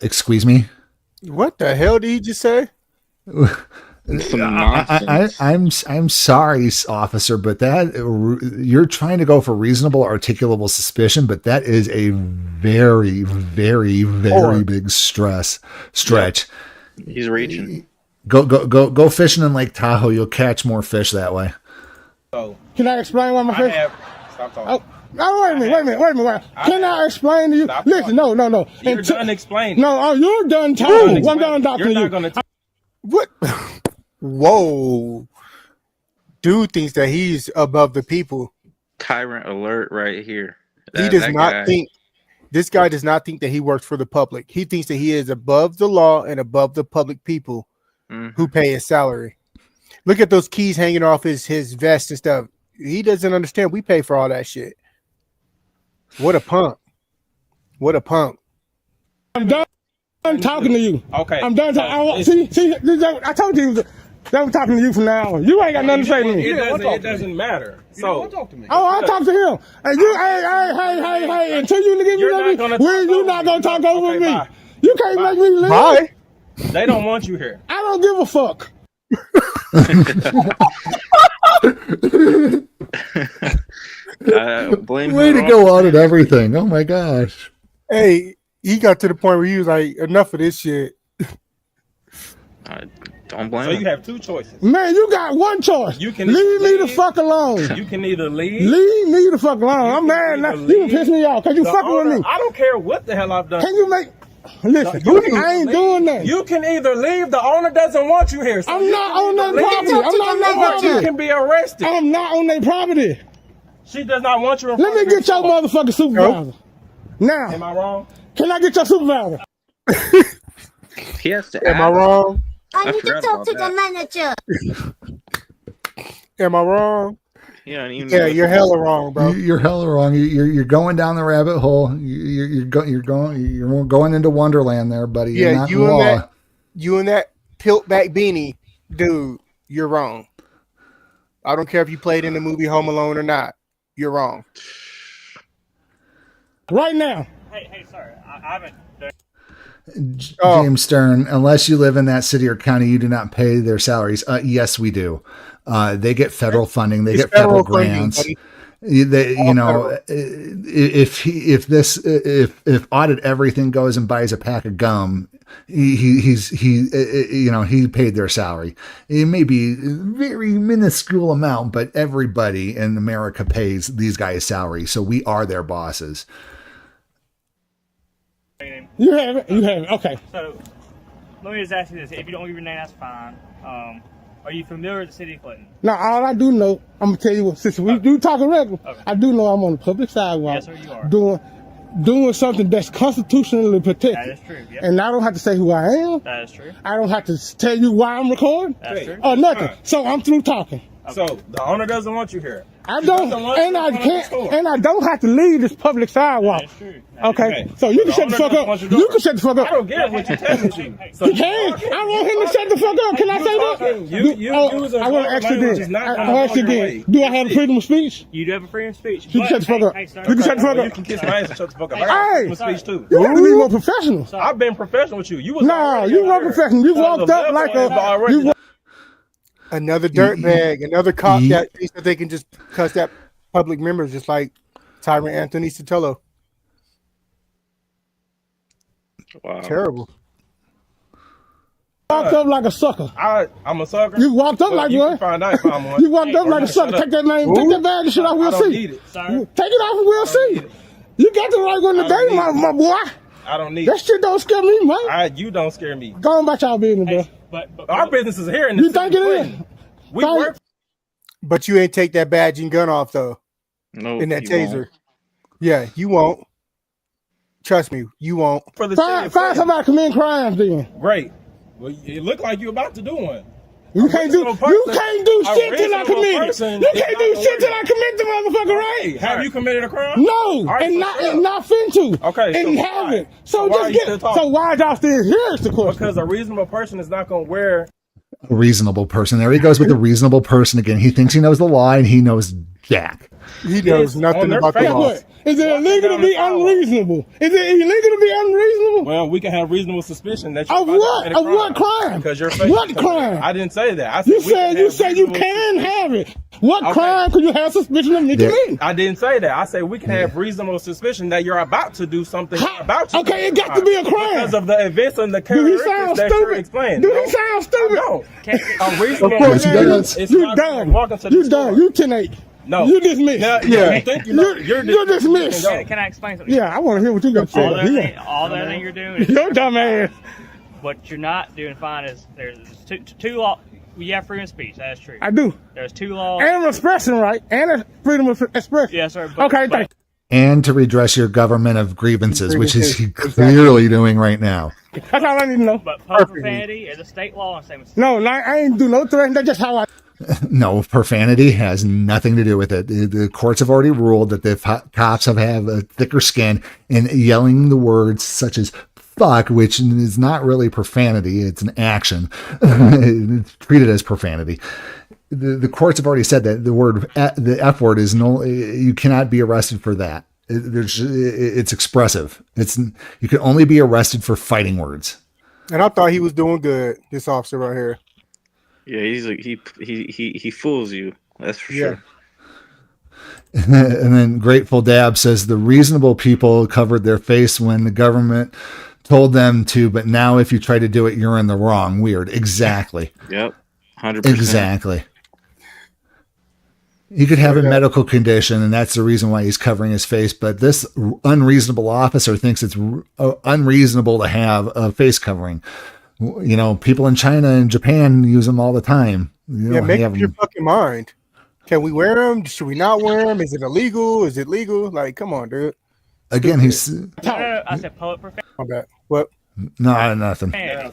Excuse me? What the hell did he just say? I'm sorry, officer, but that you're trying to go for reasonable articulable suspicion, but that is a very, very, very big stretch. He's reaching. Go fishing in Lake Tahoe. You'll catch more fish that way. So can I explain why my fish? Stop talking. Oh, wait a minute. Can I explain to you? Listen, no. You're done explaining. No, you're done talking. I'm done talking to you. What? Whoa. Dude thinks that he's above the people. Tyrant alert right here. He does not think, this guy does not think that he works for the public. He thinks that he is above the law and above the public people who pay his salary. Look at those keys hanging off his vest and stuff. He doesn't understand we pay for all that shit. What a punk. What a punk. I'm done talking to you. Okay. I'm done talking. See, I told you I'm talking to you from now on. You ain't got nothing to say to me. It doesn't matter. So talk to me. Oh, I'll talk to him. And you, hey, until you give me you're not gonna talk over me. Bye. You can't make me leave. Bye. They don't want you here. I don't give a fuck. Way to go on at everything. Oh my gosh. Hey, he got to the point where he was like, enough of this shit. Don't blame him. So you have two choices. Man, you got one choice. You can leave me the fuck alone. You can either leave. Leave me the fuck alone. I'm mad now. You piss me off because you fucking with me. I don't care what the hell I've done. Can you make... Listen, I ain't doing that. You can either leave. The owner doesn't want you here. So I'm not on their property. I'm not on their property. You can be arrested. I'm not on their property. She does not want you. Let me get your motherfucking supervisor. Now. Am I wrong? Can I get your supervisor? He has to. Am I wrong? I need to talk to the manager. Am I wrong? Yeah, you're hella wrong, bro. You're hella wrong. You're going down the rabbit hole. You're going into Wonderland there, buddy. You're not in law. You and that tilt back beanie, dude. You're wrong. I don't care if you played in the movie Home Alone or not. You're wrong. Right now. Hey, sorry. I haven't. James Stern, unless you live in that city or county, you do not pay their salaries. Yes, we do. They get federal funding. They get federal grants. If Audit Everything goes and buys a pack of gum, he paid their salary. It may be a very minuscule amount, but everybody in America pays these guys salary. So we are their bosses. You have it. Okay. So let me just ask you this: if you don't give your name, that's fine. Are you familiar with the city of Clinton? Now, all I do know, I'm gonna tell you what. Since we do talking regular, I do know I'm on the public sidewalk. Yes, sir, you are. Doing something that's constitutionally protected. That is true. Yep. And I don't have to say who I am. That is true. I don't have to tell you why I'm recording. That's true. Or nothing. So I'm through talking. So the owner doesn't want you here. I don't, and I can't, and I don't have to leave this public sidewalk. That's true. Okay, so you can shut the fuck up. You can shut the fuck up. I don't get what you're telling me. So you can. I want him to shut the fuck up. Can I say that? I want to ask you this. I'll ask you again. Do I have the freedom of speech? You do have a freedom of speech. You can shut the fuck up. You can shut the fuck up. You can kiss my ass and shut the fuck up. I Hey, got freedom of speech too. you have to be more professional. I've been professional with you. You was No, you weren't professional. You walked up like a. Another dirtbag, another cop that thinks that they can just cuss at public members, just like Tyrant Anthony Sotelo. Wow. Terrible. Walked up like a sucker. I'm a sucker. You walked up like you one. Can find out if I'm one. You walked up like a sucker. Take that name, take that bag and shit off. We'll see. Need it. Take it off and we'll see. You got the right one today, my boy. I don't need that shit. Don't scare me, man. You don't scare me. Go on about y'all business, bro. But our business is here in the You think it is? We work. But you ain't take that badge and gun off though. No. In that taser. Yeah, you won't. Trust me, you won't. For the find somebody committing crimes then. Great. Well, it look like you about to do one. You can't do shit till I commit it. You can't do shit till I commit the motherfucker, right? Have you committed a crime? No, and not finna to. Okay, and so haven't. So just get. So why y'all still here? Is the question. Because a reasonable person is not gonna wear. A reasonable person. There he goes with the reasonable person again. He thinks he knows the law and he knows jack. He knows nothing about the law. Is it illegal to be unreasonable? Is it illegal to be unreasonable? Well, we can have reasonable suspicion that you're of what? Of what crime? Because you're what crime? I didn't say that. I said you said you can have it. What crime could you have suspicion of me committing? I didn't say that. I said we can have reasonable suspicion that you're about to do something. Okay, it got to be a crime because of the events and the characteristics that you're explaining. Do he sound stupid? No. A reasonable person. You done. You done. You 10-8. No. You dismissed. Yeah. You're dismissed. Can I explain something? Yeah, I want to hear what you got to say. All that thing you're doing is you're dumb ass. What you're not doing fine is there's two laws. You have freedom of speech. That's true. I do. There's two laws. And expression, right? And freedom of expression. Yes, sir. Okay, thank you. And to redress your government of grievances, which is clearly doing right now. That's all I need to know. But public profanity is a state law and same as No, I ain't do no threat. That's just how I. No, profanity has nothing to do with it. The courts have already ruled that the cops have a thicker skin, and yelling the words such as fuck, which is not really profanity, it's an action. It's treated as profanity. The courts have already said that the F word is no, you cannot be arrested for that. It's expressive. You can only be arrested for fighting words. And I thought he was doing good, this officer right here. Yeah, he's like he fools you. That's for sure. And then Grateful Dab says the reasonable people covered their face when the government told them to, but now if you try to do it, you're in the wrong. Weird. Exactly. Yep. 100%. Exactly. He could have a medical condition, and that's the reason why he's covering his face. But this unreasonable officer thinks it's unreasonable to have a face covering. You know, people in China and Japan use them all the time. Make up your fucking mind. Can we wear them? Should we not wear them? Is it illegal? Is it legal? Like, come on, dude. Again, he's. I said public profanity. My bad. What? No, nothing.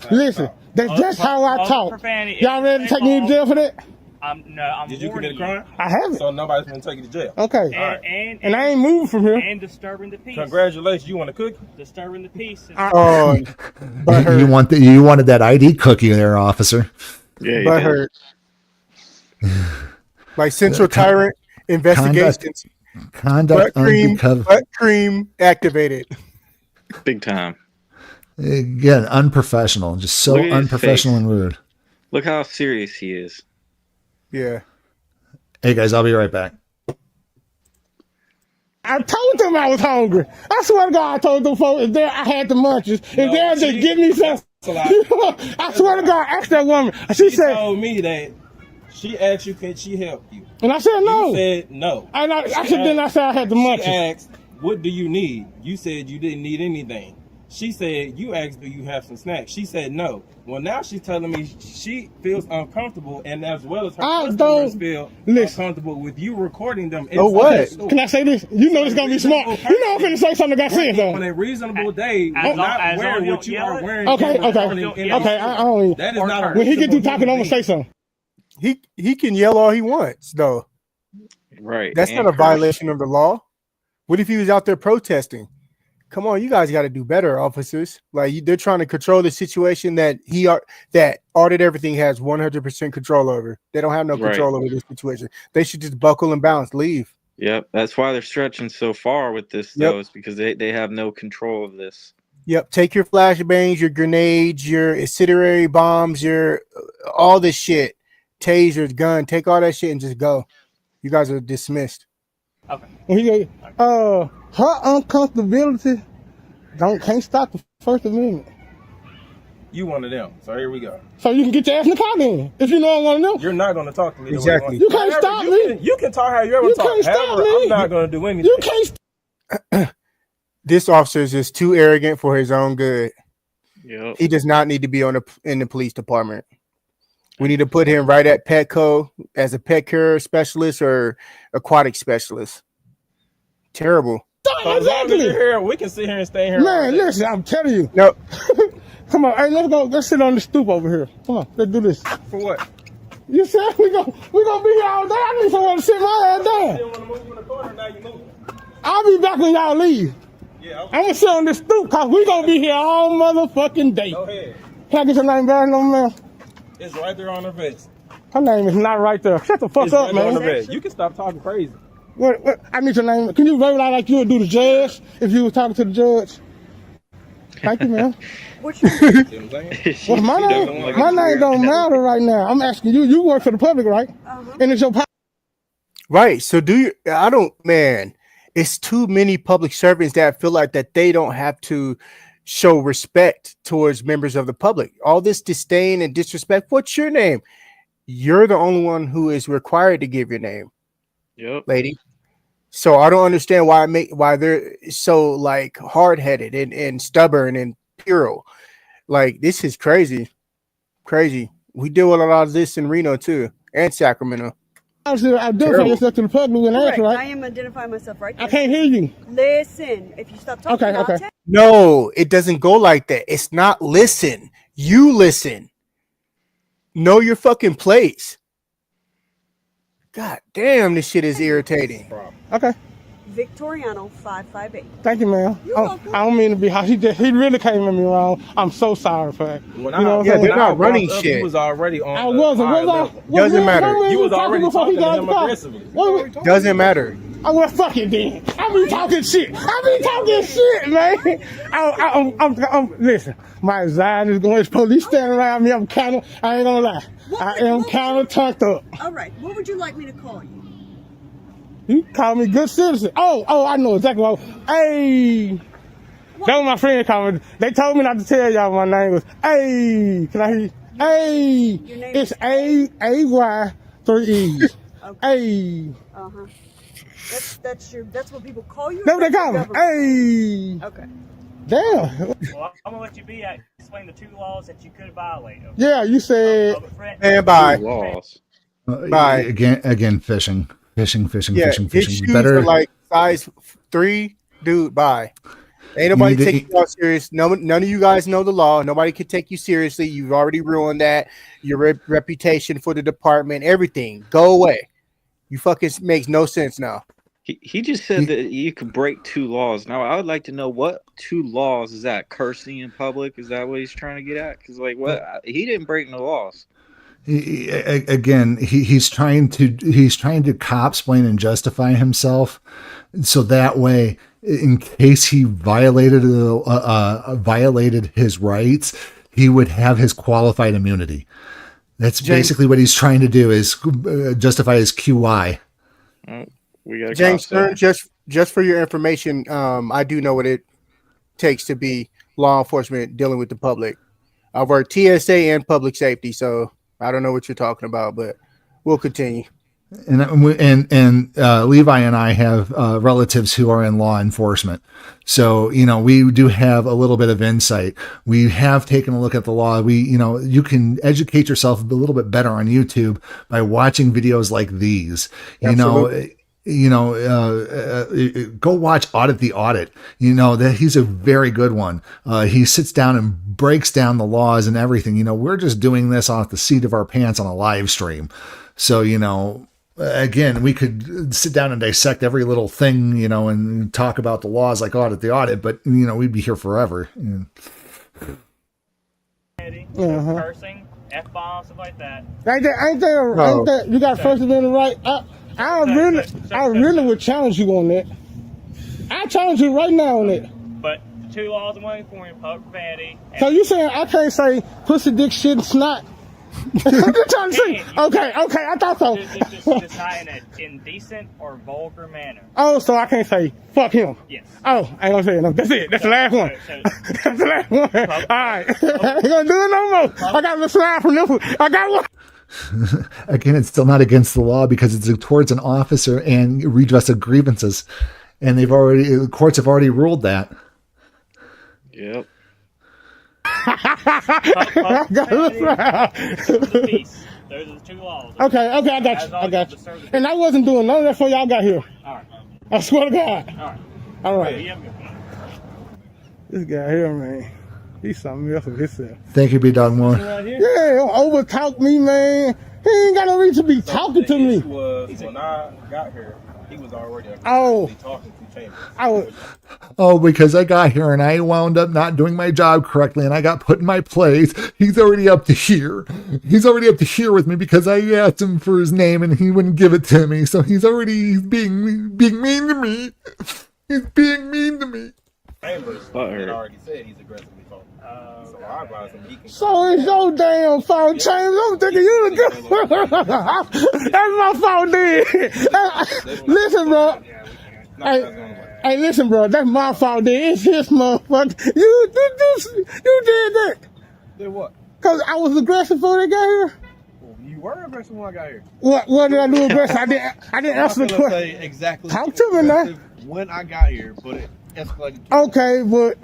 Listen, that's just how I talk. Y'all ready to take me to jail for that? Did you commit a crime? I haven't. So nobody's gonna take you to jail. Okay. And I ain't moving from here. And disturbing the peace. Congratulations. You want a cookie? Disturbing the peace. You wanted that ID cookie there, officer. Yeah. But hurt. Like Central Tyrant investigations. Conduct butt cream activated. Big time. Again, unprofessional, just so Look at his unprofessional face. and rude. Look how serious he is. Yeah. Hey guys, I'll be right back. I told them I was hungry. I swear to God, I told them folks, if there I had the munchies, if they'll just give me some. I swear to God, ask that woman. She said, told me that she asked you, can she help you? And I said no. You said no. And I said, then I said I had the munchies. She asked, what do you need? You said you didn't need anything. She said, you asked, do you have some snacks? She said no. Well, now she's telling me she feels uncomfortable, and as well as her customers feel uncomfortable with you recording them. Oh, what? Can I say this? You know it's going to be smart. You know I'm going to say something that got said, though. On a reasonable day, not wearing what you are wearing. Okay. I don't. That is not a when he get through talking, I'm going to say something. He can yell all he wants, though. Right. That's not a violation of the law. What if he was out there protesting? Come on, you guys got to do better, officers. Like they're trying to control the situation that Audit Everything has 100% control over. They don't have no control over this situation. They should just buckle and bounce, leave. Yep, that's why they're stretching so far with this, though, is because they have no control of this. Yep, take your flashbangs, your grenades, your incendiary bombs, your all this shit, tasers, gun, take all that shit and just go. You guys are dismissed. Okay. Her uncomfortability can't stop the First Amendment. You one of them. So here we go. So you can get your ass in the car then. If you know I want to know. You're not going to talk to me. Exactly. You can't stop me. You can talk how you ever talk. You can't stop me. I'm not going to do anything. You can't. This officer is just too arrogant for his own good. Yep. He does not need to be in the police department. We need to put him right at Petco as a pet care specialist or aquatic specialist. Terrible. Exactly. Here, we can sit here and stay here. Man, listen, I'm telling you. No. Come on, hey, let's go. Let's sit on the stoop over here. Come on, let's do this. For what? You said we gonna be here all day. I need someone to sit my ass down. I'll be back when y'all leave. Yeah, I'm gonna sit on this stoop because we gonna be here all motherfucking day. Go ahead. Can I get your name back, no man? It's right there on her vest. Her name is not right there. Shut the fuck It's up, right man. on her vest. You can stop talking crazy. What? I need your name. Can you verbalize like you would do the judge if you were talking to the judge? Thank you, man. What's your name? Well, my name don't matter right now. I'm asking you. You work for the public, right? And it's your Right. So man, it's too many public servants that feel like that they don't have to show respect towards members of the public. All this disdain and disrespect. What's your name? You're the only one who is required to give your name. Yep. Lady. So I don't understand why they're so like hard-headed and stubborn and puerile. Like this is crazy. Crazy. We deal with a lot of this in Reno too and Sacramento. Identify yourself to the public and answer, right? I am identifying myself right there. I can't hear you. Listen, if you stop talking, Okay. No, it doesn't go like that. It's not listen. You listen. Know your fucking place. God damn, this shit is irritating. Okay. Victoriano 558. Thank you, ma'am. I don't mean to be hot. He really came at me wrong. I'm so sorry for that. They're not running shit. He was already on. I wasn't. Doesn't matter. You was already talking to him aggressively. Doesn't matter. Oh, well, fuck it then. I be talking shit, man. Listen, my anxiety is going. There's police standing around me. I ain't gonna lie. I am kind of tucked up. All right. What would you like me to call you? You call me good citizen. Oh, I know exactly what. Hey. That was my friend called me. They told me not to tell y'all my name was. Hey. Can I hear you? Hey. It's A-Y 3 E's. Hey. Uh-huh. That's what people call you? That's what they call me. Hey. Okay. Damn. Well, I'm gonna let you be. Explain the 2 laws that you could violate. Okay? Yeah, you said. And bye. Laws. Bye. Again, fishing. His Fishing. shoes Better are like size 3, dude. Bye. Ain't nobody taking you all serious. None of you guys know the law. Nobody can take you seriously. You've already ruined that. Your reputation for the department, everything. Go away. You fucking makes no sense now. He just said that you could break 2 laws. Now I would like to know what 2 laws is that? Cursing in public? Is that what he's trying to get at? Because what? He didn't break no laws. He's trying to cop-splain and justify himself, so that way in case he violated his rights, he would have his qualified immunity. That's basically what he's trying to do, is justify his QI. We got James Stern, just for your information, I do know what it takes to be law enforcement dealing with the public. I work TSA and public safety, so I don't know what you're talking about, but we'll continue. And Levi and I have relatives who are in law enforcement. So, we do have a little bit of insight. We have taken a look at the law. You can educate yourself a little bit better on YouTube by watching videos like these. Absolutely. Go watch Audit the Audit. That he's a very good one. He sits down and breaks down the laws and everything. We're just doing this off the seat of our pants on a live stream. So, again, we could sit down and dissect every little thing, and talk about the laws like Audit the Audit, but, we'd be here forever. Cursing, F-bombs, stuff like that. Ain't that you got First Amendment right? I really would challenge you on that. I challenge you right now on that. But the 2 laws in California, public profanity. So you saying I can't say pussy, dick, shit, and snot? I'm just trying to see. Okay, I thought so. Just not in an indecent or vulgar manner. Oh, so I can't say fuck him. Yes. Oh, I ain't gonna say it. No, that's it. That's the last one. That's the last one. All right. I ain't gonna do it no more. I got the slide from this one. I got one. Again, it's still not against the law because it's towards an officer and redress of grievances. And the courts have already ruled that. Yep. Those are the 2 laws. Okay, I got you. And I wasn't doing none of that before y'all got here. All right. I swear to God. All right. You have a good one. This guy here, man, he's something else with himself. Thank you, B-Dog Moore. Yeah, don't overtalk me, man. He ain't got no reason to be talking to me. When I got here, he was already talking to Chambers. Because I got here and I wound up not doing my job correctly and I got put in my place. He's already up to here. He's already up to here with me because I asked him for his name and he wouldn't give it to me. So he's being mean to me. He's being mean to me. Chambers had already said he's aggressively talking. So I advise him he can. So it's your damn fault, James. I'm thinking you the good. That's my fault, dude. Listen, bro. Hey, listen, bro. That's my fault, dude. It's his motherfucker. You did that. Did what? Cause I was aggressive before they got here. Well, you were aggressive when I got here. What did I do aggressive? I didn't answer the question. Say exactly. Talk to me now. When I got here, but it escalated. Okay, but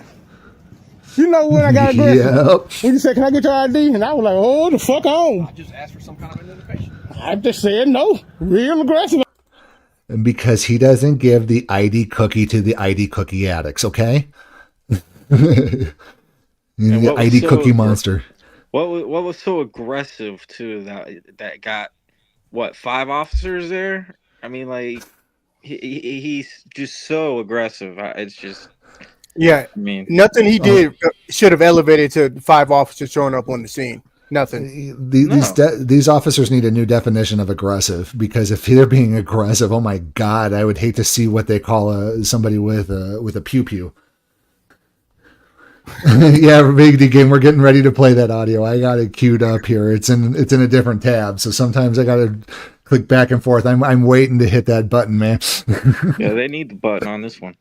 you know when I got aggressive. Yep. When you said, "Can I get your ID?" and I was like, "Oh, the fuck on." I just asked for some kind of identification. I just said no. Real aggressive. And because he doesn't give the ID cookie to the ID cookie addicts, okay? The ID cookie monster. What was so aggressive too that got 5 officers there? I mean, like he's just so aggressive. It's just nothing he did should have elevated to 5 officers showing up on the scene. Nothing. These officers need a new definition of aggressive, because if they're being aggressive, oh my God, I would hate to see what they call somebody with a pew pew. Yeah, Big D Game, we're getting ready to play that audio. I got it queued up here. It's in a different tab, so sometimes I got to click back and forth. I'm waiting to hit that button, man. Yeah, they need the button on this one.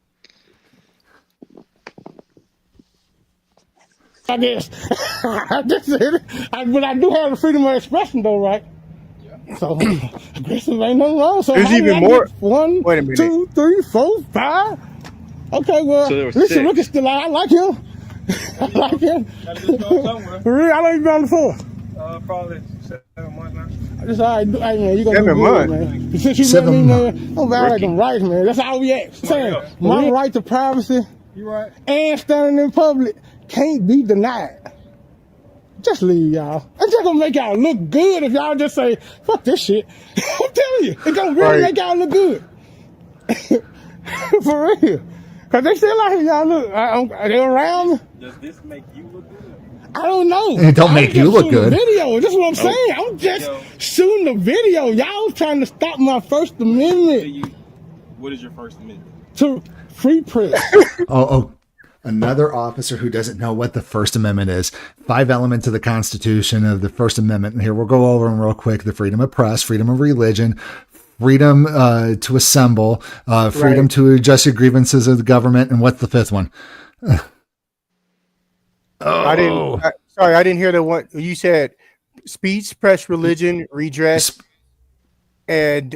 I guess. But I do have the freedom of expression, though, right? Yeah. So aggressive ain't nothing wrong. So there's even more. 1, 2, 3, 4, 5. Okay, well, listen, look, still I like him. I like him. For real, I like him on the 4th. Probably 7 months now. That's all right. Hey, man, you gonna do good, man. Since you met me, man, don't violate them rights, man. That's all we ask. Saying my right to privacy and standing in public can't be denied. Just leave, y'all. It's just gonna make y'all look good if y'all just say, fuck this shit. I'm telling you, it's gonna really make y'all look good. For real. Cause they still out here, y'all look. They around me. Does this make you look good? I don't know. It don't make you look good. Video. That's what I'm saying. I'm just shooting the video. Y'all trying to stop my First Amendment. What is your First Amendment? to free press. Oh, another officer who doesn't know what the First Amendment is. 5 elements of the Constitution of the First Amendment. And here we'll go over them real quick. The freedom of press, freedom of religion, freedom to assemble, freedom to adjust your grievances of the government. And what's the 5th one? I didn't hear the one you said. Speech, press, religion, redress, and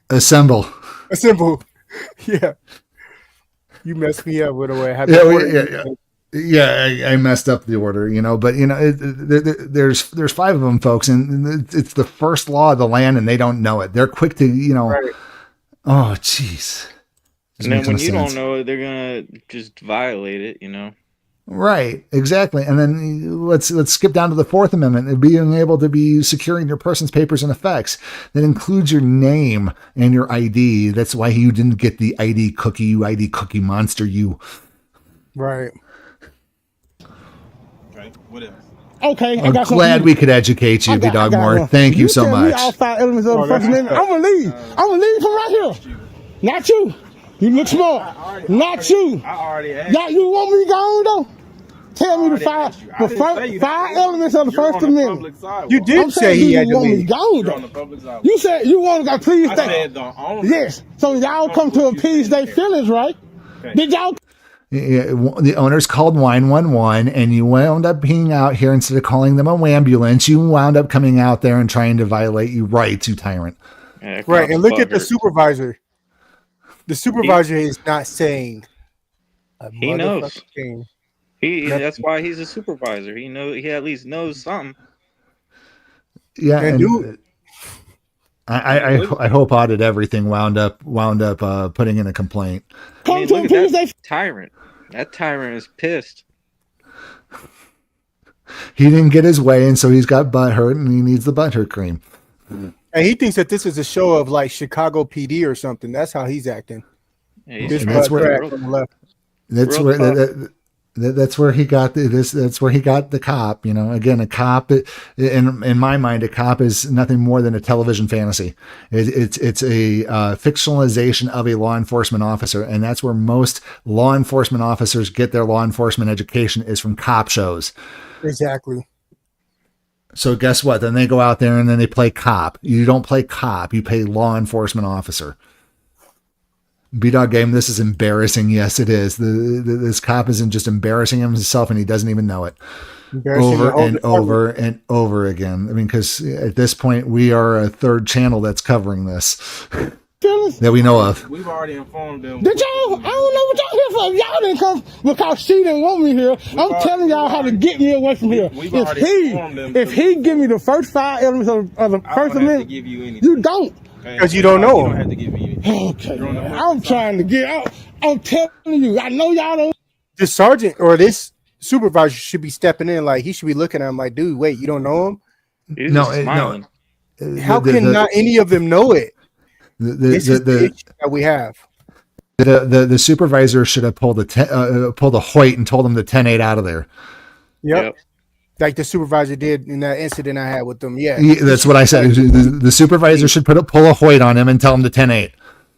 assemble. Yeah. You messed me up with the way I had I messed up the order, but there's 5 of them, folks, and it's the first law of the land, and they don't know it. They're quick to, oh, jeez. And then when you don't know it, they're gonna just violate it, Right, exactly. And then let's skip down to the 4th Amendment, being able to be securing your person's papers and effects. That includes your name and your ID. That's why you didn't get the ID cookie, you ID cookie monster, you. Right. What else? Okay, I'm glad we could educate you, B-Dog Moore. Thank you so much. All 5 elements of the First Amendment. I'm gonna leave. I'm gonna leave from right here. Not you. You look smart. Not you. I already asked. Y'all, you want me gone though? Tell me the 5 elements of the First Amendment. You did say he had to leave. You said you want to appease them. Yes. So y'all come to appease their feelings, right? Okay. Did y'all? The owners called 911, and you wound up being out here instead of calling them a ambulance. You wound up coming out there and trying to violate your rights, you tyrant. Right. And look at the supervisor. The supervisor is not saying. He knows. That's why he's a supervisor. He at least knows something. Yeah, and I hope Audit Everything wound up putting in a complaint. Look at that tyrant. That tyrant is pissed. He didn't get his way, and so he's got butthurt, and he needs the butthurt cream. And he thinks that this is a show of like Chicago PD or something. That's how he's acting. Yeah, that's where he got this. That's where he got the cop. Again, a cop. In my mind, a cop is nothing more than a television fantasy. It's a fictionalization of a law enforcement officer, and that's where most law enforcement officers get their law enforcement education is from cop shows. Exactly. So guess what? Then they go out there and then they play cop. You don't play cop. You play law enforcement officer. B-Dog Game, this is embarrassing. Yes, it is. This cop isn't just embarrassing himself, and he doesn't even know it. Over and over and over again. I mean, because at this point, we are a 3rd channel that's covering this that we know of. We've already informed them. Did y'all? I don't know what y'all here for. Y'all didn't come because she didn't want me here. I'm telling y'all how to get me away from here. If he give me the first 5 elements of the First Amendment, you don't. Because you don't know him. Okay, I'm trying to get out. I'm telling you, I know y'all don't. This sergeant or this supervisor should be stepping in. Like, he should be looking at him like, dude, wait, you don't know him? No. How can not any of them know it? This is the issue that we have. The supervisor should have pulled a Hoyt and told him to 10-8 out of there. Yep. Like the supervisor did in that incident I had with them. Yeah. That's what I said. The supervisor should pull a Hoyt on him and tell him to 10-8.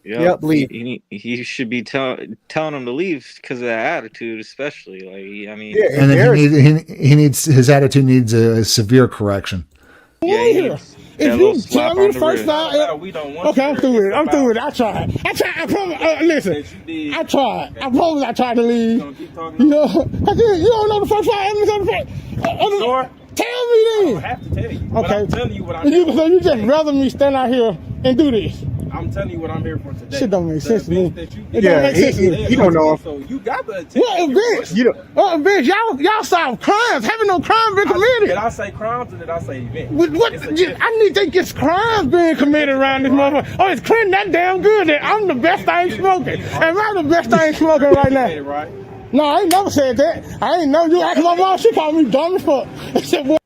Yep. Leave. He should be telling him to leave because of that attitude, especially. Like, I mean, and then he needs his attitude needs a severe correction. Yeah. If you tell me the first 5, okay, I'm through with it. I tried. I promise. Listen, I tried. I promise I tried to leave. You don't know the first 5 elements of the fact. Sure. Tell me then. I don't have to tell you. Okay. I'm telling you what I'm here for. So you just rather me stand out here and do this. I'm telling you what I'm here for today. Shit don't make sense to me. It don't make sense to me. You don't know him. So you got the attention. What events? What events? Y'all solve crimes. Haven't no crime been committed? Did I say crimes or did I say events? What? I need to get crimes being committed around this motherfucker. Oh, it's clean that damn good that I'm the best thing smoking. Am I the best thing smoking right now? Right? No, I ain't never said that. I ain't know you asked my mom. She called me dumb as fuck. I said, what?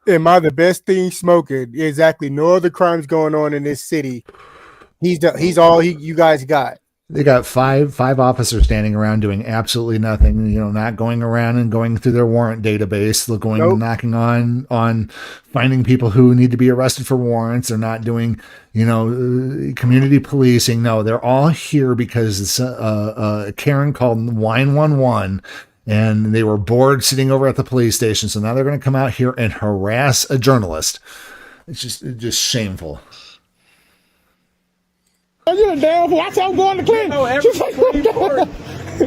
Am I the best thing smoking? Exactly. No other crimes going on in this city. He's all you guys got. They got five officers standing around doing absolutely nothing, not going around and going through their warrant database, going and knocking on finding people who need to be arrested for warrants. They're not doing, community policing. No, they're all here because Karen called 911 and they were bored sitting over at the police station. So now they're going to come out here and harass a journalist. It's just shameful. You're a damn fool. I said I'm going to Clinton. You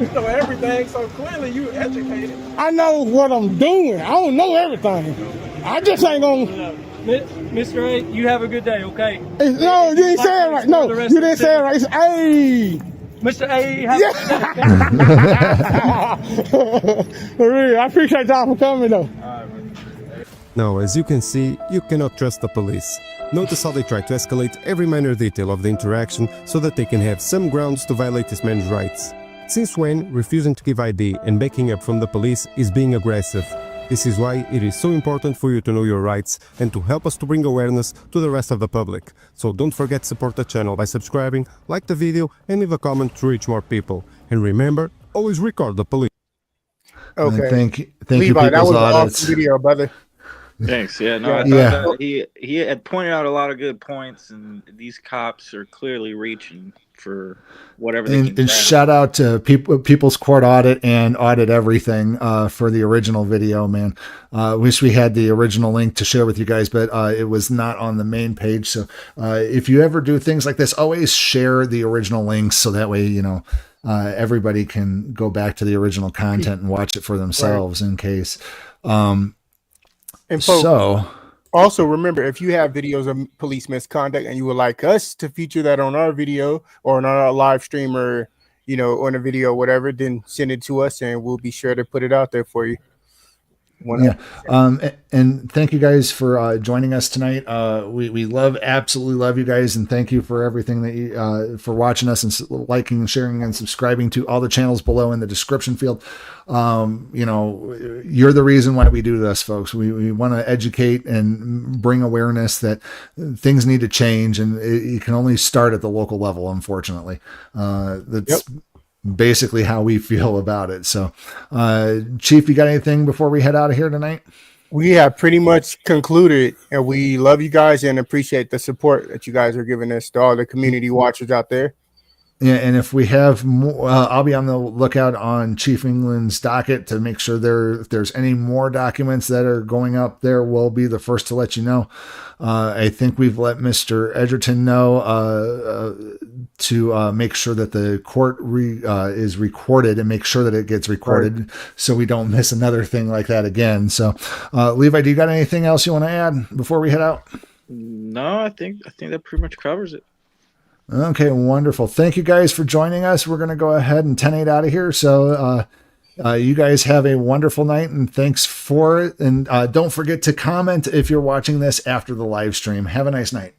know everything, so clearly you educated. I know what I'm doing. I don't know everything. I just ain't gonna. Mr. A, you have a good day, okay? No, you ain't saying it right. No, you didn't say it right. It's A. Mr. A, have a good day. I appreciate y'all for coming, though. Now, as you can see, you cannot trust the police. Notice how they try to escalate every minor detail of the interaction so that they can have some grounds to violate this man's rights. Since when refusing to give ID and backing up from the police is being aggressive? This is why it is so important for you to know your rights and to help us to bring awareness to the rest of the public. So don't forget to support the channel by subscribing, like the video, and leave a comment to reach more people. And remember, always record the police. Okay. Thank Levi, you, that was People's an Audits. awesome video, brother. Thanks. Yeah, no, I thought that he had pointed out a lot of good points, and these cops are clearly reaching for whatever they can And grab. shout out to People's Court Audit and Audit Everything for the original video, man. Wish we had the original link to share with you guys, but it was not on the main page. So if you ever do things like this, always share the original links so that way, everybody can go back to the original content and watch it for themselves in case. And folks, also remember, if you have videos of police misconduct and you would like us to feature that on our video or on our live stream or, on a video, whatever, then send it to us and we'll be sure to put it out there for you. Yeah. And thank you guys for joining us tonight. We absolutely love you guys, and thank you for everything that you for watching us and liking and sharing and subscribing to all the channels below in the description field. You're the reason why we do this, folks. We want to educate and bring awareness that things need to change, and it can only start at the local level, unfortunately. That's basically how we feel about it. So, Chief, you got anything before we head out of here tonight? We have pretty much concluded, and we love you guys and appreciate the support that you guys are giving us to all the community watchers out there. Yeah, and if we have more, I'll be on the lookout on Chief England's docket to make sure if there's any more documents that are going up there, we'll be the first to let you know. I think we've let Mr. Edgerton know to make sure that the court is recorded and make sure that it gets recorded so we don't miss another thing like that again. So, Levi, do you got anything else you want to add before we head out? No, I think that pretty much covers it. Okay, wonderful. Thank you guys for joining us. We're going to go ahead and 10-8 out of here. So you guys have a wonderful night, and thanks for it. And don't forget to comment if you're watching this after the live stream. Have a nice night.